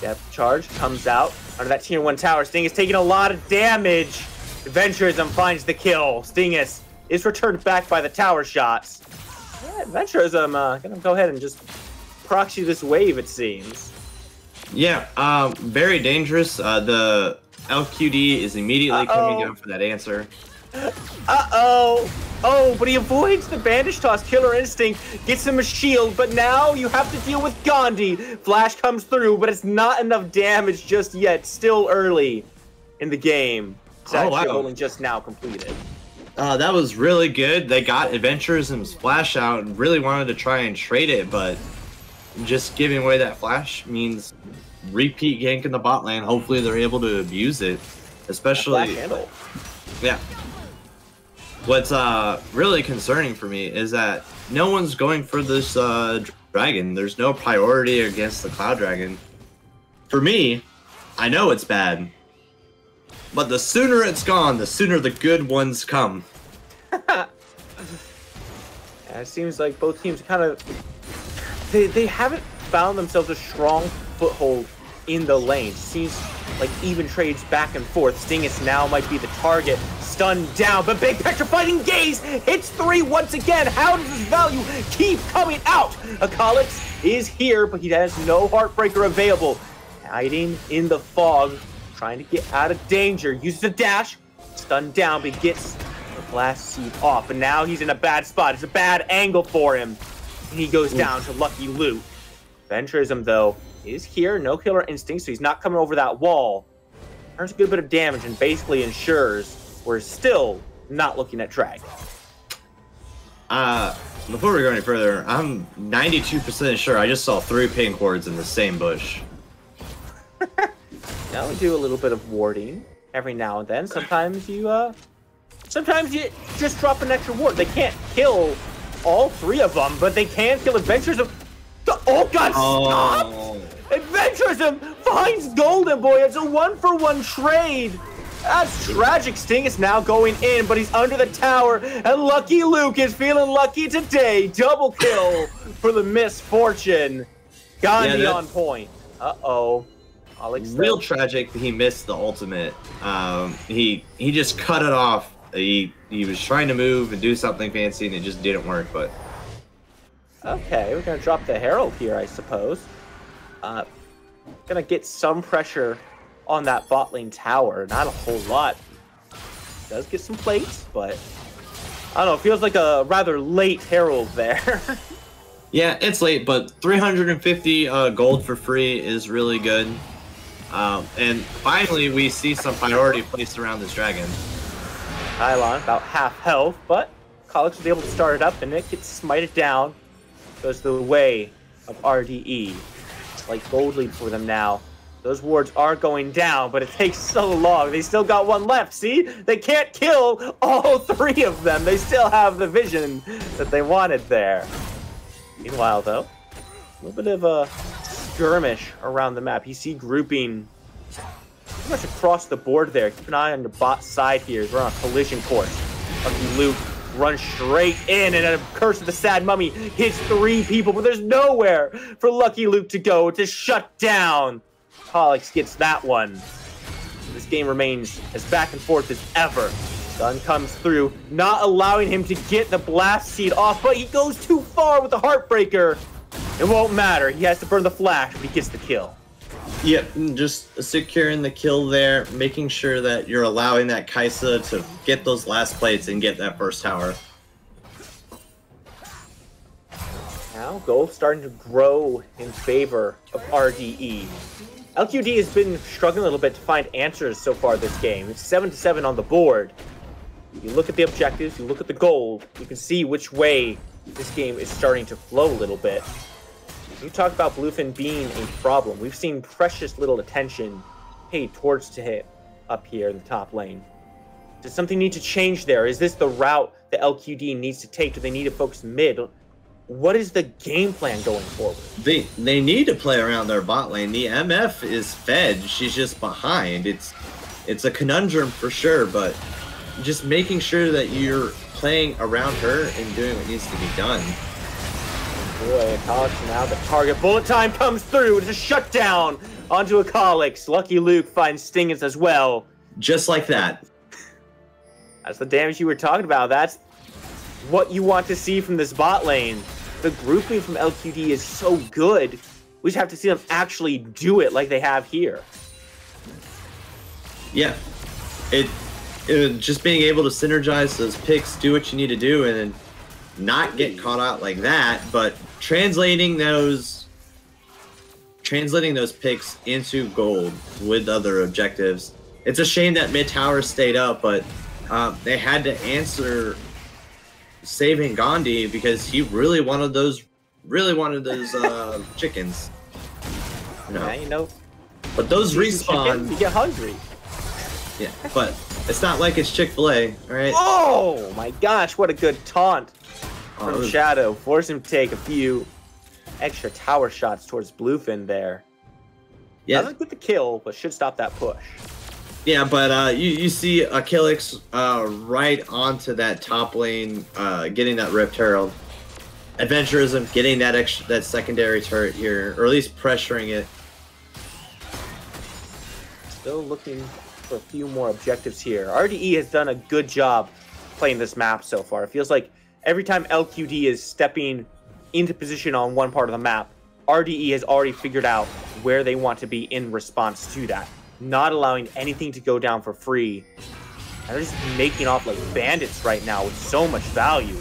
Depth charge comes out under that tier 1 tower. Sting is taking a lot of damage. Adventurism finds the kill. Stingus is returned back by the tower shots. Yeah, Adventurism gonna go ahead and just proxy this wave, it seems. Yeah, very dangerous. The LQD is immediately coming down for that answer. Oh, but he avoids the bandage toss. Killer Instinct gets him a shield, but now you have to deal with Gandhi. Flash comes through, but it's not enough damage just yet. Still early in the game. Only just now completed. That was really good. They got Adventurism's flash out and really wanted to try and trade it, but just giving away that flash means repeat gank in the bot lane. Hopefully they're able to abuse it, especially. Yeah. What's really concerning for me is that no one's going for this dragon. There's no priority against the Cloud Dragon. For me, I know it's bad, but the sooner it's gone, the sooner the good ones come. And it seems like both teams kind of they haven't found themselves a strong foothold in the lane. Seems like even trades back and forth. Stingus now might be the target. Stunned down, but big picture fighting gaze hits 3 once again. How does his value keep coming out? Akalix is here, but he has no Heartbreaker available. Hiding in the fog, trying to get out of danger. Uses a dash, stunned down, but gets the blast seed off. And now he's in a bad spot. It's a bad angle for him. And he goes down to Lucky Luke. Venturism, though, is here. No killer instinct, so he's not coming over that wall. Earns a good bit of damage and basically ensures we're still not looking at drag. Before we go any further, I'm 92% sure I just saw 3 pink wards in the same bush. Now we do a little bit of warding every now and then. Sometimes you just drop an extra ward. They can't kill all 3 of them, but they can kill Adventurism. Oh, God, stop! Adventurism finds Golden Boy. It's a 1-for-1 trade. That's tragic. Sting is now going in, but he's under the tower, and Lucky Luke is feeling lucky today. Double kill for the Misfortune. Gandhi on point. Uh-oh. Real tragic that he missed the ultimate. He just cut it off. He was trying to move and do something fancy, and it just didn't work, but... Okay, we're gonna drop the Herald here, I suppose. Gonna get some pressure on that bot lane tower. Not a whole lot. Does get some plates, but I don't know. It feels like a rather late Herald there. Yeah, it's late, but 350 gold for free is really good. And finally, we see some priority placed around this dragon. Kylon about half health, but Akalix was able to start it up, and it gets smited down. Goes the way of RDE. Like gold lead for them now. Those wards are going down, but it takes so long. They still got 1 left. See? They can't kill all 3 of them. They still have the vision that they wanted there. Meanwhile, though, a little bit of a skirmish around the map. You see grouping pretty much across the board there. Keep an eye on the bot side here. We're on a collision course. Lucky Luke runs straight in, and a Curse of the Sad Mummy hits 3 people, but there's nowhere for Lucky Luke to go to shut down. Akalix gets that one. This game remains as back and forth as ever. Stun comes through, not allowing him to get the blast seed off, but he goes too far with the Heartbreaker. It won't matter. He has to burn the flash, but he gets the kill. Yep, just securing the kill there, making sure that you're allowing that Kaisa to get those last plates and get that first tower. Now, gold starting to grow in favor of RDE. LQD has been struggling a little bit to find answers so far this game. It's 7-7 on the board. You look at the objectives, you look at the gold, you can see which way this game is starting to flow a little bit. You talk about Bluefin being a problem. We've seen precious little attention paid towards to him up here in the top lane. Does something need to change there? Is this the route the LQD needs to take? Do they need to focus mid? What is the game plan going forward? They need to play around their bot lane. The MF is fed. She's just behind. It's a conundrum for sure, but just making sure that you're playing around her and doing what needs to be done. Boy, Akalix now the target. Bullet time comes through. It's a shutdown onto Akalix. Lucky Luke finds Stingus as well. Just like that. That's the damage you were talking about. That's what you want to see from this bot lane. The grouping from LQD is so good. We just have to see them actually do it like they have here. Yeah. It just being able to synergize those picks, do what you need to do, and then not get caught out like that, but translating those picks into gold with other objectives. It's a shame that mid tower stayed up, but they had to answer saving Gandhi because he really wanted those chickens. Yeah, you know. But those respawn. You get hungry. Yeah, but it's not like it's Chick-fil-A, all right? Oh my gosh, what a good taunt from Shadow. Force him to take a few extra tower shots towards Bluefin there. Yeah. Doesn't get the kill, but should stop that push. Yeah, but you see Akalix right onto that top lane, getting that Rift Herald. Adventurism getting that secondary turret here, or at least pressuring it. Still looking for a few more objectives here. RDE has done a good job playing this map so far. It feels like every time LQD is stepping into position on one part of the map, RDE has already figured out where they want to be in response to that, not allowing anything to go down for free. And they're just making off like bandits right now with so much value.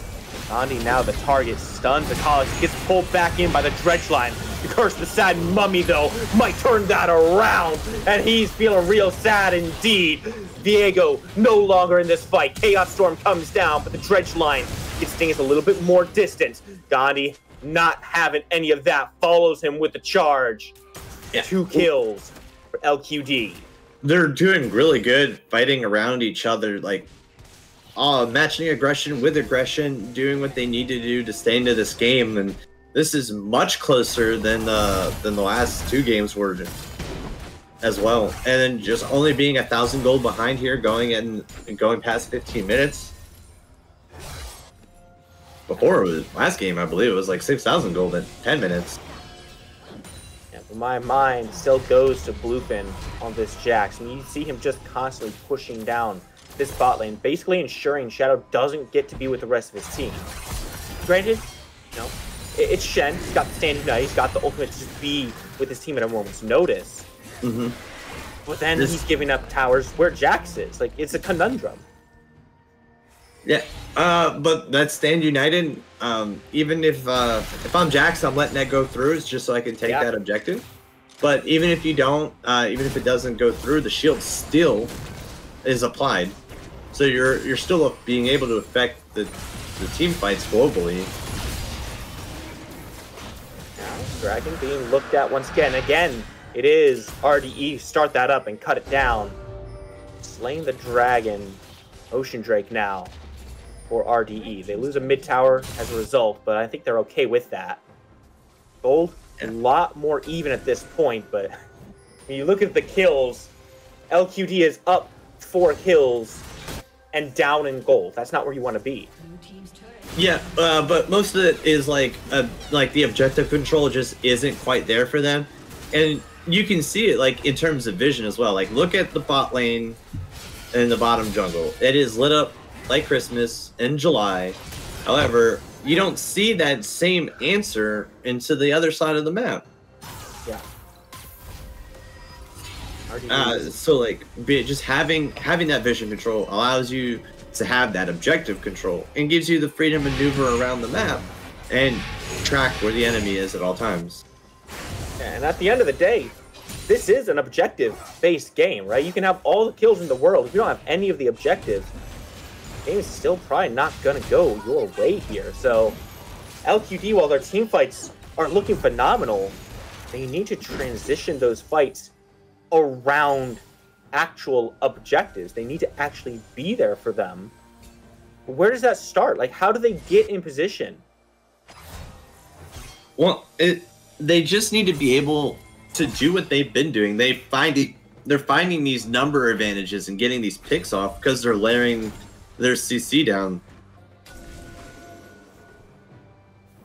Gandhi now the target, stuns the college, gets pulled back in by the dredge line. The Curse of the Sad Mummy, though, might turn that around, and he's feeling real sad indeed. Diego no longer in this fight. Chaos Storm comes down, but the dredge line gets things a little bit more distant. Gandhi, not having any of that, follows him with the charge. Yeah. 2 kills for LQD. They're doing really good fighting around each other, like matching aggression with aggression, doing what they need to do to stay into this game, and this is much closer than the last 2 games were as well. And then just only being 1,000 gold behind here, going past 15 minutes. Before, it was last game, I believe it was like 6,000 gold in 10 minutes. Yeah, but my mind still goes to Bluefin on this Jax, and you see him just constantly pushing down this bot lane, basically ensuring Shadow doesn't get to be with the rest of his team. Granted, you know, it's Shen. He's got the standing knight. He's got the ultimate to just be with his team at a moment's notice. Mm-hmm. But then he's giving up towers where Jax is. Like, it's a conundrum. Yeah, but that stand united. Even if I'm Jax, I'm letting that go through. It's just so I can take that objective. But even if you don't, even if it doesn't go through, the shield still is applied. So you're still being able to affect the team fights globally. Dragon being looked at once again. Again, it is RDE. Start that up and cut it down. Slaying the dragon. Ocean Drake now for RDE. They lose a mid tower as a result, but I think they're okay with that. Gold, a lot more even at this point, but when you look at the kills, LQD is up 4 kills and down in gold. That's not where you want to be. Yeah, but most of it is like the objective control just isn't quite there for them, and you can see it like in terms of vision as well. Like look at the bot lane in the bottom jungle. It is lit up like Christmas in July. However, you don't see that same answer into the other side of the map. Yeah. So like just having that vision control allows you to have that objective control and gives you the freedom to maneuver around the map and track where the enemy is at all times. And at the end of the day, this is an objective-based game, right? You can have all the kills in the world. If you don't have any of the objectives, the game is still probably not going to go your way here. So LQD, while their team fights aren't looking phenomenal, they need to transition those fights around actual objectives. They need to actually be there for them. But where does that start? Like, how do they get in position? Well, they just need to be able to do what they've been doing. They're finding these number advantages and getting these picks off because they're layering their CC down.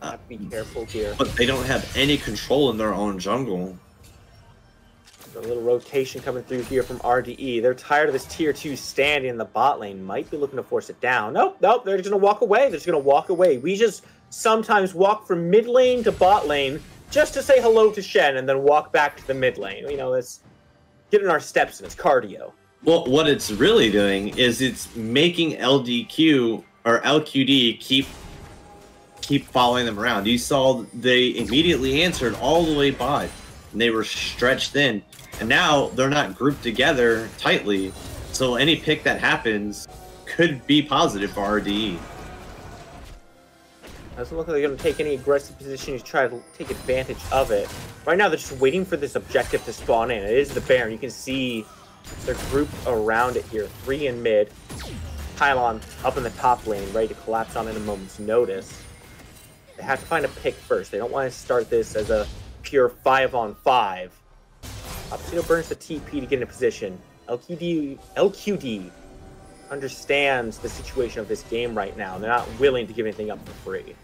Have to be careful here. But they don't have any control in their own jungle. A little rotation coming through here from RDE. They're tired of this tier 2 standing in the bot lane. Might be looking to force it down. Nope, they're just going to walk away. They're just going to walk away. We just sometimes walk from mid lane to bot lane just to say hello to Shen and then walk back to the mid lane. You know, it's getting our steps in. It's cardio. Well, what it's really doing is it's making LDQ or LQD keep following them around. You saw they immediately answered all the way bot, and they were stretched thin. And now they're not grouped together tightly, so any pick that happens could be positive for RDE. Doesn't look like they're going to take any aggressive position to try to take advantage of it. Right now, they're just waiting for this objective to spawn in. It is the Baron. You can see they're grouped around it here. 3 in mid. Pylon up in the top lane, ready to collapse on in a moment's notice. They have to find a pick first. They don't want to start this as a pure 5-on-5. Opsino burns the TP to get in position. LQD understands the situation of this game right now. They're not willing to give anything up for free.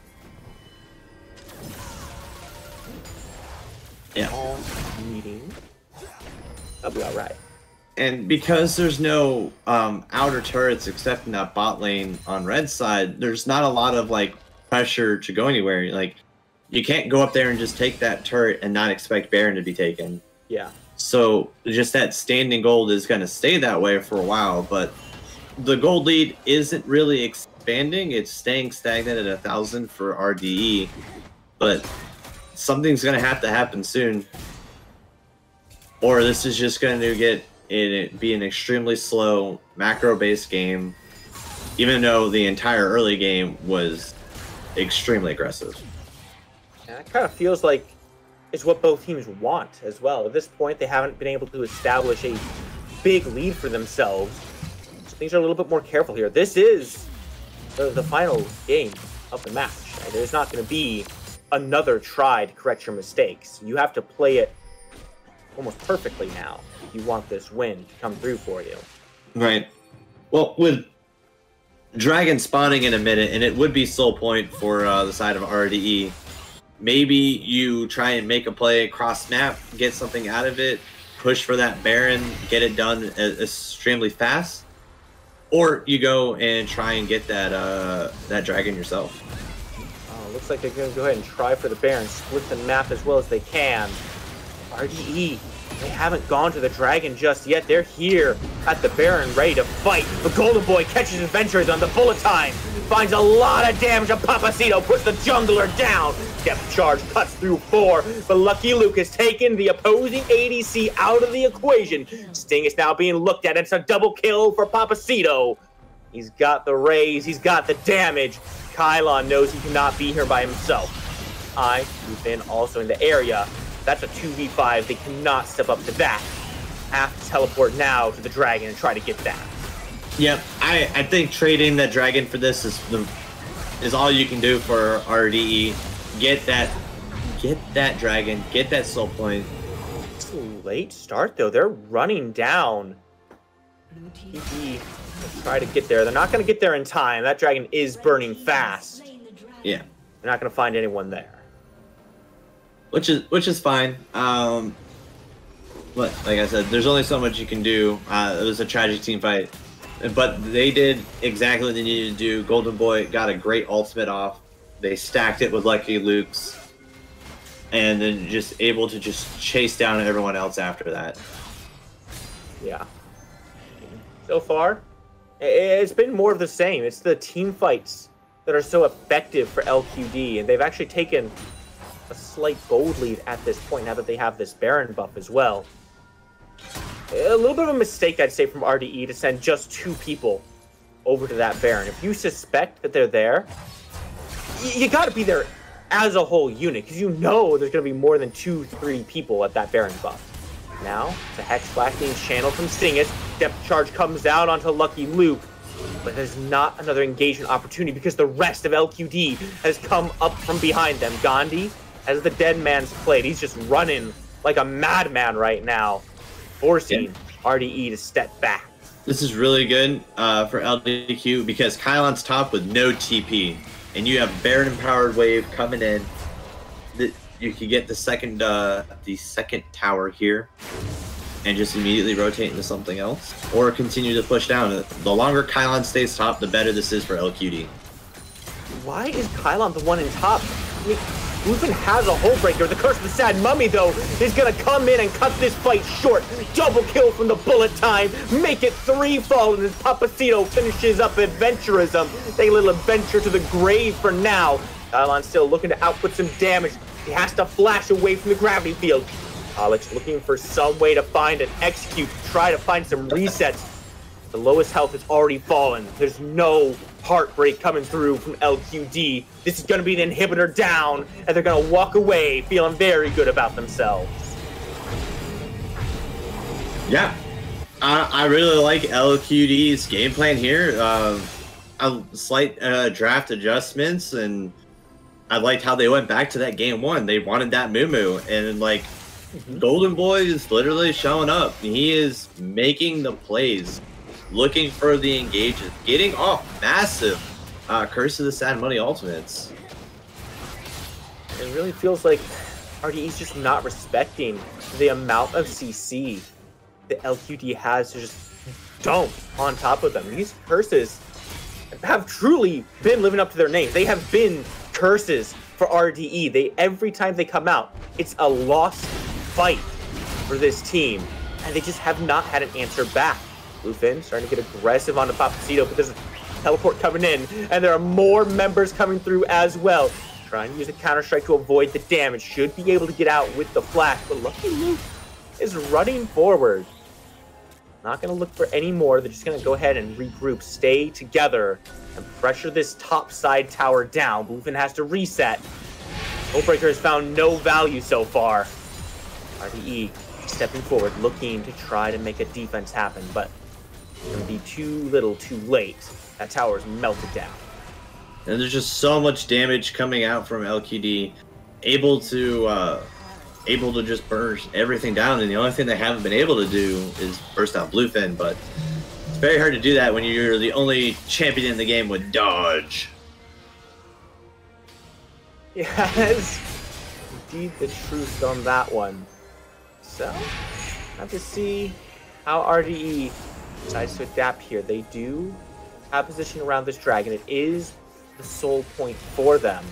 Yeah. All meeting. That'll be all right. And because there's no outer turrets except in that bot lane on red side, there's not a lot of like pressure to go anywhere. Like you can't go up there and just take that turret and not expect Baron to be taken. Yeah. So just that standing gold is going to stay that way for a while, but the gold lead isn't really expanding. It's staying stagnant at 1,000 for RDE, but something's going to have to happen soon. Or this is just going to be an extremely slow macro-based game, even though the entire early game was extremely aggressive. And it kind of feels like it's what both teams want as well. At this point, they haven't been able to establish a big lead for themselves. So things are a little bit more careful here. This is the final game of the match. Right? There's not going to be another try to correct your mistakes. You have to play it almost perfectly now if you want this win to come through for you. Right. Well, with Dragon spawning in a minute, and it would be sole point for the side of RDE, maybe you try and make a play cross map, get something out of it, push for that Baron, get it done extremely fast, or you go and try and get that Dragon yourself. Looks like they're going to go ahead and try for the Baron, split the map as well as they can. RDE, they haven't gone to the Dragon just yet. They're here at the Baron, ready to fight. The Golden Boy catches his ventures on the bullet time, finds a lot of damage on Papacito, puts the jungler down. Depth charge cuts through 4, but Lucky Luke has taken the opposing ADC out of the equation. Sting is now being looked at. It's a double kill for Papacito. He's got the raise, he's got the damage. Kylon knows he cannot be here by himself. We've been also in the area. That's a 2v5. They cannot step up to that. Have to teleport now to the Dragon and try to get that. Yep, I think trading that Dragon for this is all you can do for RDE. Get that Dragon, get that soul point. It's a late start though. They're running down. TP try to get there. They're not going to get there in time. That Dragon is burning fast. Yeah, they're not going to find anyone there. Which is fine. But like I said, there's only so much you can do. It was a tragic team fight, but they did exactly what they needed to do. Golden Boy got a great ultimate off. They stacked it with Lucky Luke's, and then just able to just chase down everyone else after that. Yeah. So far, it's been more of the same. It's the team fights that are so effective for LQD, and they've actually taken a slight gold lead at this point now that they have this Baron buff as well. A little bit of a mistake, I'd say, from RDE to send just 2 people over to that Baron. If you suspect that they're there, you got to be there as a whole unit, because you know there's going to be more than 2-3 people at that Baron buff. Now, it's a Hex Flash being channeled from Stingus. Depth charge comes out onto Lucky Luke, but there's not another engagement opportunity because the rest of LQD has come up from behind them. Gandhi, as the dead man's played, he's just running like a madman right now, forcing RDE to step back. This is really good for LDQ because Kylon's top with no TP, and you have Baron empowered wave coming in. You can get the second tower here, and just immediately rotate into something else, or continue to push down. The longer Kylon stays top, the better this is for LQD. Why is Kylon the one in top? I mean, Lupin has a hole breaker. The Curse of the Sad Mummy, though, is going to come in and cut this fight short. Double kill from the bullet time. Make it 3-fold, and as Papacito finishes up adventurism. Take a little adventure to the grave for now. Kylon still looking to output some damage. He has to flash away from the gravity field. Alex looking for some way to find and execute, try to find some resets. The lowest health has already fallen. There's no heartbreak coming through from LQD. This is going to be the inhibitor down, and they're going to walk away feeling very good about themselves. Yeah, I really like LQD's game plan here. A slight draft adjustments, and I liked how they went back to that game 1. They wanted that Moo, and like Golden Boy is literally showing up. He is making the plays, looking for the engages, getting off massive Curse of the Sad Money ultimates. It really feels like RDE's just not respecting the amount of CC that LQD has to just dump on top of them. These curses have truly been living up to their names. They have been curses for RDE. Every time they come out, it's a lost fight for this team, and they just have not had an answer back. Bluefin starting to get aggressive on the Papacito, but there's a teleport coming in, and there are more members coming through as well. Trying to use a counter-strike to avoid the damage. Should be able to get out with the flash, but Lucky Luke is running forward. Not going to look for any more. They're just going to go ahead and regroup, stay together, and pressure this top side tower down. Bluefin has to reset. Soulbreaker has found no value so far. RDE stepping forward, looking to try to make a defense happen, but it's going to be too little, too late. That tower is melted down. And there's just so much damage coming out from LQD, able to just burst everything down, and the only thing they haven't been able to do is burst out Bluefin, but it's very hard to do that when you're the only champion in the game with dodge. Yes, indeed the truth on that one. So, have to see how RDE decides to adapt here. They do have position around this dragon. It is the soul point for them.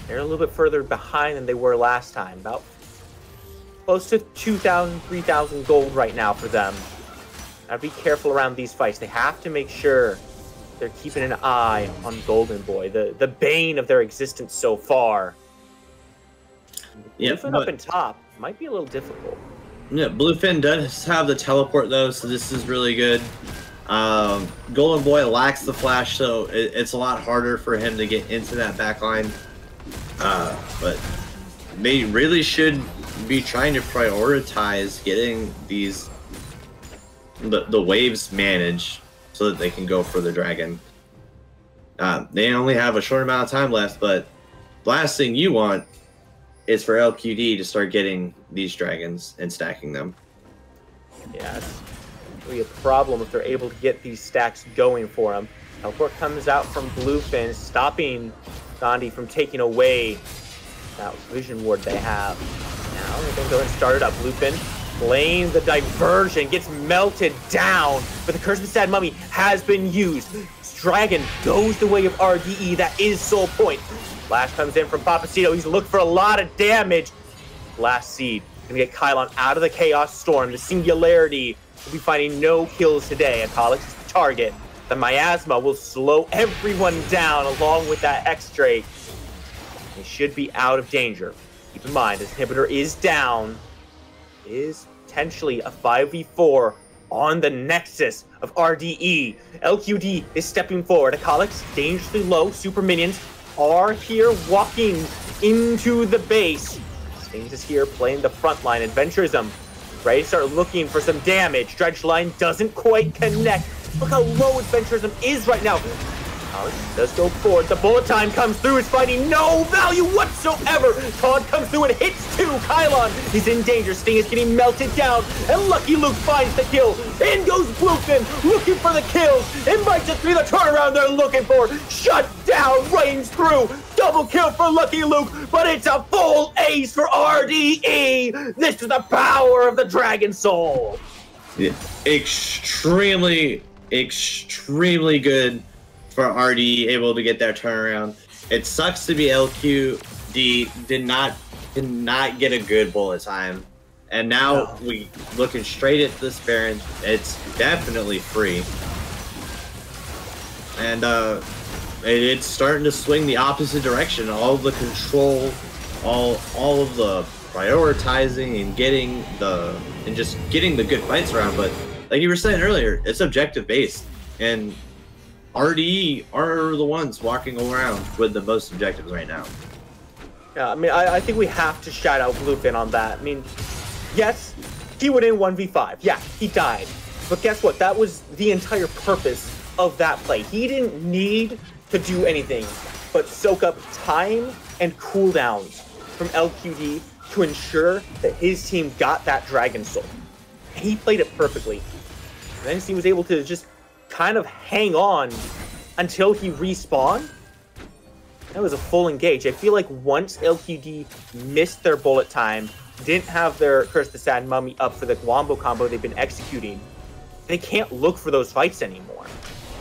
They're a little bit further behind than they were last time. About close to 2,000, 3,000 gold right now for them. Now be careful around these fights. They have to make sure they're keeping an eye on Golden Boy, the bane of their existence so far. Bluefin up in top might be a little difficult. Yeah, Bluefin does have the teleport though, so this is really good. Golden Boy lacks the flash, so it's a lot harder for him to get into that back line. But they really should be trying to prioritize getting these the waves managed so that they can go for the dragon. They only have a short amount of time left, but the last thing you want is for LQD to start getting these dragons and stacking them. Yeah, it's really a problem if they're able to get these stacks going for them. Teleport comes out from Bluefin, stopping Gandhi from taking away that vision ward they have. Now they're going to go and start it up. Bluefin playing the diversion, gets melted down, but the Curse of the Sad Mummy has been used. Dragon goes the way of RDE, that is Soul Point. Flash comes in from Papacito, he's looking for a lot of damage. Last Seed, gonna get Kylon out of the Chaos Storm. The Singularity will be finding no kills today. Akalix is the target. The Miasma will slow everyone down along with that X-Drake. He should be out of danger. Keep in mind, his inhibitor is down. Is potentially a 5v4 on the nexus of RDE. LQD is stepping forward. Akalix dangerously low. Super minions are here walking into the base. Stings is here playing the front line. Adventurism ready to start looking for some damage. Dredge line doesn't quite connect. Look how low Adventurism is right now. Akalix does go forward. The bullet time comes through. It's finding no value whatsoever. Todd comes through and hits two. Kylon, he's in danger. Sting is getting melted down. And Lucky Luke finds the kill. In goes Bluefin, looking for the kills. It might just be the turnaround they're looking for. Shut down, rains through. Double kill for Lucky Luke, but it's a full ace for RDE. This is the power of the Dragon Soul. Yeah, extremely good for RD, able to get that turnaround. It sucks to be LQD did not get a good bullet time, and now we looking straight at this Baron. It's definitely free, and it's starting to swing the opposite direction. All of the control, all of the prioritizing and just getting the good fights around. But like you were saying earlier, it's objective based, and RDE are the ones walking around with the most objectives right now. Yeah, I mean, I think we have to shout out Bluefin on that. I mean, yes, he went in 1v5. Yeah, he died. But guess what? That was the entire purpose of that play. He didn't need to do anything but soak up time and cooldowns from LQD to ensure that his team got that Dragon Soul. He played it perfectly. And then he was able to just kind of hang on until he respawned. That was a full engage. I feel like once LQD missed their bullet time, didn't have their Curse the Sad Mummy up for the wombo combo they've been executing, they can't look for those fights anymore.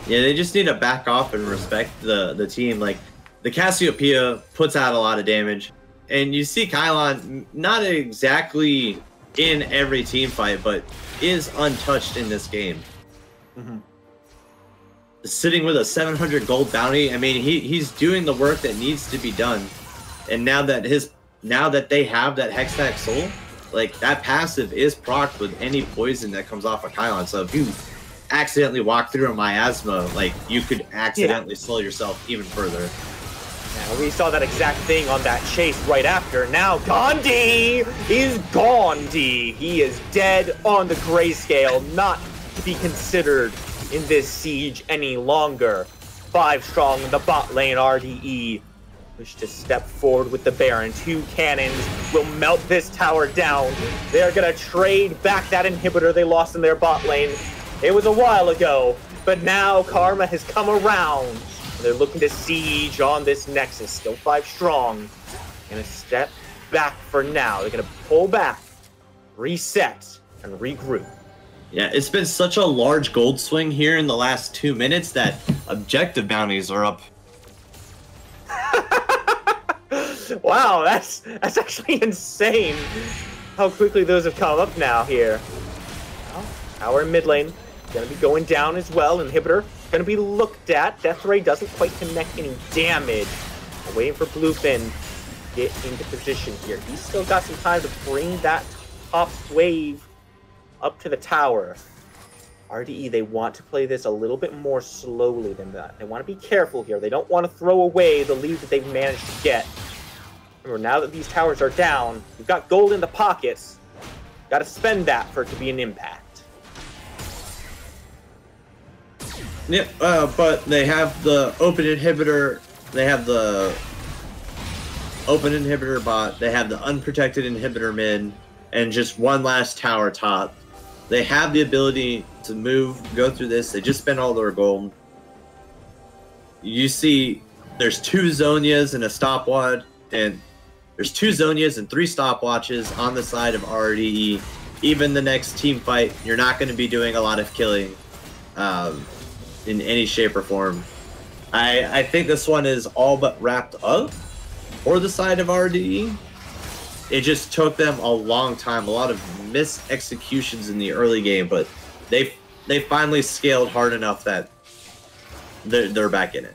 Yeah, they just need to back off and respect the team. Like, the Cassiopeia puts out a lot of damage, and you see Kylon not exactly in every team fight, but is untouched in this game. Mm-hmm. Sitting with a 700 gold bounty, I mean, he's doing the work that needs to be done. And now that they have that Hextech Soul, like, that passive is procced with any poison that comes off a Kylon. So if you accidentally walk through a miasma, like, you could accidentally slow yourself even further. Yeah, we saw that exact thing on that chase right after. Now Gandhi is Gandhi. He is dead on the grayscale, not to be considered in this siege any longer. 5 strong in the bot lane. RDE wish to step forward with the Baron. 2 cannons will melt this tower down. They're gonna trade back that inhibitor they lost in their bot lane. It was a while ago, but now Karma has come around. They're looking to siege on this Nexus. Still 5 strong. Gonna step back for now. They're gonna pull back, reset, and regroup. Yeah, it's been such a large gold swing here in the last 2 minutes that objective bounties are up. Wow, that's actually insane how quickly those have come up now here. Well, tower in mid lane gonna be going down as well. Inhibitor gonna be looked at. Death Ray doesn't quite connect any damage. We're waiting for Bluefin to get into position here. He's still got some time to bring that top wave up to the tower. RDE, they want to play this a little bit more slowly than that. They want to be careful here. They don't want to throw away the lead that they've managed to get. Remember, now that these towers are down, you've got gold in the pockets. Got to spend that for it to be an impact. Yep, but they have the open inhibitor. They have the open inhibitor bot. They have the unprotected inhibitor mid, and just one last tower top. They have the ability to move, go through this. They just spent all their gold. You see, there's 2 Zonias and a stopwatch, and there's 2 Zonias and 3 stopwatches on the side of RDE. Even the next team fight, you're not going to be doing a lot of killing in any shape or form. I think this one is all but wrapped up for the side of RDE. It just took them a long time, a lot of missed executions in the early game, but they finally scaled hard enough that they're back in it.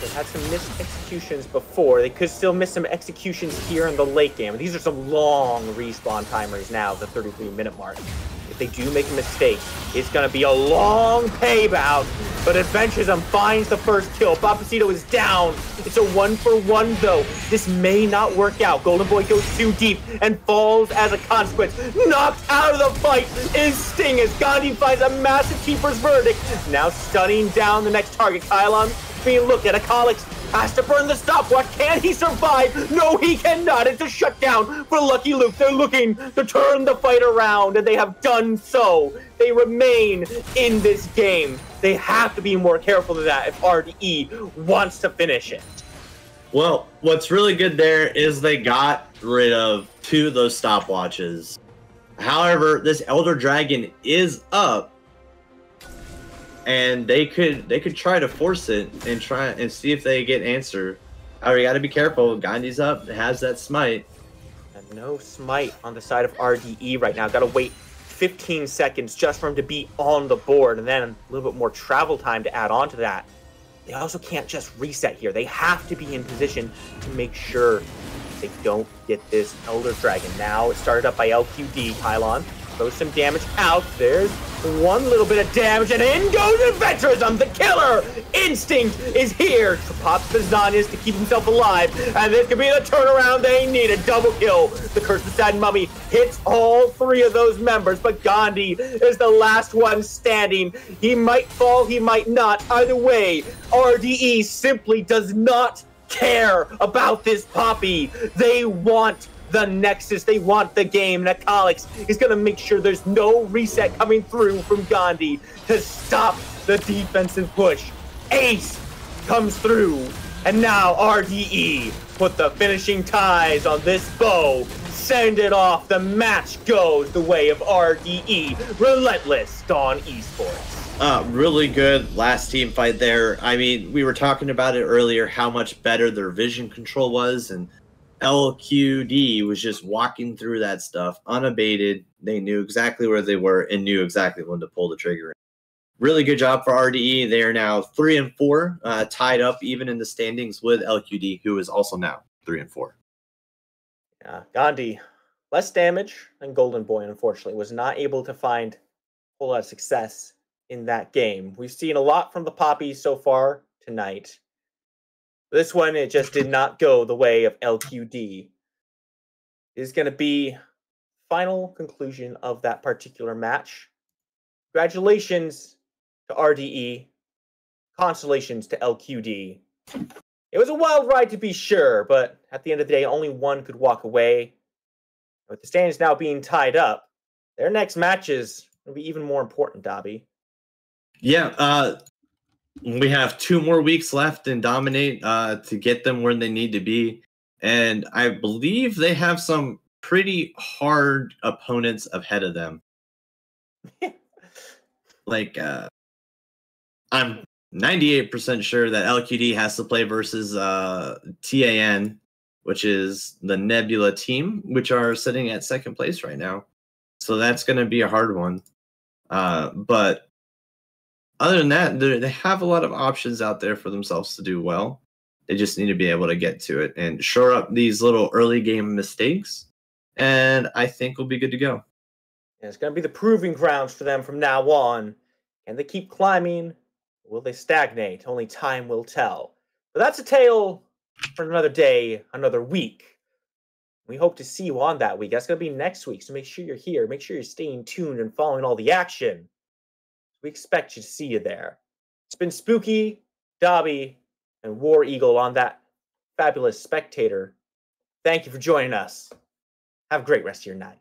They had some missed executions before. They could still miss some executions here in the late game. These are some long respawn timers now, the 33-minute mark. If they do make a mistake, it's going to be a long payback. But Adventurism finds the first kill. Papacito is down. It's a 1-for-1, though. This may not work out. Golden Boy goes too deep and falls as a consequence. Knocked out of the fight is Sting as Gandhi finds a massive keeper's verdict. Now stunning down the next target. Kylon being looked at. Akalix has to burn the stopwatch. Can he survive? No, he cannot. It's a shutdown for Lucky Luke. They're looking to turn the fight around, and they have done so. They remain in this game. They have to be more careful than that if RDE wants to finish it. Well, what's really good there is they got rid of 2 of those stopwatches. However, this Elder Dragon is up, and they could try to force it and try and see if they get answer. However, you got to be careful. Gandhi's up, has that smite. And no smite on the side of RDE right now. Got to wait 15 seconds just for him to be on the board, and then a little bit more travel time to add on to that. They also can't just reset here. They have to be in position to make sure they don't get this Elder Dragon. Now it's started up by LQD. Kylon throws some damage out. There's one little bit of damage, and in goes Adventurism. The killer instinct is here to pop the Zonias to keep himself alive, and this could be the turnaround they need. A double kill. The Curse of the Sad Mummy hits all 3 of those members, but Gandhi is the last one standing. He might fall, he might not. Either way, RDE simply does not care about this Poppy. They want the Nexus. They want the game. And Akalix is going to make sure there's no reset coming through from Gandhi to stop the defensive push. Ace comes through And now RDE put the finishing ties on this bow. Send it off. The match goes the way of RDE. Relentless Dawn Esports. Really good last team fight there. I mean, we were talking about it earlier, how much better their vision control was, and LQD was just walking through that stuff unabated. They knew exactly where they were and knew exactly when to pull the trigger. Really good job for RDE. They are now 3-4, tied up even in the standings with LQD, who is also now 3-4. Yeah, Gandhi, less damage than Golden Boy, unfortunately, was not able to find a whole lot of success in that game. We've seen a lot from the Poppies so far tonight. This one, it just did not go the way of LQD. It is going to be final conclusion of that particular match. Congratulations to RDE. Consolations to LQD. It was a wild ride to be sure, but at the end of the day, only one could walk away. With the standings now being tied up, their next matches will be even more important, Dobby. Yeah, we have 2 more weeks left in Dominate to get them where they need to be. And I believe they have some pretty hard opponents ahead of them. Like, I'm 98% sure that LQD has to play versus TAN, which is the Nebula team, which are sitting at 2nd place right now. So that's going to be a hard one. But other than that, they have a lot of options out there for themselves to do well. They just need to be able to get to it and shore up these little early game mistakes. And I think we'll be good to go. And it's going to be the proving grounds for them from now on. Can they keep climbing? Or will they stagnate? Only time will tell. But that's a tale for another day, another week. We hope to see you on that week. That's going to be next week, so make sure you're here. Make sure you're staying tuned and following all the action. We expect you to see you there. It's been Spooky, Dobby, and War Eagle on that fabulous spectator. Thank you for joining us. Have a great rest of your night.